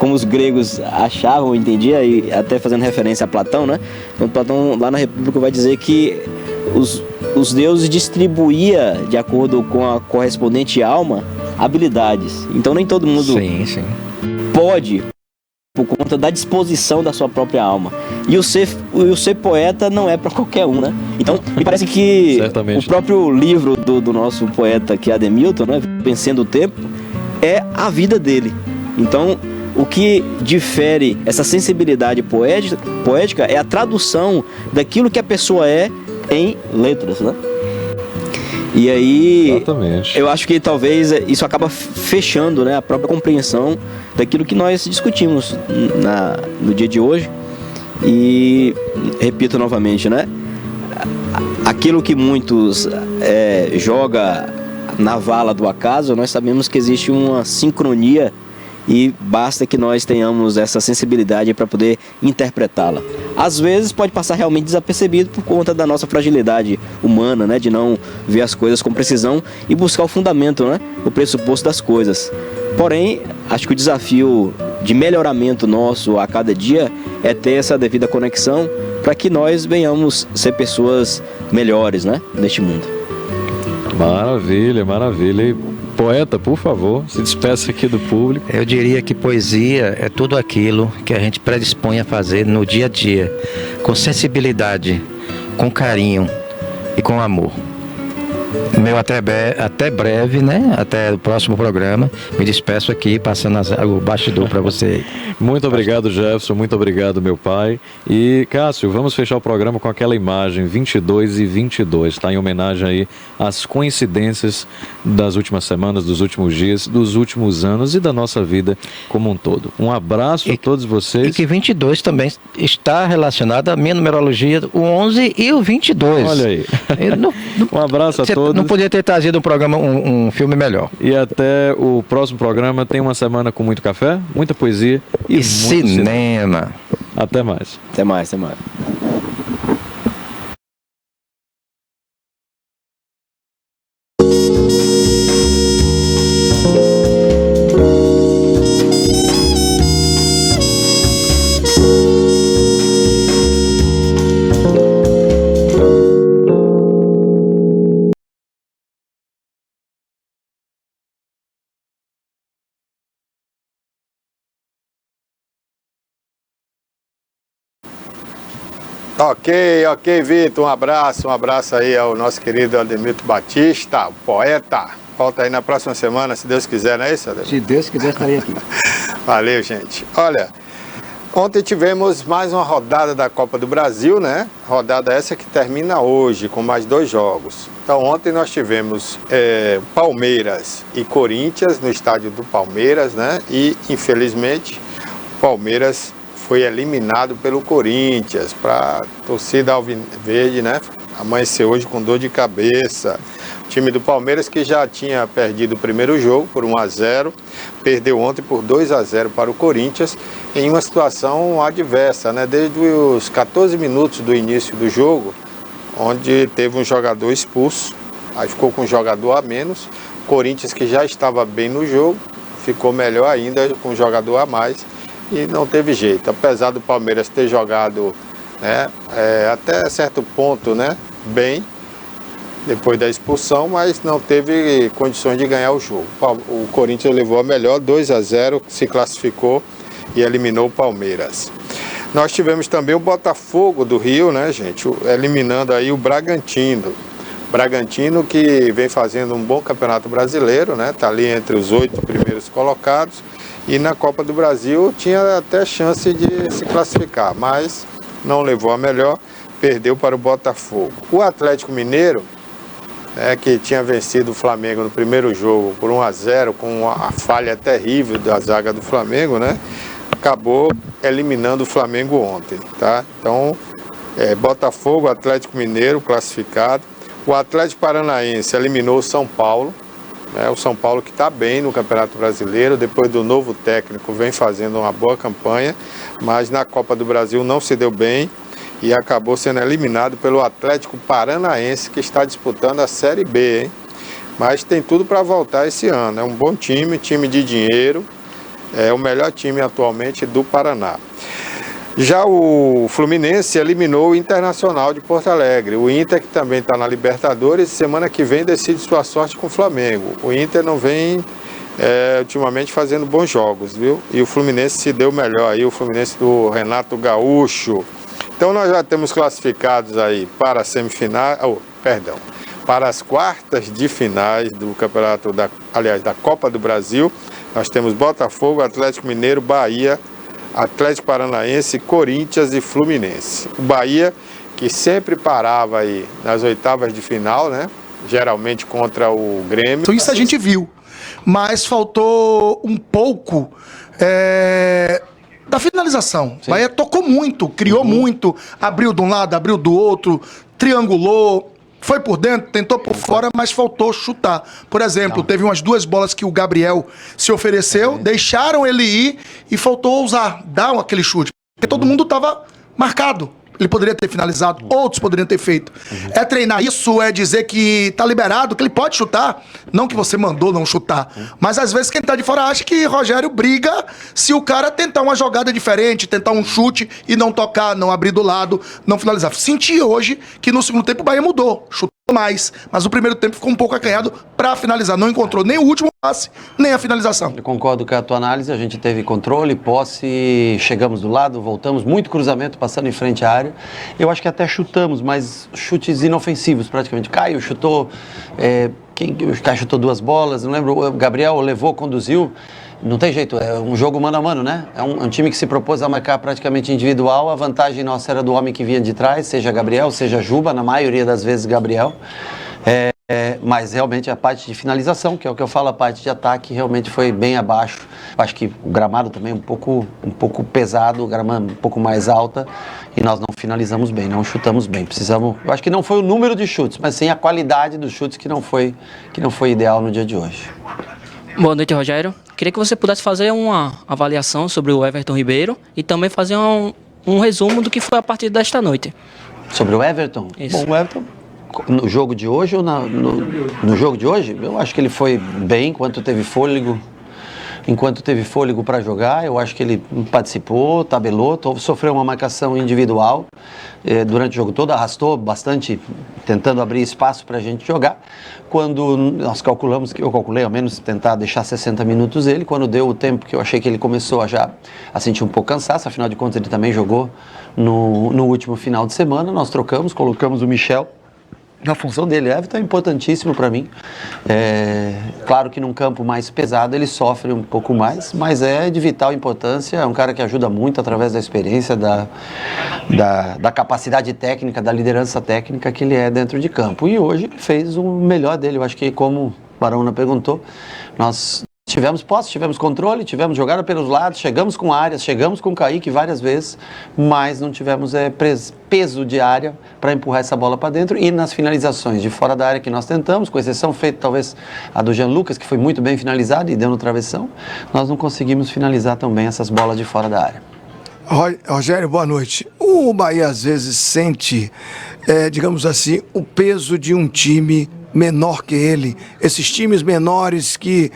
como os gregos achavam, entendia, e até fazendo referência a Platão, né? Então Platão lá na República vai dizer que os deuses distribuía, de acordo com a correspondente alma, habilidades. Então nem todo mundo pode, por conta da disposição da sua própria alma. E o ser poeta não é para qualquer um, né? Então, me parece que o próprio livro do nosso poeta, que é Ademilton, né, Vencendo o Tempo, é a vida dele. Então, o que difere essa sensibilidade poética é a tradução daquilo que a pessoa é em letras, né? E aí, exatamente, eu acho que talvez isso acaba fechando, né, a própria compreensão daquilo que nós discutimos no dia de hoje. E repito novamente, né, aquilo que muitos joga na vala do acaso, nós sabemos que existe uma sincronia e basta que nós tenhamos essa sensibilidade para poder interpretá-la. Às vezes pode passar realmente desapercebido por conta da nossa fragilidade humana, né, de não ver as coisas com precisão e buscar o fundamento, né, o pressuposto das coisas. Porém, acho que o desafio de melhoramento nosso a cada dia é ter essa devida conexão para que nós venhamos ser pessoas melhores, né, neste mundo. Maravilha, maravilha. E poeta, por favor, se despeça aqui do público. Eu diria que poesia é tudo aquilo que a gente predispõe a fazer no dia a dia, com sensibilidade, com carinho e com amor. Meu até breve, né? Até o próximo programa. Me despeço aqui, passando o bastidor para você. Muito obrigado, Jefferson. Muito obrigado, meu pai. E, Cássio, vamos fechar o programa com aquela imagem 22 e 22, tá? Em homenagem aí às coincidências das últimas semanas, dos últimos dias, dos últimos anos e da nossa vida como um todo. Um abraço a todos vocês. E que 22 também está relacionado à minha numerologia, o 11 e o 22. Olha aí. Um abraço a todos. Não podia ter trazido um programa, um filme melhor. E até o próximo programa. Tem uma semana com muito café, muita poesia e muito cinema. Até mais. Até mais, até mais. Ok, Vitor, um abraço aí ao nosso querido Ademilton Batista, o poeta. Volta aí na próxima semana, se Deus quiser, não é isso, Ademilton? Se Deus quiser, estarei aqui. Valeu, gente. Olha, ontem tivemos mais uma rodada da Copa do Brasil, né? Rodada essa que termina hoje, com mais 2 jogos. Então, ontem nós tivemos Palmeiras e Corinthians no estádio do Palmeiras, né? E, infelizmente, o Palmeiras foi eliminado pelo Corinthians, para a torcida alviverde, né? Amanheceu hoje com dor de cabeça. O time do Palmeiras, que já tinha perdido o primeiro jogo por 1-0, perdeu ontem por 2-0 para o Corinthians, em uma situação adversa, né? Desde os 14 minutos do início do jogo, onde teve um jogador expulso, aí ficou com um jogador a menos. O Corinthians, que já estava bem no jogo, ficou melhor ainda com um jogador a mais. E não teve jeito, apesar do Palmeiras ter jogado, né, até certo ponto, né, bem, depois da expulsão, mas não teve condições de ganhar o jogo. O Corinthians levou a melhor, 2-0, se classificou e eliminou o Palmeiras. Nós tivemos também o Botafogo do Rio, né, gente, eliminando aí o Bragantino. Bragantino que vem fazendo um bom campeonato brasileiro, né, tá ali entre os 8 primeiros colocados, e na Copa do Brasil tinha até chance de se classificar, mas não levou a melhor, perdeu para o Botafogo. O Atlético Mineiro, que tinha vencido o Flamengo no primeiro jogo por 1-0, com a falha terrível da zaga do Flamengo, né? Acabou eliminando o Flamengo ontem, tá? Então, Botafogo, Atlético Mineiro classificado. O Atlético Paranaense eliminou o São Paulo, né? O São Paulo que está bem no Campeonato Brasileiro, depois do novo técnico vem fazendo uma boa campanha, mas na Copa do Brasil não se deu bem e acabou sendo eliminado pelo Atlético Paranaense, que está disputando a Série B, hein? Mas tem tudo para voltar esse ano. É um bom time, time de dinheiro, é o melhor time atualmente do Paraná. Já o Fluminense eliminou o Internacional de Porto Alegre. O Inter, que também está na Libertadores, semana que vem decide sua sorte com o Flamengo. O Inter não vem ultimamente fazendo bons jogos, viu? E o Fluminense se deu melhor aí, o Fluminense do Renato Gaúcho. Então nós já temos classificados aí para a semifinal, para as quartas de finais do campeonato, da Copa do Brasil. Nós temos Botafogo, Atlético Mineiro, Bahia, Atlético Paranaense, Corinthians e Fluminense. O Bahia, que sempre parava aí nas oitavas de final, né? Geralmente contra o Grêmio. Isso a gente viu, mas faltou um pouco da finalização. O Bahia tocou muito, criou muito, abriu de um lado, abriu do outro, triangulou, foi por dentro, tentou por fora, mas faltou chutar. Por exemplo, teve umas 2 bolas que o Gabriel se ofereceu, deixaram ele ir e faltou usar, dar aquele chute. Porque todo mundo estava marcado. Ele poderia ter finalizado, outros poderiam ter feito. É treinar isso, é dizer que tá liberado, que ele pode chutar. Não que você mandou não chutar. Mas às vezes quem tá de fora acha que Rogério briga se o cara tentar uma jogada diferente, tentar um chute e não tocar, não abrir do lado, não finalizar. Senti hoje que no segundo tempo o Bahia mudou, chutou mais, mas o primeiro tempo ficou um pouco acanhado para finalizar. Não encontrou nem o último passe, nem a finalização. Eu concordo com a tua análise, a gente teve controle, posse, chegamos do lado, voltamos, muito cruzamento passando em frente à área. Eu acho que até chutamos, mas chutes inofensivos praticamente. Caio chutou, o Caio chutou 2 bolas, não lembro, o Gabriel levou, conduziu. Não tem jeito, é um jogo mano a mano, né? É um time que se propôs a marcar praticamente individual. A vantagem nossa era do homem que vinha de trás, seja Gabriel, seja Juba, na maioria das vezes Gabriel. Mas realmente a parte de finalização, que é o que eu falo, a parte de ataque realmente foi bem abaixo. Acho que o gramado também um pouco pesado, o gramado um pouco mais alta, e nós não finalizamos bem, não chutamos bem. Eu acho que não foi o número de chutes, mas sim a qualidade dos chutes que não foi ideal no dia de hoje. Boa noite, Rogério. Queria que você pudesse fazer uma avaliação sobre o Everton Ribeiro e também fazer um resumo do que foi a partida desta noite. Sobre o Everton? Isso. Bom, o Everton, no jogo de hoje ou no jogo de hoje, eu acho que ele foi bem enquanto teve fôlego. Enquanto teve fôlego para jogar, eu acho que ele participou, tabelou, sofreu uma marcação individual durante o jogo todo, arrastou bastante, tentando abrir espaço para a gente jogar. Quando nós calculamos, eu calculei ao menos tentar deixar 60 minutos ele, quando deu o tempo que eu achei que ele começou a sentir um pouco cansaço, afinal de contas ele também jogou no último final de semana, nós trocamos, colocamos o Michel na função dele. Everton é importantíssimo para mim. Claro que num campo mais pesado ele sofre um pouco mais, mas é de vital importância. É um cara que ajuda muito através da experiência, da capacidade técnica, da liderança técnica que ele é dentro de campo. E hoje ele fez o melhor dele. Eu acho que, como o Barona perguntou, nós tivemos posse, tivemos controle, tivemos jogada pelos lados, chegamos com áreas, chegamos com o Kaique várias vezes, mas não tivemos peso de área para empurrar essa bola para dentro. E nas finalizações de fora da área que nós tentamos, com exceção feita talvez a do Jean Lucas, que foi muito bem finalizada e deu no travessão, nós não conseguimos finalizar também essas bolas de fora da área. Rogério, boa noite. O Bahia às vezes sente, digamos assim, o peso de um time menor que ele, esses times menores que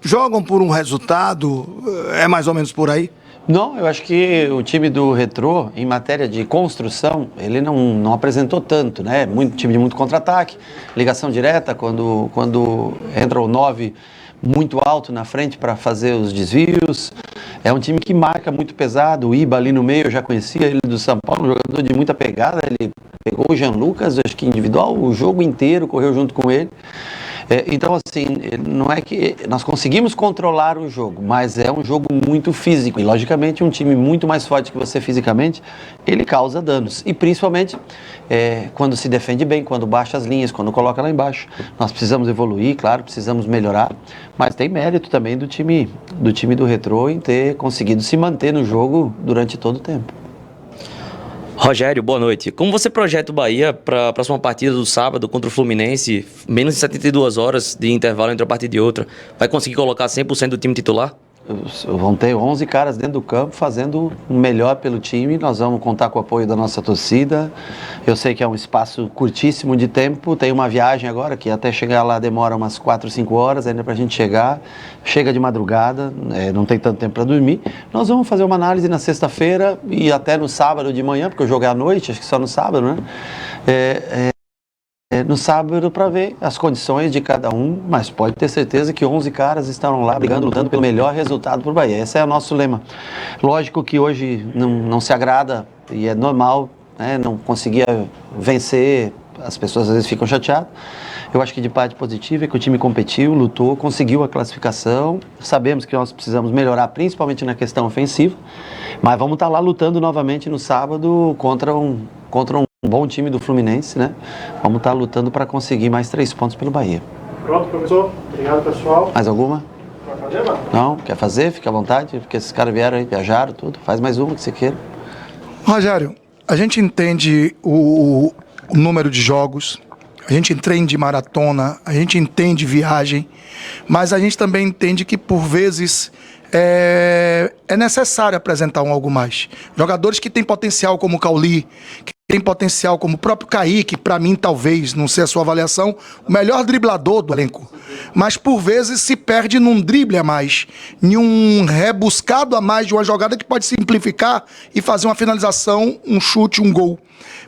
jogam por um resultado, é mais ou menos por aí? Não, eu acho que o time do Retrô, em matéria de construção, ele não apresentou tanto, né? Time de muito contra-ataque, ligação direta, quando entra o 9, muito alto na frente para fazer os desvios. É um time que marca muito pesado. O Iba ali no meio, eu já conhecia ele do São Paulo, um jogador de muita pegada. Ele pegou o Jean Lucas, acho que individual, o jogo inteiro, correu junto com ele. Então, assim, não é que nós conseguimos controlar o jogo, mas é um jogo muito físico. E, logicamente, um time muito mais forte que você fisicamente, ele causa danos. E, principalmente, quando se defende bem, quando baixa as linhas, quando coloca lá embaixo. Nós precisamos evoluir, claro, precisamos melhorar, mas tem mérito também do time do Retrô em ter conseguido se manter no jogo durante todo o tempo. Rogério, boa noite. Como você projeta o Bahia para a próxima partida do sábado contra o Fluminense, menos de 72 horas de intervalo entre uma partida e outra? Vai conseguir colocar 100% do time titular? Vão ter 11 caras dentro do campo fazendo o melhor pelo time. Nós vamos contar com o apoio da nossa torcida. Eu sei que é um espaço curtíssimo de tempo. Tem uma viagem agora que até chegar lá demora umas 4, 5 horas ainda para a gente chegar. Chega de madrugada, não tem tanto tempo para dormir. Nós vamos fazer uma análise na sexta-feira e até no sábado de manhã, porque o jogo é à noite, acho que só no sábado, né? No sábado para ver as condições de cada um, mas pode ter certeza que 11 caras estarão lá brigando, lutando pelo melhor resultado para o Bahia. Esse é o nosso lema. Lógico que hoje não se agrada e é normal, né, não conseguir vencer, as pessoas às vezes ficam chateadas. Eu acho que de parte positiva é que o time competiu, lutou, conseguiu a classificação. Sabemos que nós precisamos melhorar, principalmente na questão ofensiva, mas vamos estar lá lutando novamente no sábado contra um bom time do Fluminense, né? Vamos estar lutando para conseguir mais 3 pontos pelo Bahia. Pronto, professor. Obrigado, pessoal. Mais alguma? Vai fazer, mano? Não? Quer fazer? Fica à vontade, porque esses caras vieram aí, viajaram, tudo. Faz mais uma que você queira. Rogério, a gente entende o número de jogos, a gente entende maratona, a gente entende viagem, mas a gente também entende que, por vezes, é necessário apresentar algo mais. Jogadores que têm potencial como o Cauli, que tem potencial como o próprio Kaique, para mim, talvez, não sei a sua avaliação, o melhor driblador do elenco. Mas, por vezes, se perde num drible a mais, em um rebuscado a mais de uma jogada que pode simplificar e fazer uma finalização, um chute, um gol.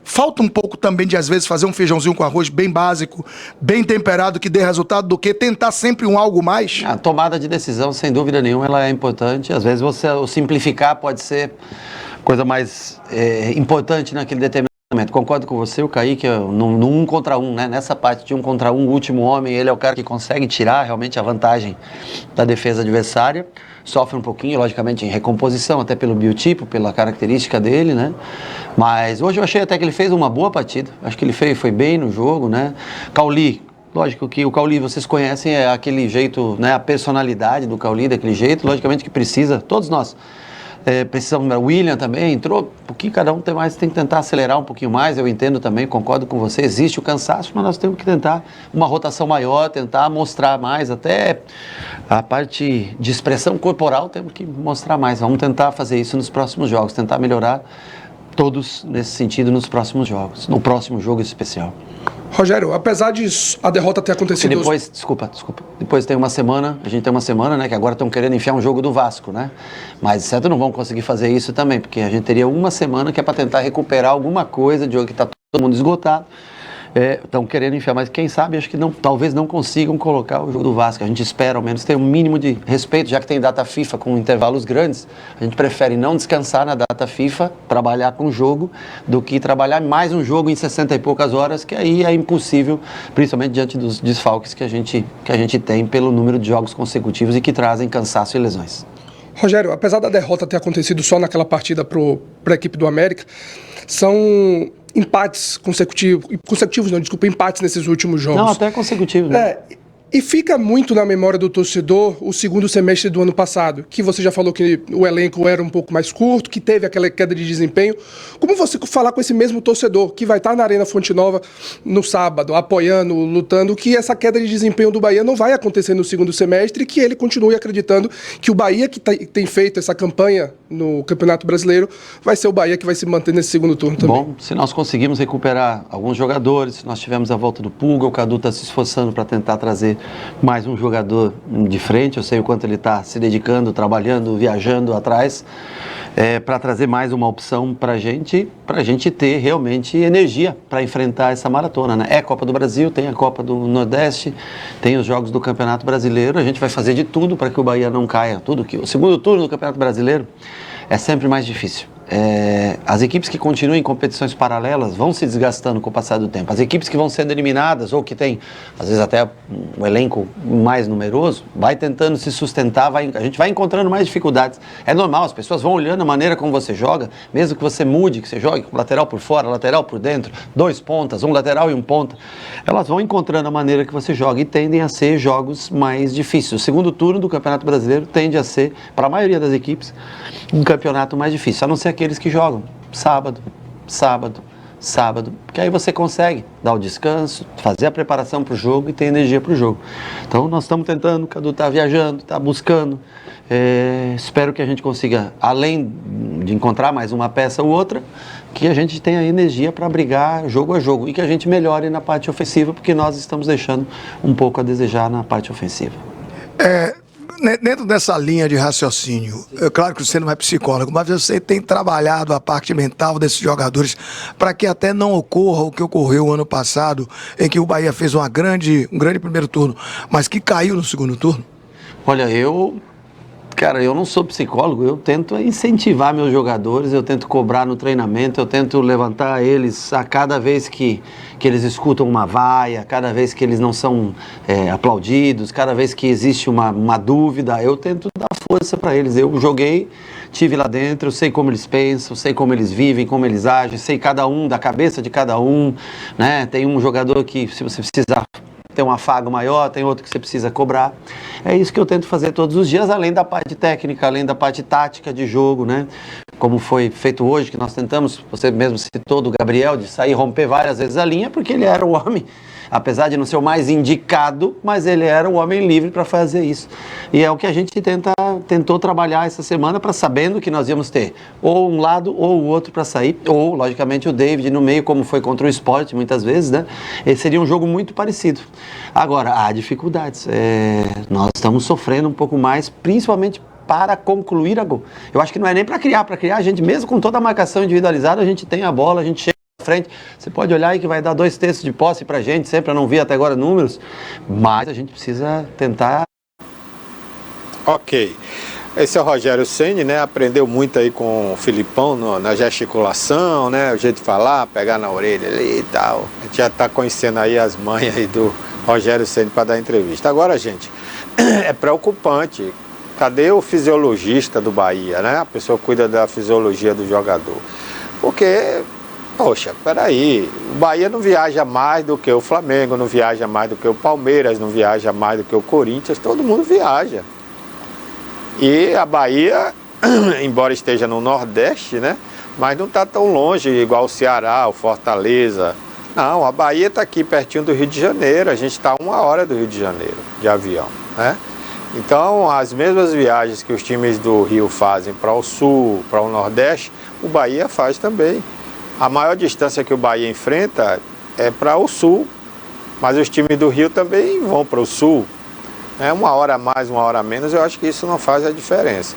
Falta um pouco também de, às vezes, fazer um feijãozinho com arroz bem básico, bem temperado, que dê resultado, do que tentar sempre um algo mais. A tomada de decisão, sem dúvida nenhuma, ela é importante. Às vezes, o simplificar pode ser coisa mais importante naquele determinado momento. Concordo com você, o Kaique, no 1 contra 1, né? Nessa parte de 1 contra 1, o último homem, ele é o cara que consegue tirar realmente a vantagem da defesa adversária. Sofre um pouquinho, logicamente, em recomposição, até pelo biotipo, pela característica dele, né? Mas hoje eu achei até que ele fez uma boa partida. Acho que ele foi bem no jogo, né? Cauli, lógico que o Cauli, vocês conhecem, é aquele jeito, né? A personalidade do Cauli, daquele jeito, logicamente que precisa, todos nós precisamos. O William também entrou, um pouquinho, cada um tem que tentar acelerar um pouquinho mais. Eu entendo também, concordo com você, existe o cansaço, mas nós temos que tentar uma rotação maior, tentar mostrar mais, até a parte de expressão corporal temos que mostrar mais. Vamos tentar fazer isso nos próximos jogos, tentar melhorar todos nesse sentido nos próximos jogos, no próximo jogo especial. Rogério, apesar de a derrota ter acontecido... Depois, desculpa, depois tem uma semana, a gente tem uma semana, né, que agora estão querendo enfiar um jogo do Vasco, né, mas certo não vão conseguir fazer isso também, porque a gente teria uma semana que é para tentar recuperar alguma coisa de jogo que está todo mundo esgotado. Estão querendo enfiar, mas quem sabe, acho que talvez não consigam colocar o jogo do Vasco. A gente espera ao menos ter um mínimo de respeito, já que tem data FIFA com intervalos grandes, a gente prefere não descansar na data FIFA, trabalhar com o jogo, do que trabalhar mais um jogo em 60 e poucas horas, que aí é impossível, principalmente diante dos desfalques que a gente tem pelo número de jogos consecutivos e que trazem cansaço e lesões. Rogério, apesar da derrota ter acontecido só naquela partida para a equipe do América, são empates empates nesses últimos jogos. Não, até consecutivos, né? E fica muito na memória do torcedor o segundo semestre do ano passado, que você já falou que o elenco era um pouco mais curto, que teve aquela queda de desempenho. Como você falar com esse mesmo torcedor que vai estar na Arena Fonte Nova no sábado, apoiando, lutando, que essa queda de desempenho do Bahia não vai acontecer no segundo semestre e que ele continue acreditando que o Bahia que tem feito essa campanha no Campeonato Brasileiro vai ser o Bahia que vai se manter nesse segundo turno também? Bom, se nós conseguimos recuperar alguns jogadores, se nós tivemos a volta do Pulga, o Cadu está se esforçando para tentar trazer mais um jogador de frente, eu sei o quanto ele está se dedicando, trabalhando, viajando atrás. para trazer mais uma opção para a gente ter realmente energia para enfrentar essa maratona, né? É Copa do Brasil, tem a Copa do Nordeste, tem os Jogos do Campeonato Brasileiro, a gente vai fazer de tudo para que o Bahia não caia, tudo que o segundo turno do Campeonato Brasileiro é sempre mais difícil. As equipes que continuam em competições paralelas vão se desgastando com o passar do tempo. As equipes que vão sendo eliminadas ou que tem, às vezes até um elenco mais numeroso, vai tentando se sustentar, a gente vai encontrando mais dificuldades. É normal, as pessoas vão olhando a maneira como você joga, mesmo que você mude, que você jogue com lateral por fora, lateral por dentro, 2 pontas, um lateral e um ponta, elas vão encontrando a maneira que você joga e tendem a ser jogos mais difíceis. O segundo turno do Campeonato Brasileiro tende a ser, para a maioria das equipes, um campeonato mais difícil, a não ser aqueles que jogam sábado, porque aí você consegue dar o descanso, fazer a preparação para o jogo e ter energia para o jogo. Então nós estamos tentando, o Cadu está viajando, está buscando, espero que a gente consiga, além de encontrar mais uma peça ou outra, que a gente tenha energia para brigar jogo a jogo e que a gente melhore na parte ofensiva, porque nós estamos deixando um pouco a desejar na parte ofensiva. Dentro dessa linha de raciocínio, é claro que você não é psicólogo, mas você tem trabalhado a parte mental desses jogadores para que até não ocorra o que ocorreu ano passado, em que o Bahia fez um grande primeiro turno, mas que caiu no segundo turno? Olha, eu não sou psicólogo, eu tento incentivar meus jogadores, eu tento cobrar no treinamento, eu tento levantar eles a cada vez que eles escutam uma vaia, cada vez que eles não são aplaudidos, cada vez que existe uma dúvida, eu tento dar força para eles. Eu joguei, estive lá dentro, eu sei como eles pensam, sei como eles vivem, como eles agem, sei da cabeça de cada um, né? Tem um jogador que, se você precisar ter um afago maior, tem outro que você precisa cobrar. É isso que eu tento fazer todos os dias, além da parte técnica, além da parte tática de jogo, né? Como foi feito hoje, que nós tentamos, você mesmo citou do Gabriel, de sair e romper várias vezes a linha, porque ele era o homem, apesar de não ser o mais indicado, mas ele era o homem livre para fazer isso. E é o que a gente tentou trabalhar essa semana, sabendo que nós íamos ter ou um lado ou o outro para sair, ou, logicamente, o David no meio, como foi contra o Sport, muitas vezes, né? Esse seria um jogo muito parecido. Agora, há dificuldades. Nós estamos sofrendo um pouco mais, principalmente para concluir a gol. Eu acho que não é nem para criar a gente, mesmo com toda a marcação individualizada, a gente tem a bola, a gente chega à frente. Você pode olhar aí que vai dar 2 terços de posse pra gente, sempre, eu não vi até agora números, mas a gente precisa tentar. Ok. Esse é o Rogério Ceni, né? Aprendeu muito aí com o Filipão na gesticulação, né? O jeito de falar, pegar na orelha ali e tal. A gente já está conhecendo aí as manhas aí do Rogério Ceni para dar entrevista. Agora, gente, é preocupante. Cadê o fisiologista do Bahia, né? A pessoa cuida da fisiologia do jogador. Porque, poxa, peraí, o Bahia não viaja mais do que o Flamengo, não viaja mais do que o Palmeiras, não viaja mais do que o Corinthians, todo mundo viaja. E a Bahia, embora esteja no Nordeste, né? Mas não está tão longe, igual o Ceará, o Fortaleza. Não, a Bahia está aqui pertinho do Rio de Janeiro, a gente está a 1 hora do Rio de Janeiro, de avião, né? Então, as mesmas viagens que os times do Rio fazem para o Sul, para o Nordeste, o Bahia faz também. A maior distância que o Bahia enfrenta é para o Sul, mas os times do Rio também vão para o Sul. 1 hora a mais, 1 hora a menos, eu acho que isso não faz a diferença.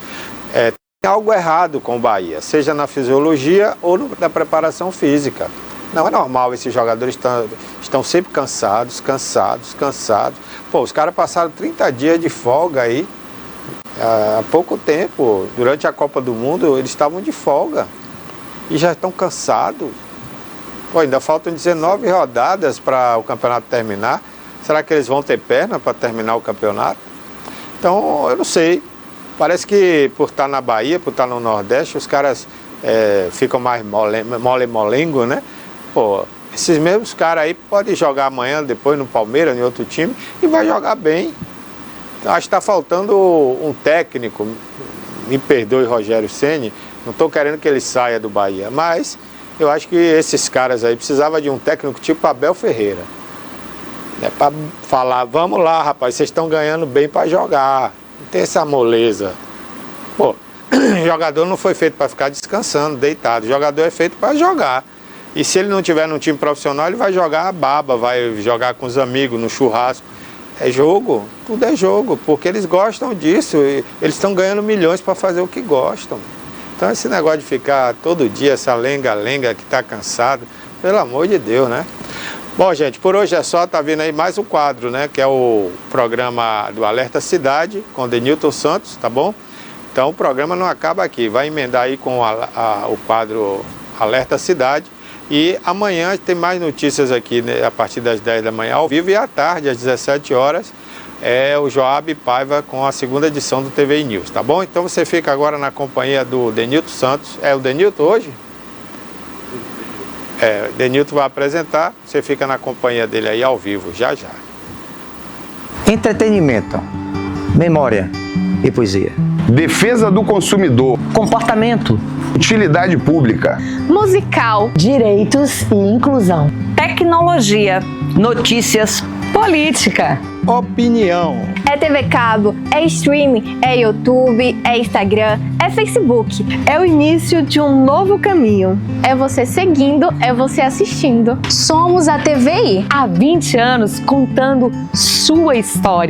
Tem algo errado com o Bahia, seja na fisiologia ou na preparação física. Não é normal, esses jogadores estão sempre cansados. Pô, os caras passaram 30 dias de folga aí, há pouco tempo, durante a Copa do Mundo, eles estavam de folga e já estão cansados. Pô, ainda faltam 19 rodadas para o campeonato terminar. Será que eles vão ter perna para terminar o campeonato? Então, eu não sei. Parece que por estar na Bahia, por estar no Nordeste, os caras ficam mais mole-molengo, né? Pô, esses mesmos caras aí podem jogar amanhã, depois no Palmeiras, em outro time, e vai jogar bem. Então, acho que está faltando um técnico, me perdoe, Rogério Ceni, não estou querendo que ele saia do Bahia, mas eu acho que esses caras aí precisavam de um técnico tipo Abel Ferreira. Para falar, vamos lá, rapaz, vocês estão ganhando bem para jogar, não tem essa moleza. Pô, o jogador não foi feito para ficar descansando, deitado, o jogador é feito para jogar. E se ele não tiver num time profissional, ele vai jogar a baba, vai jogar com os amigos, no churrasco. É jogo, tudo é jogo, porque eles gostam disso, eles estão ganhando milhões para fazer o que gostam. Então esse negócio de ficar todo dia, essa lenga-lenga que está cansado, pelo amor de Deus, né? Bom, gente, por hoje é só, tá vindo aí mais um quadro, né? Que é o programa do Alerta Cidade, com Denilton Santos, tá bom? Então o programa não acaba aqui, vai emendar aí com o quadro Alerta Cidade. E amanhã tem mais notícias aqui, né, a partir das 10 da manhã ao vivo, e à tarde, às 17 horas, é o Joab Paiva com a segunda edição do TV News, tá bom? Então você fica agora na companhia do Denilton Santos. É o Denilton hoje? O Denilton vai apresentar, você fica na companhia dele aí ao vivo, já já. Entretenimento, memória e poesia. Defesa do consumidor. Comportamento. Utilidade pública. Musical. Direitos e inclusão. Tecnologia. Notícias. Política. Opinião. É TV cabo, é streaming, é YouTube, é Instagram, é Facebook. É o início de um novo caminho. É você seguindo, é você assistindo. Somos a TVI. Há 20 anos contando sua história.